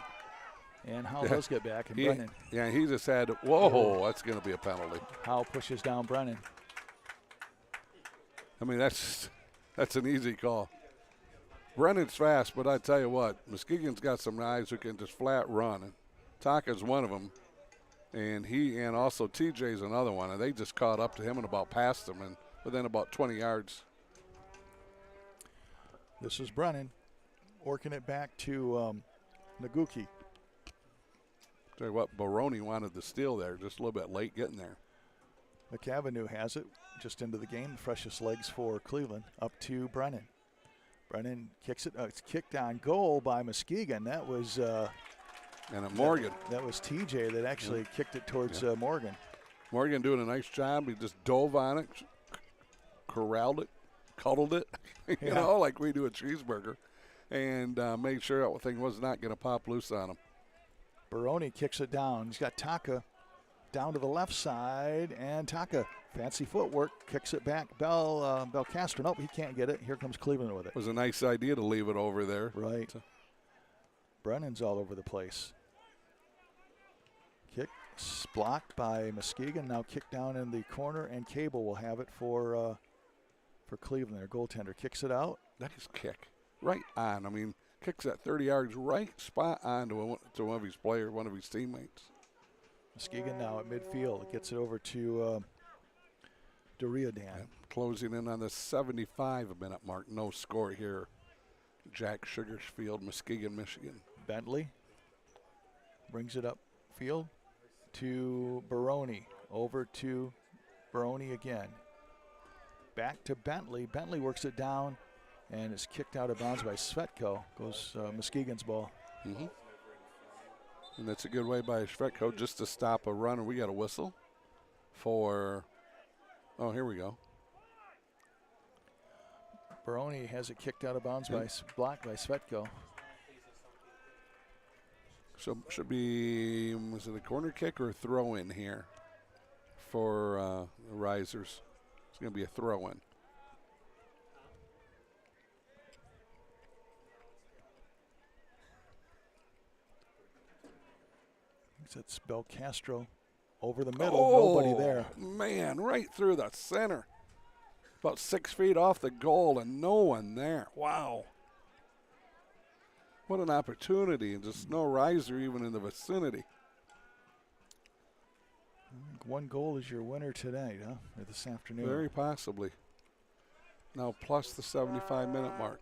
And Howell does get back. And Brennan. Yeah, he just had, whoa, that's going to be a penalty. Howell pushes down Brennan. I mean, that's an easy call. Brennan's fast, but I tell you what, Muskegon's got some guys who can just flat run. And Taka's one of them. And and also TJ's another one. And they just caught up to him and about passed him and within about 20 yards. This is Brennan working it back to Naguki. Tell you what, Baroni wanted the steal there, just a little bit late getting there. McAvenue has it just into the game. The freshest legs for Cleveland. Up to Brennan. Brennan kicks it. It's kicked on goal by Muskegon. That was and Morgan. That was TJ that actually kicked it towards Morgan. Morgan doing a nice job. He just dove on it, corralled it, cuddled it, like we do a cheeseburger, and made sure that thing was not going to pop loose on him. Baroni kicks it down. He's got Taka down to the left side, and Taka, fancy footwork, kicks it back. Belcastro, nope, he can't get it. Here comes Cleveland with it. It was a nice idea to leave it over there. Right. Brennan's all over the place. Kick blocked by Muskegon. Now kicked down in the corner, and Cable will have it for Cleveland. Their goaltender kicks it out. Nice kick. Right on. I mean, kicks that 30 yards right spot on to one of his players, one of his teammates. Muskegon now at midfield. Gets it over to Duriadan. Closing in on the 75-minute mark. No score here. Jack Sugarsfield, Muskegon, Michigan. Bentley brings it up field to Baroni. Over to Baroni again. Back to Bentley. Bentley works it down and is kicked out of bounds by Svetko. Goes Muskegon's ball. Mm-hmm. And that's a good way by Svetko just to stop a run. And we got a whistle for, here we go. Baroni has it kicked out of bounds blocked by Svetko. So should be, was it a corner kick or a throw-in here for the Risers? It's going to be a throw-in. It's Belcastro over the middle. Nobody there. Man, right through the center. About 6 feet off the goal and no one there. Wow. What an opportunity, and just no Riser even in the vicinity. One goal is your winner today, huh? Or this afternoon. Very possibly. Now plus the 75-minute mark.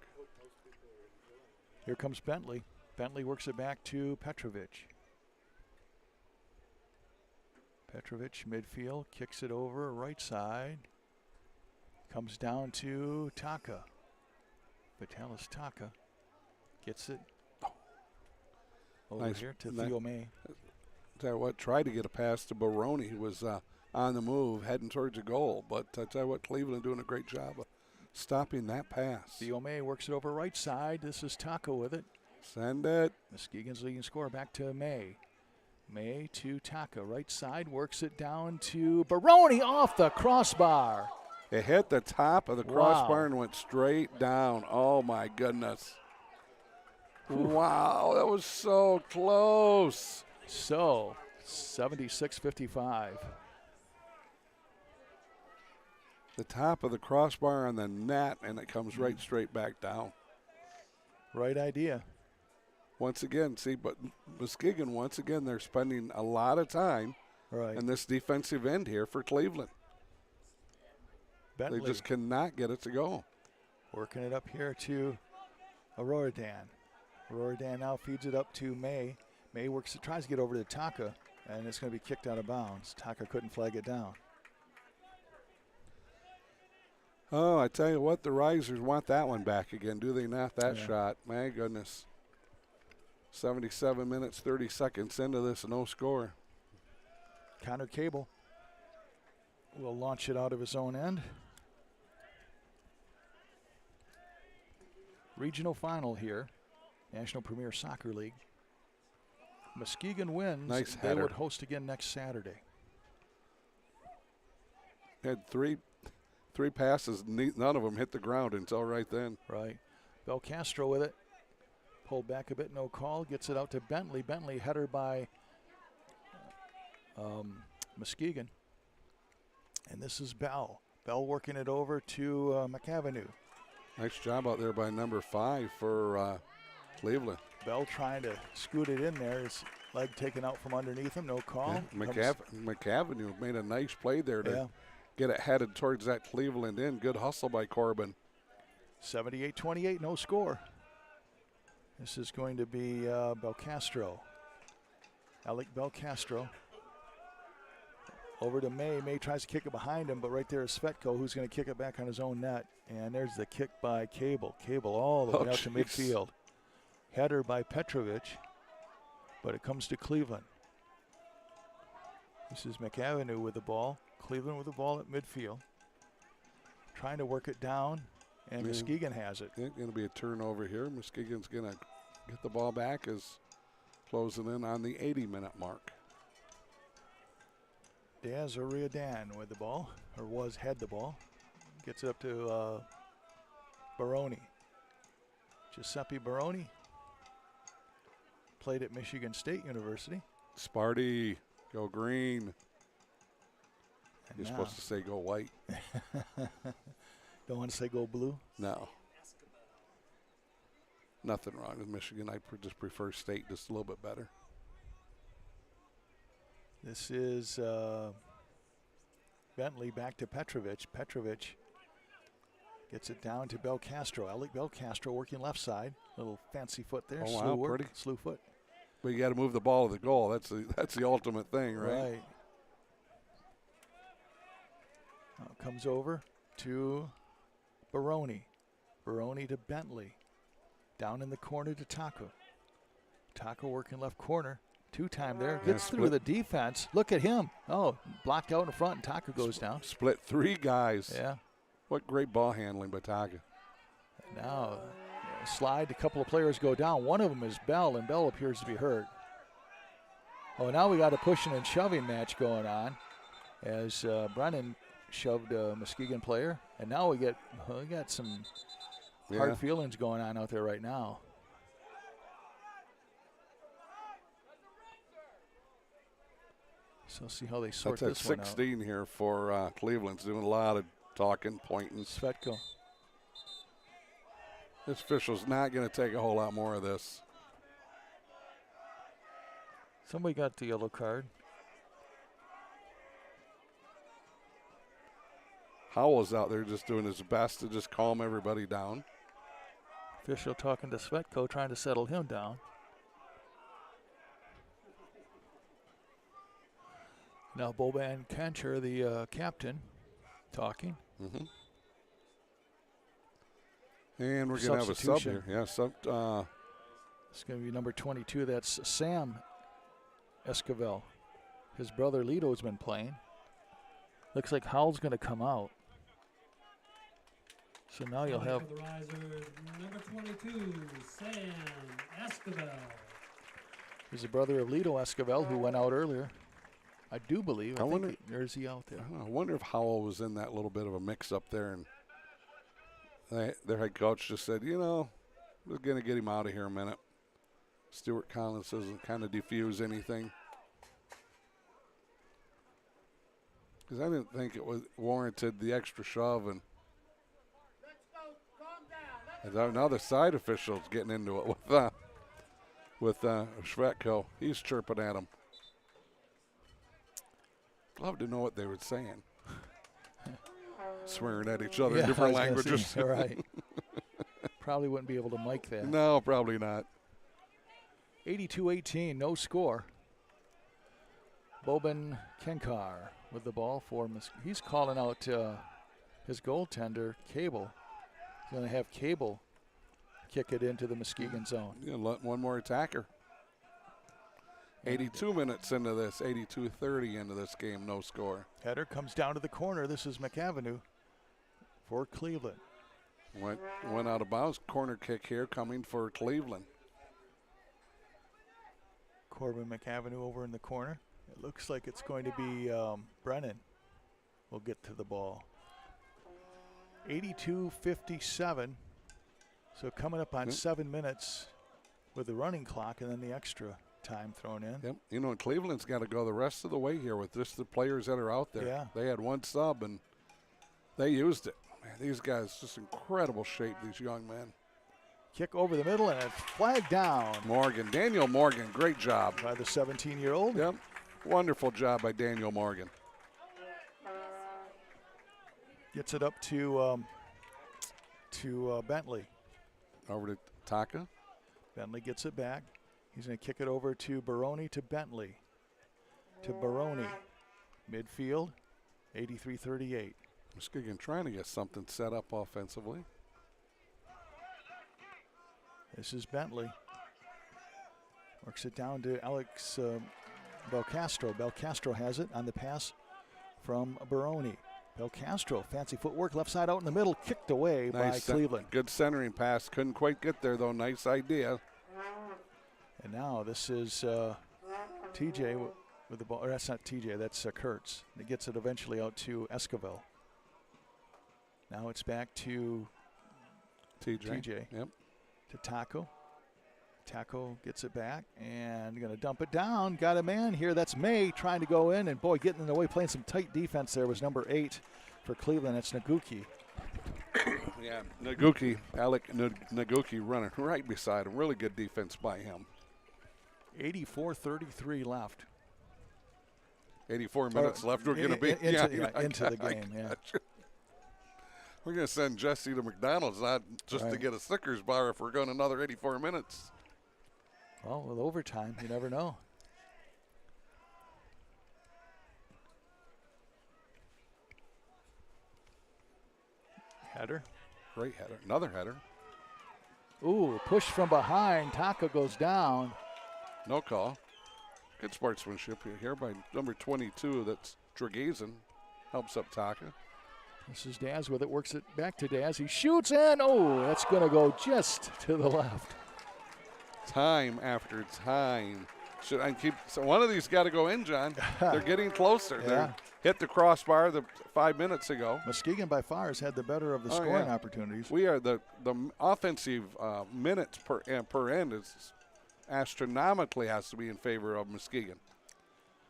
Here comes Bentley. Bentley works it back to Petrovic. Petrovic midfield, kicks it over right side. Comes down to Taka. Vitalis Taka gets it over here to Theo May. Tell you what, tried to get a pass to Baroni, who was on the move, heading towards a goal. But I tell you what, Cleveland doing a great job of stopping that pass. Theo May works it over right side. This is Taka with it. Send it. Muskegon's leading scorer back to May. May to Taka, right side, works it down to Baroni off the crossbar. It hit the top of the crossbar and went straight down. Oh, my goodness. Wow, that was so close. So, 76-55. The top of the crossbar on the net, and it comes right straight back down. Right idea. Once again, but Muskegon, once again, they're spending a lot of time in this defensive end here for Cleveland. Bentley. They just cannot get it to go. Working it up here to Aurora-Dan. Aurora-Dan now feeds it up to May. May tries to get over to Taka, and it's going to be kicked out of bounds. Taka couldn't flag it down. Oh, I tell you what, the Risers want that one back again, do they not? That shot, my goodness. 77 minutes, 30 seconds into this, no score. Connor Cable will launch it out of his own end. Regional final here, National Premier Soccer League. Muskegon wins. Nice they header. would host again next Saturday. Had three passes, none of them hit the ground until right then. Right. Belcastro with it. Pulled back a bit, no call. Gets it out to Bentley. Bentley header by Muskegon. And this is Bell. Bell working it over to McAvenue. Nice job out there by number 5 for Cleveland. Bell trying to scoot it in there. His leg taken out from underneath him. No call. Yeah, McAvenue made a nice play there to get it headed towards that Cleveland end. Good hustle by Corbin. 78-28, no score. This is going to be Belcastro. Alec Belcastro. Over to May. May tries to kick it behind him, but right there is Svetko, who's going to kick it back on his own net. And there's the kick by Cable. Cable all the way out to midfield. Header by Petrovic, but it comes to Cleveland. This is McAvenue with the ball. Cleveland with the ball at midfield. Trying to work it down, and Muskegon has it. It's going to be a turnover here. Muskegon's going to get the ball back as closing in on the 80-minute mark. Daz Aurora-Dan with the ball, or had the ball. Gets it up to Baroni. Giuseppe Baroni. Played at Michigan State University. Sparty, go green. And You're supposed to say go white. Don't want to say go blue? No. Nothing wrong with Michigan. I just prefer State just a little bit better. This is Bentley back to Petrovic. Petrovic gets it down to Belcastro. Alec Belcastro working left side. Little fancy foot there. Oh, wow, pretty. Slew foot. But you got to move the ball to the goal. That's the ultimate thing, right? Right. Now it comes over to Baroni. Baroni to Bentley. Down in the corner to Taco. Taco working left corner. Two-time there. Gets through the defense. Look at him. Oh, blocked out in front, and Taco goes down. Split 3 guys. Yeah. What great ball handling by Taco. Now, slide. A couple of players go down. One of them is Bell, and Bell appears to be hurt. Oh, now we got a pushing and shoving match going on as Brennan shoved a Muskegon player. And now we got some hard feelings going on out there right now. So see how they sort this one out. That's at 16 here for Cleveland's doing a lot of talking, pointing. Svetko. This official's not going to take a whole lot more of this. Somebody got the yellow card. Howell's out there just doing his best to just calm everybody down. Official talking to Svetko, trying to settle him down. Now Boban Kancher, the captain, talking. Mm-hmm. And we're going to have a sub here. Yeah, it's going to be number 22. That's Sam Esquivel. His brother Lito's been playing. Looks like Howell's going to come out. So now you'll have for the Risers, number 22, Sam Esquivel. He's the brother of Lito Esquivel, who went out earlier. I do believe. Or is he out there? I wonder if Howell was in that little bit of a mix-up there, and their head coach just said, you know, we're going to get him out of here a minute. Stuart Collins doesn't kind of defuse anything. Because I didn't think it was warranted the extra shove, and now the side official's getting into it with Svetko. He's chirping at him. Love to know what they were saying. Swearing at each other in different languages. Right. Probably wouldn't be able to mic that. No, probably not. 82-18, no score. Boban Kenkar with the ball for he's calling out his goaltender, Cable. He's going to have Cable kick it into the Muskegon zone. Yeah, one more attacker. 82 minutes into this, 82-30 into this game, no score. Header comes down to the corner. This is McAvenue for Cleveland. Went out of bounds. Corner kick here coming for Cleveland. Corbin McAvenue over in the corner. It looks like it's going to be Brennan will get to the ball. 82-57. So coming up on 7 minutes with the running clock and then the extra time thrown in. Yep. You know, Cleveland's got to go the rest of the way here with just the players that are out there. Yeah. They had one sub and they used it. Man, these guys, just incredible shape, these young men. Kick over the middle and it's flagged down. Daniel Morgan, great job. By the 17-year-old. Yep. Wonderful job by Daniel Morgan. Gets it up to Bentley. Over to Taka. Bentley gets it back. He's going to kick it over to Baroni to Bentley. To Baroni. Midfield, 83-38. Muskegon trying to get something set up offensively. This is Bentley. Works it down to Alex Belcastro. Belcastro has it on the pass from Baroni. Belcastro, fancy footwork, left side out in the middle, kicked away by Cleveland. Good centering pass. Couldn't quite get there, though. Nice idea. And now this is TJ with the ball. Or that's not TJ, that's Kurtz. It gets it eventually out to Esquivel. Now it's back to TJ. Yep. To Taco. Taco gets it back and going to dump it down. Got a man here. That's May trying to go in. And, boy, getting in the way, playing some tight defense there was number 8 for Cleveland. That's Naguki. Yeah, Naguki, Alec Naguki running right beside him. Really good defense by him. 84-33 left. 84 minutes left. We're going to be into the game. Yeah. We're going to send Jesse to McDonald's, not just to get a Snickers bar if we're going another 84 minutes. Well, with overtime, you never know. Header. Great header. Another header. Ooh, push from behind. Taka goes down. No call. Good sportsmanship here by number 22. That's Dragizen. Helps up Taka. This is Daz with it. Works it back to Daz. He shoots in. Oh, that's going to go just to the left. Time after time. So one of these got to go in, John. They're getting closer. They hit the crossbar 5 minutes ago. Muskegon by far has had the better of the scoring opportunities. We are the offensive minutes per end is astronomically has to be in favor of Muskegon.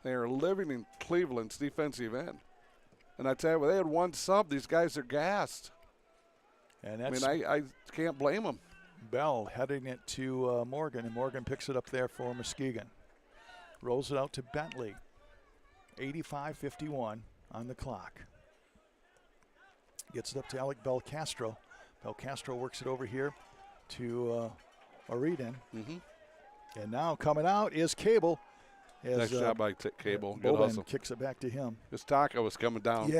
They are living in Cleveland's defensive end. And I tell you, they had one sub. These guys are gassed. And that's I can't blame them. Bell heading it to Morgan, and Morgan picks it up there for Muskegon. Rolls it out to Bentley. 85-51 on the clock. Gets it up to Alec Belcastro. Belcastro works it over here to Oregon. And now coming out is Cable. Nice job by Cable. Good Boban hustle. kicks it back to him. This Taco was coming down,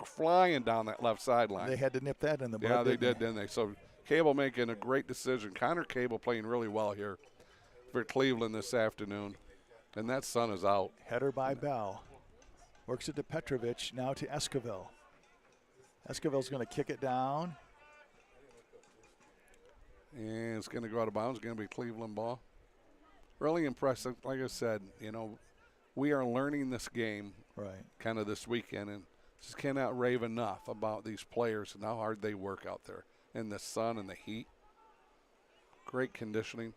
flying down that left sideline. They had to nip that in the bud. Yeah, they did, didn't they? So Cable making a great decision. Connor Cable playing really well here for Cleveland this afternoon. And that sun is out. Header by Bell. Works it to Petrovic, now to Esquivel. Esquivel's going to kick it down. And it's going to go out of bounds. It's going to be Cleveland ball. Really impressive. Like I said, you know, we are learning this game kind of this weekend, and just cannot rave enough about these players and how hard they work out there in the sun and the heat. Great conditioning.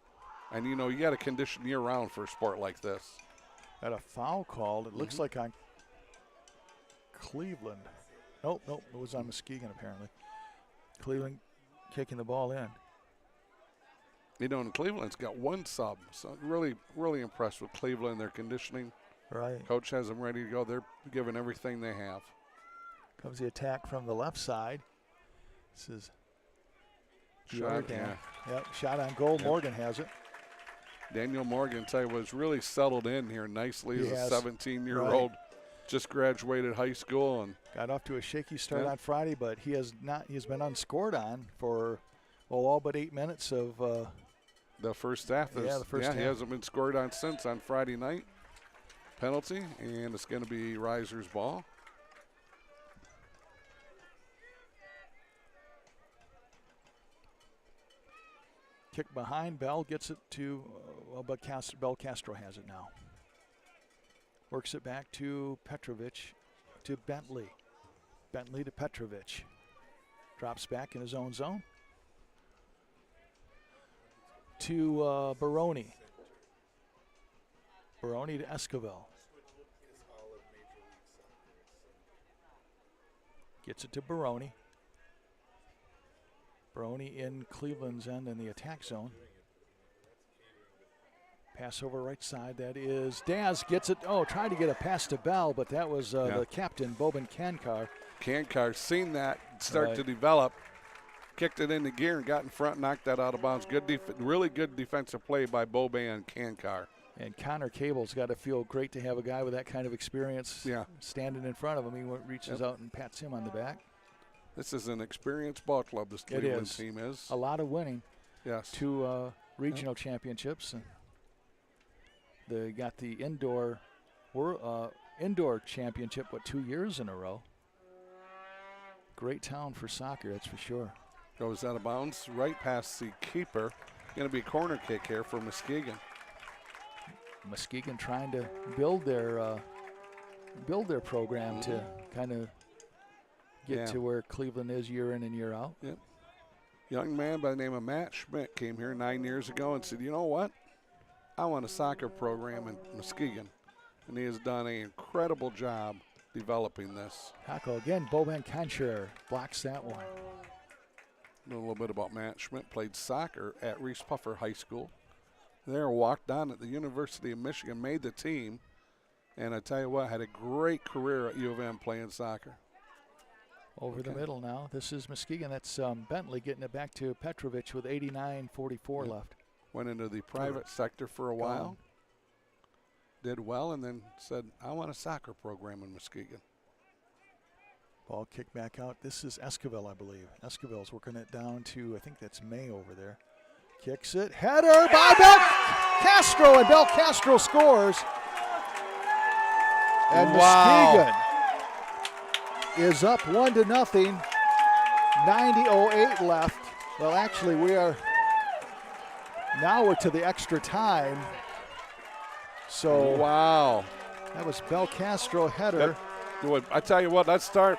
And, you know, you got to condition year-round for a sport like this. Got a foul called. It looks like on Cleveland. Nope, it was on Muskegon apparently. Cleveland kicking the ball in. You know, and Cleveland's got one sub, so really, really impressed with Cleveland, their conditioning. Right. Coach has them ready to go. They're giving everything they have. Comes the attack from the left side. This is shot. Yep, shot on goal. Yep. Morgan has it. Daniel Morgan, tell you, was really settled in here nicely as a 17-year-old. Just graduated high school and got off to a shaky start on Friday, but he has not. He's been unscored on for all but 8 minutes of the first half. The first half. He hasn't been scored on since on Friday night. Penalty, and it's going to be Risers ball. Kick behind. Bell gets it to but Bell Castro has it now. Works it back to Petrovic, to Bentley. Bentley to Petrovic. Drops back in his own zone. To Baroni. Baroni to Esquivel. Gets it to Baroni. Baroni in Cleveland's end in the attack zone. Pass over right side. That is Daz gets it. Oh, tried to get a pass to Bell, but that was the captain, Boban Kankar. Kankar seen that start to develop. Kicked it into gear and got in front, knocked that out of bounds. Really good defensive play by Boban Kankar. And Connor Cable's got to feel great to have a guy with that kind of experience standing in front of him. He reaches out and pats him on the back. This is an experienced ball club, this Cleveland team is. A lot of winning. Yes. 2 regional championships. They got the indoor championship, 2 years in a row. Great town for soccer, that's for sure. Goes out of bounds, right past the keeper. Going to be a corner kick here for Muskegon. Muskegon trying to build their program to kind of get to where Cleveland is year in and year out. Yep. Young man by the name of Matt Schmidt came here 9 years ago and said, you know what? I want a soccer program in Muskegon. And he has done an incredible job developing this. Taco again, Boban Kancher blocks that one. A little bit about Matt Schmidt. Played soccer at Reese Puffer High School. There, walked on at the University of Michigan, made the team. And I tell you what, had a great career at U of M playing soccer. Over the middle now. This is Muskegon. That's Bentley getting it back to Petrovic with 89:44 left. Went into the private sector for a while. Did well and then said, I want a soccer program in Muskegon. Ball kicked back out. This is Esquivel, I believe. Esquivel's working it down to, I think that's May over there. Kicks it. Header by Bell Castro, and Bell Castro scores. And Muskegon is up 1-0. 90:08 left. Well, actually, we're to the extra time. So wow, that was Bell Castro header. I tell you what, I start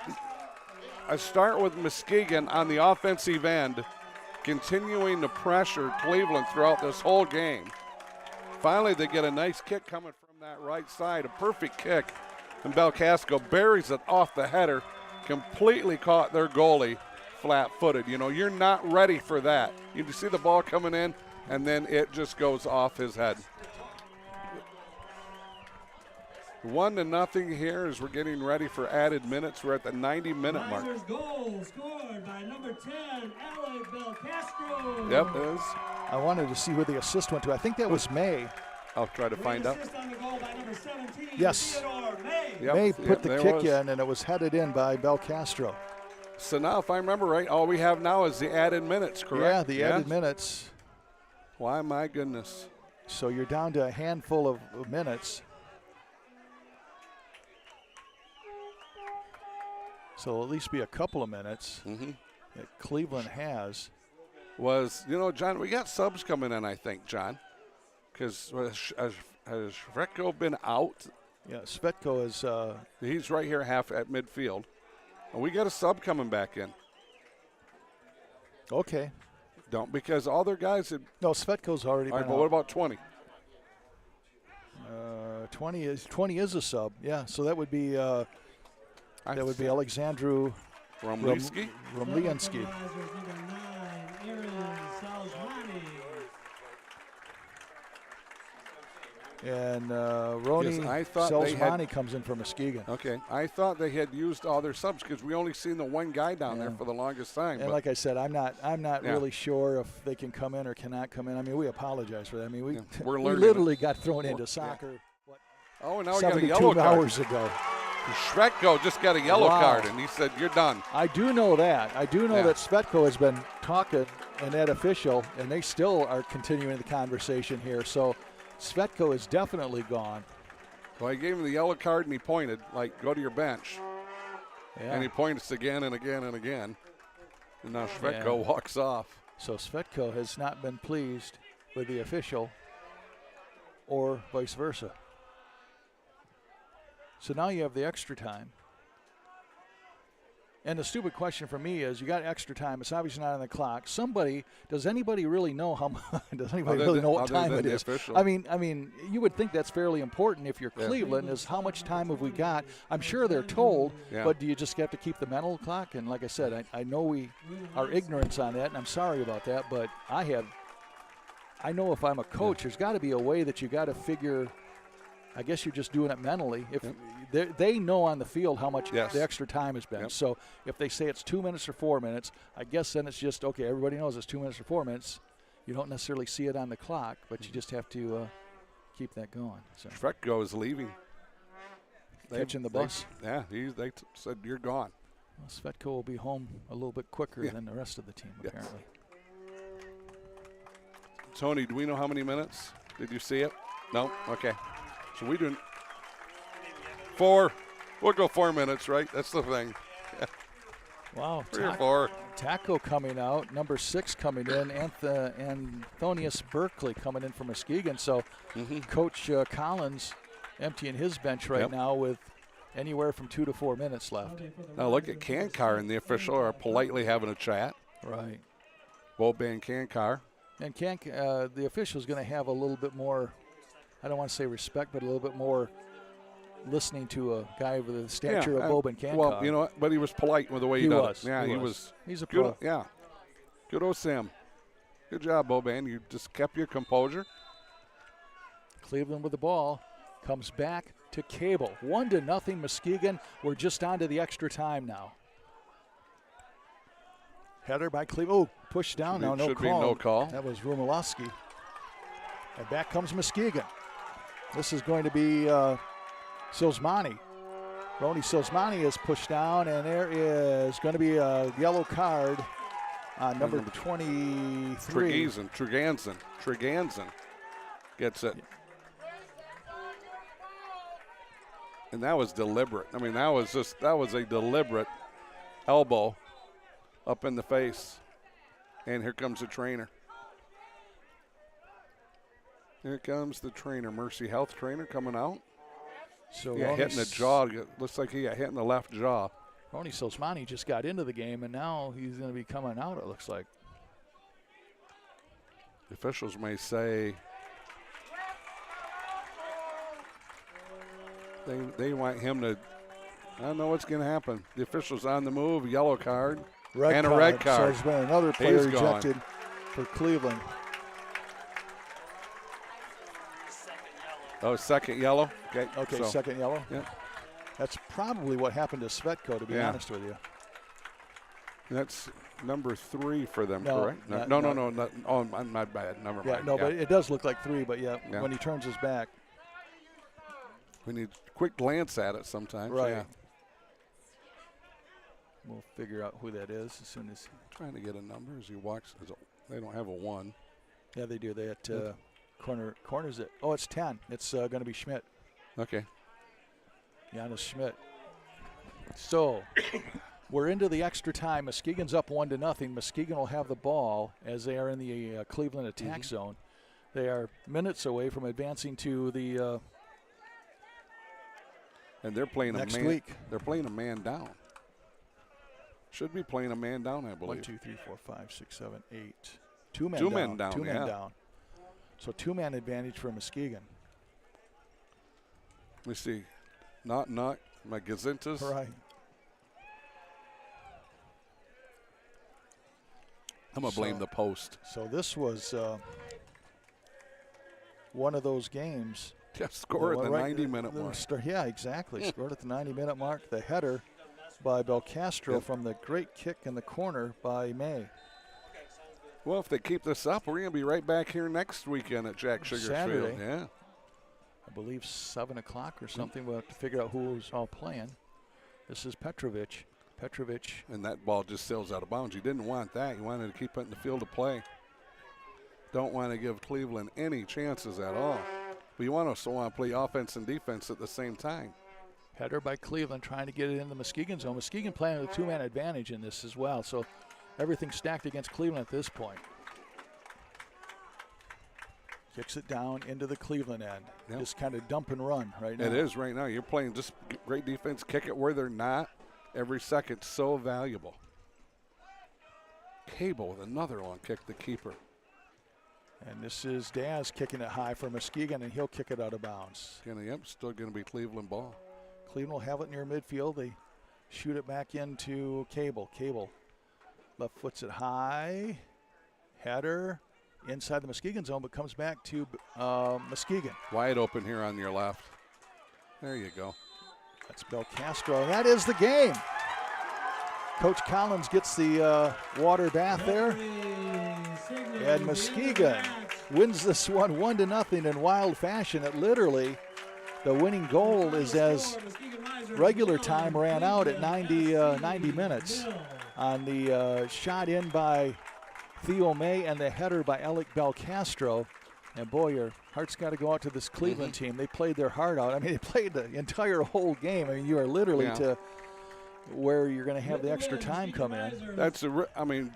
with Muskegon on the offensive end, continuing to pressure Cleveland throughout this whole game. Finally, they get a nice kick coming from that right side, a perfect kick, and Bell Castro buries it off the header, completely caught their goalie flat-footed. You know, you're not ready for that. You see the ball coming in, and then it just goes off his head. 1-0 here as we're getting ready for added minutes. We're at the 90-minute mark. Risers goal scored by number 10, Alec Belcastro. Yep, it is. I wanted to see where the assist went to. I think that was May. I'll try to find out. Assist on the goal by number 17, Yes. Theodore May. Yep, May put the kick was. in, and it was headed in by Belcastro. So now, if I remember right, all we have now is the added minutes, correct? Yeah, the added minutes. Why, my goodness. So you're down to a handful of minutes. So it'll at least be a couple of minutes that Cleveland has. John, we got subs coming in, I think, John. Because has Shvetko been out? Yeah, Svetko is. He's right here half at midfield. And we got a sub coming back in. Okay. Because all their guys had. No, Svetko's already been All right, but out. what about 20? 20 is a sub. Yeah, so that would be Alexandru Romlinsky. Romliansky. Risers number 9, Aaron Salzmani. And Roni Yes, I thought they had- Salzmani comes in from Muskegon. Okay, I thought they had used all their subs because we only seen the one guy down there for the longest time. And like I said, I'm not really sure if they can come in or cannot come in. I mean, we apologize for that. I mean, we learning literally got thrown into soccer. Oh, and now we got a 72 yellow card. hours ago. Shvetko just got a yellow card, and he said, "You're done." I do know that. I do know that Svetko has been talking and that official, and they still are continuing the conversation here. So Svetko is definitely gone. Well, I gave him the yellow card, and he pointed, like, "Go to your bench." Yeah. And he points again and again and again. And now Shvetko walks off. So Svetko has not been pleased with the official or vice versa. So now you have the extra time. And the stupid question for me is, you got extra time. It's obviously not on the clock. Does anybody really know how much? Does anybody really know what time it is? Official. I mean, you would think that's fairly important if you're Cleveland. Is how much time have we got? I'm sure they're told, but do you just have to keep the mental clock? And like I said, I know our ignorance on that, and I'm sorry about that. But I know if I'm a coach, there's got to be a way that you got to figure. I guess you're just doing it mentally. If they know on the field how much the extra time has been. So if they say it's 2 minutes or 4 minutes, I guess then it's just, okay, everybody knows it's 2 minutes or 4 minutes. You don't necessarily see it on the clock, but you just have to keep that going. So Shvetko is leaving. Catching the bus. They said, "You're gone." Well, Svetko will be home a little bit quicker than the rest of the team, apparently. Tony, do we know how many minutes? Did you see it? No? Okay. So we do 4. We'll go 4 minutes, right? That's the thing. Wow. 3 or 4. Taco coming out. Number 6 coming in. Anthonius Berkeley coming in from Muskegon. So Coach Collins emptying his bench right now with anywhere from 2 to 4 minutes left. Now look at Kankar and the official are politely having a chat. Right. Boban Kankar. And the official's going to have a little bit more, I don't want to say respect, but a little bit more listening to a guy with the stature of Boban Kankar. Well, you know what? But he was polite with the way he did it. Yeah, he was. He's a good. pro. Yeah. Kudos, Sam. Good job, Boban. You just kept your composure. Cleveland with the ball. Comes back to Cable. 1-0 Muskegon. We're just on to the extra time now. Header by Cleveland. Oh, pushed down now. No should call. Be no call. That was Rumilowski. And back comes Muskegon. This is going to be Silzmani. Roni Silzmani is pushed down, and there is going to be a yellow card on number 23. Tregansen gets it. And that was deliberate. I mean, that was a deliberate elbow up in the face. And here comes the trainer. Here comes the trainer, Mercy Health trainer coming out. So hitting the jaw. Looks like he got hit in the left jaw. Roni Silzmani just got into the game, and now he's going to be coming out, it looks like. The officials may say they want him to. I don't know what's going to happen. The official's on the move, yellow card, a red card. So there's been another player ejected for Cleveland. Oh, second yellow. Okay, so, second yellow. Yeah. That's probably what happened to Svetko, to be honest with you. That's number 3 for them, No, correct? not- No. Oh, my bad. Never mind. No, but it does look like 3, but when he turns his back. We need a quick glance at it sometimes. Right. Yeah. We'll figure out who that is as soon as. Trying to get a number as you watch. They don't have a 1. Yeah, they do. They at corners it. Oh, it's 10. It's going to be Schmidt. Okay. Jonas Schmidt. So we're into the extra time. Muskegon's up 1-0. Muskegon will have the ball as they are in the Cleveland attack zone. They are minutes away from advancing to the and they're playing next a man. week. They're playing a man down. Should be playing a man down, I believe. 1, 2, 3, 4, 5, 6, 7, 8. Two men down. Two men down. So 2-man advantage for Muskegon. Let me see. Not my Gazintas. Right. I'm going to blame the post. So this was one of those games. Just score at the 90-minute mark. Yeah, exactly. Scored at the 90-minute mark. The header by Belcastro from the great kick in the corner by May. Well, if they keep this up, we're going to be right back here next weekend at Jack Sugar's Saturday. Field. Yeah. I believe 7 o'clock or something. We'll have to figure out who's all playing. This is Petrovic. And that ball just sails out of bounds. You didn't want that. You wanted to keep it in the field of play. Don't want to give Cleveland any chances at all. But you also want to play offense and defense at the same time. Header by Cleveland trying to get it in the Muskegon zone. Muskegon playing with a 2-man advantage in this as well. So everything's stacked against Cleveland at this point. Kicks it down into the Cleveland end. Yep. Just kind of dump and run right now. It is right now. You're playing just great defense. Kick it where they're not. Every second so valuable. Cable with another long kick, the keeper. And this is Daz kicking it high for Muskegon, and he'll kick it out of bounds. Still going to be Cleveland ball. Cleveland will have it near midfield. They shoot it back into Cable. Cable left foots it high. Header inside the Muskegon zone, but comes back to Muskegon. Wide open here on your left. There you go. That's Belcastro, and that is the game. Coach Collins gets the water bath there. And Muskegon wins this one 1-0 in wild fashion. It literally, the winning goal is as regular time ran out at 90 minutes on the shot in by Theo May and the header by Alec Belcastro. And boy, your heart's got to go out to this Cleveland team. They played their heart out. I mean, they played the entire whole game. I mean, you are literally to where you're going to have the extra time come in.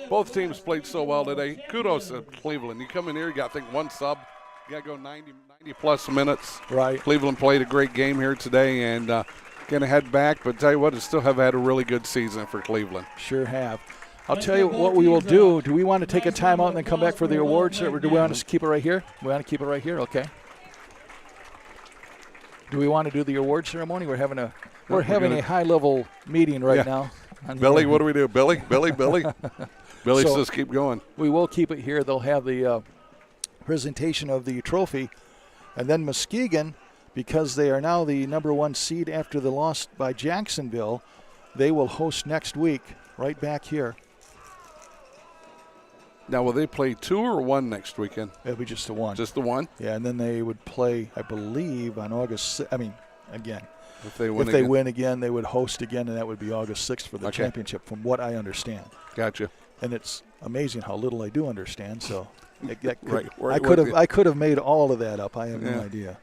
Both teams played so well today. Kudos to Cleveland. You come in here, you got, I think, one sub. You got to go 90-plus minutes. Right. Cleveland played a great game here today and going to head back. But tell you what, it still have had a really good season for Cleveland. Sure have. I'll tell you what we will do. Do we want to take a timeout and then come back for the awards, or do we want to keep it right here? We want to keep it right here? Okay. Do we want to do the award ceremony? We're having a high-level meeting right now. Billy, what do we do? Billy? Billy so says keep going. We will keep it here. They'll have the presentation of the trophy. And then Muskegon, because they are now the #1 seed after the loss by Jacksonville, they will host next week right back here. Now, will they play 2 or 1 next weekend? It'll be just the 1. Just the 1? Yeah, and then they would play, I believe, on August. Again. If they win again, they would host again, and that would be August 6th for the championship, from what I understand. Gotcha. And it's amazing how little I do understand. So, I could have made all of that up. I have no idea.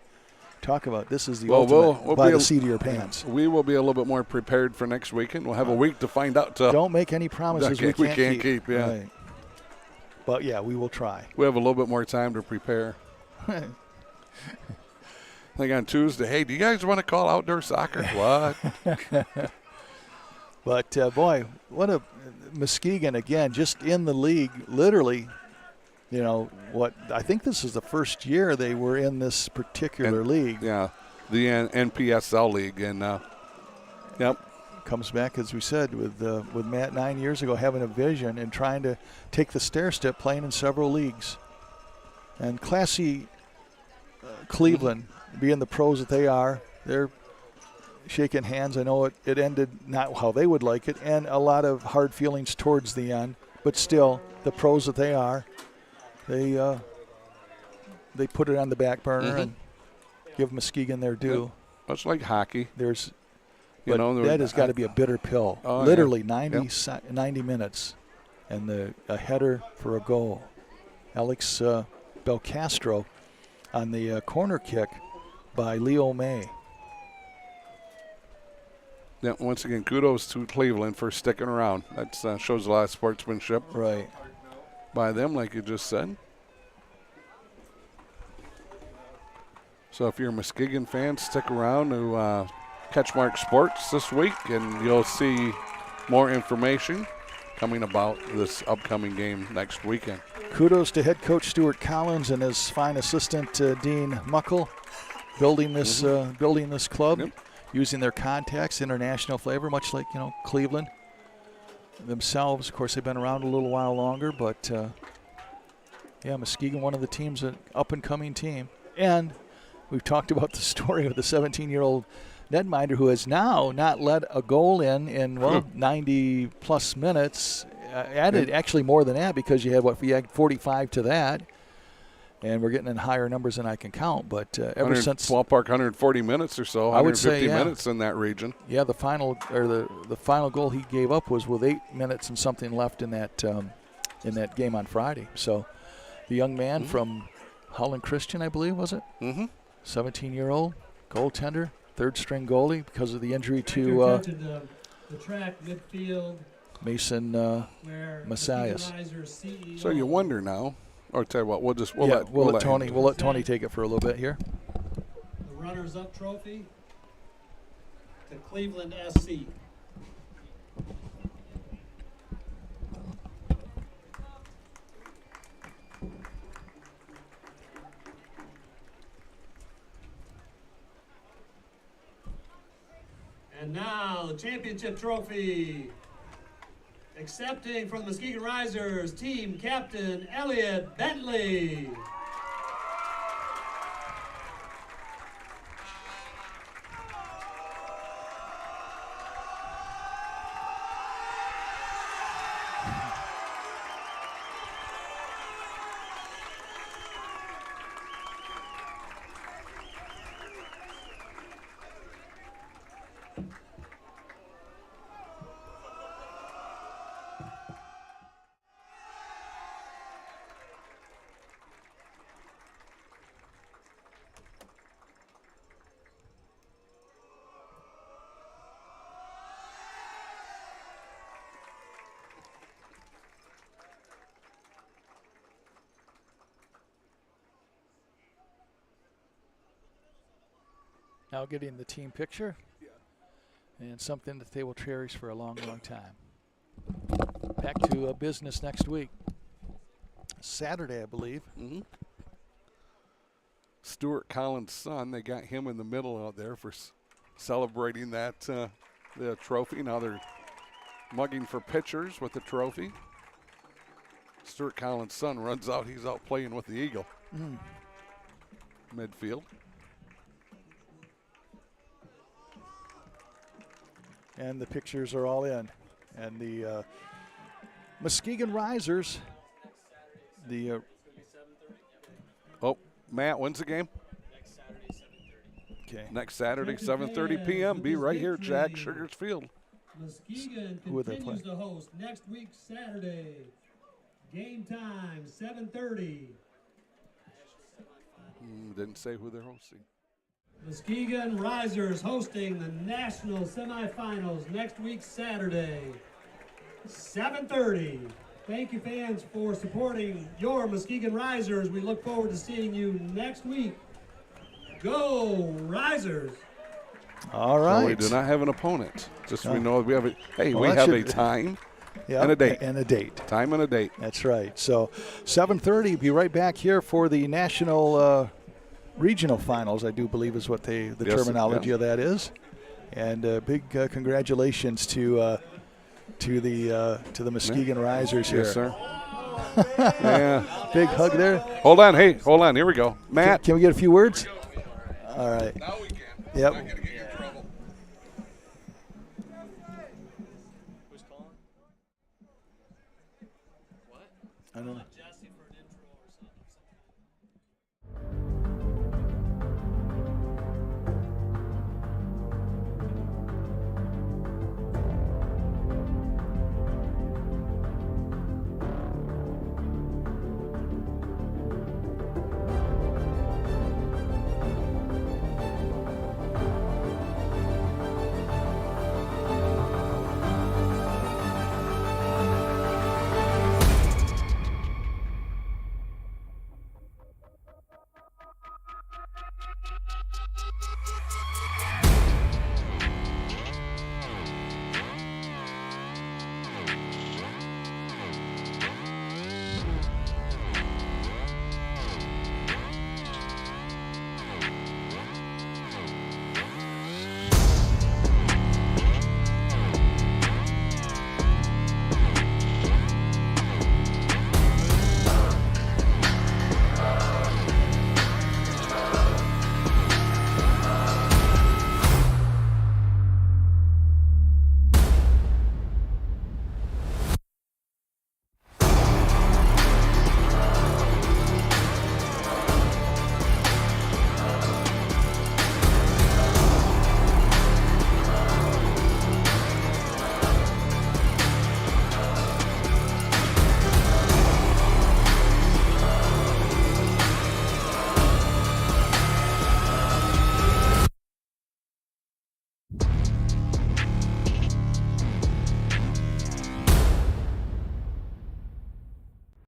Talk about this is the ultimate by the seat of your pants. We will be a little bit more prepared for next weekend. We'll have a week to find out. Don't make any promises we can't keep. Yeah. Right. But, yeah, we will try. We have a little bit more time to prepare. I think on Tuesday, hey, do you guys want to call outdoor soccer? What? But, boy, what a Muskegon, again, just in the league, literally, I think this is the first year they were in this particular league. Yeah, the NPSL league. And, yep. Comes back, as we said, with Matt 9 years ago, having a vision and trying to take the stair step, playing in several leagues. And Class C Cleveland, being the pros that they are, they're shaking hands. I know it ended not how they would like it, and a lot of hard feelings towards the end. But still, the pros that they are, they put it on the back burner and give Muskegon their due. Much like hockey. That has got to be a bitter pill. Literally 90 minutes, and a header for a goal. Alex Belcastro on the corner kick by Leo May. Yeah, once again, kudos to Cleveland for sticking around. That shows a lot of sportsmanship by them, like you just said. So if you're a Muskegon fan, stick around to CatchMark Sports this week, and you'll see more information coming about this upcoming game next weekend. Kudos to head coach Stuart Collins and his fine assistant Dean Muckle, building this club, using their contacts, international flavor, much like Cleveland themselves. Of course, they've been around a little while longer, but Muskegon, one of the teams, an up-and-coming team, and we've talked about the story of the 17-year-old netminder who has now not let a goal in 90-plus minutes. Added actually more than that because you had 45 to that, and we're getting in higher numbers than I can count. But ever since ballpark 140 minutes or so, 150 minutes in that region. Yeah, the final goal he gave up was with 8 minutes and something left in that game on Friday. So the young man from Holland Christian, I believe, was it? 17-year-old goaltender, third-string goalie because of the injury to the track midfield. Mason Messias. So you wonder now, or tell you what, we'll let Tony take it for a little bit here. The runners-up trophy to Cleveland SC. And now the championship trophy. Accepting from the Muskegon Risers, team captain Elliot Bentley. Now getting the team picture, and something that they will cherish for a long, long time. Back to business next week. Saturday, I believe. Stuart Collins' son, they got him in the middle out there for celebrating that the trophy. Now they're mugging for pitchers with the trophy. Stuart Collins' son runs out. He's out playing with the Eagle. Midfield. And the pictures are all in. And the Muskegon Risers, Matt, when's the game? Next Saturday, 7:30 p.m. Be right here at Jack Sugars Field. Muskegon continues to host next week, Saturday. Game time, 7:30. Didn't say who they're hosting. Muskegon Risers hosting the national semifinals next week, Saturday, 7:30. Thank you, fans, for supporting your Muskegon Risers. We look forward to seeing you next week. Go Risers! All right. So we do not have an opponent. Just we know we have a we have a time and a date. And a date. Time and a date. That's right. So 7:30. Be right back here for the national regional finals, I do believe is what the terminology of that is. And big congratulations to the Muskegon Risers here. Yes, sir. Yeah. Big hug there. Hold on. Here we go. Matt. Can we get a few words? All right. Now we can. Yep. Now get it again.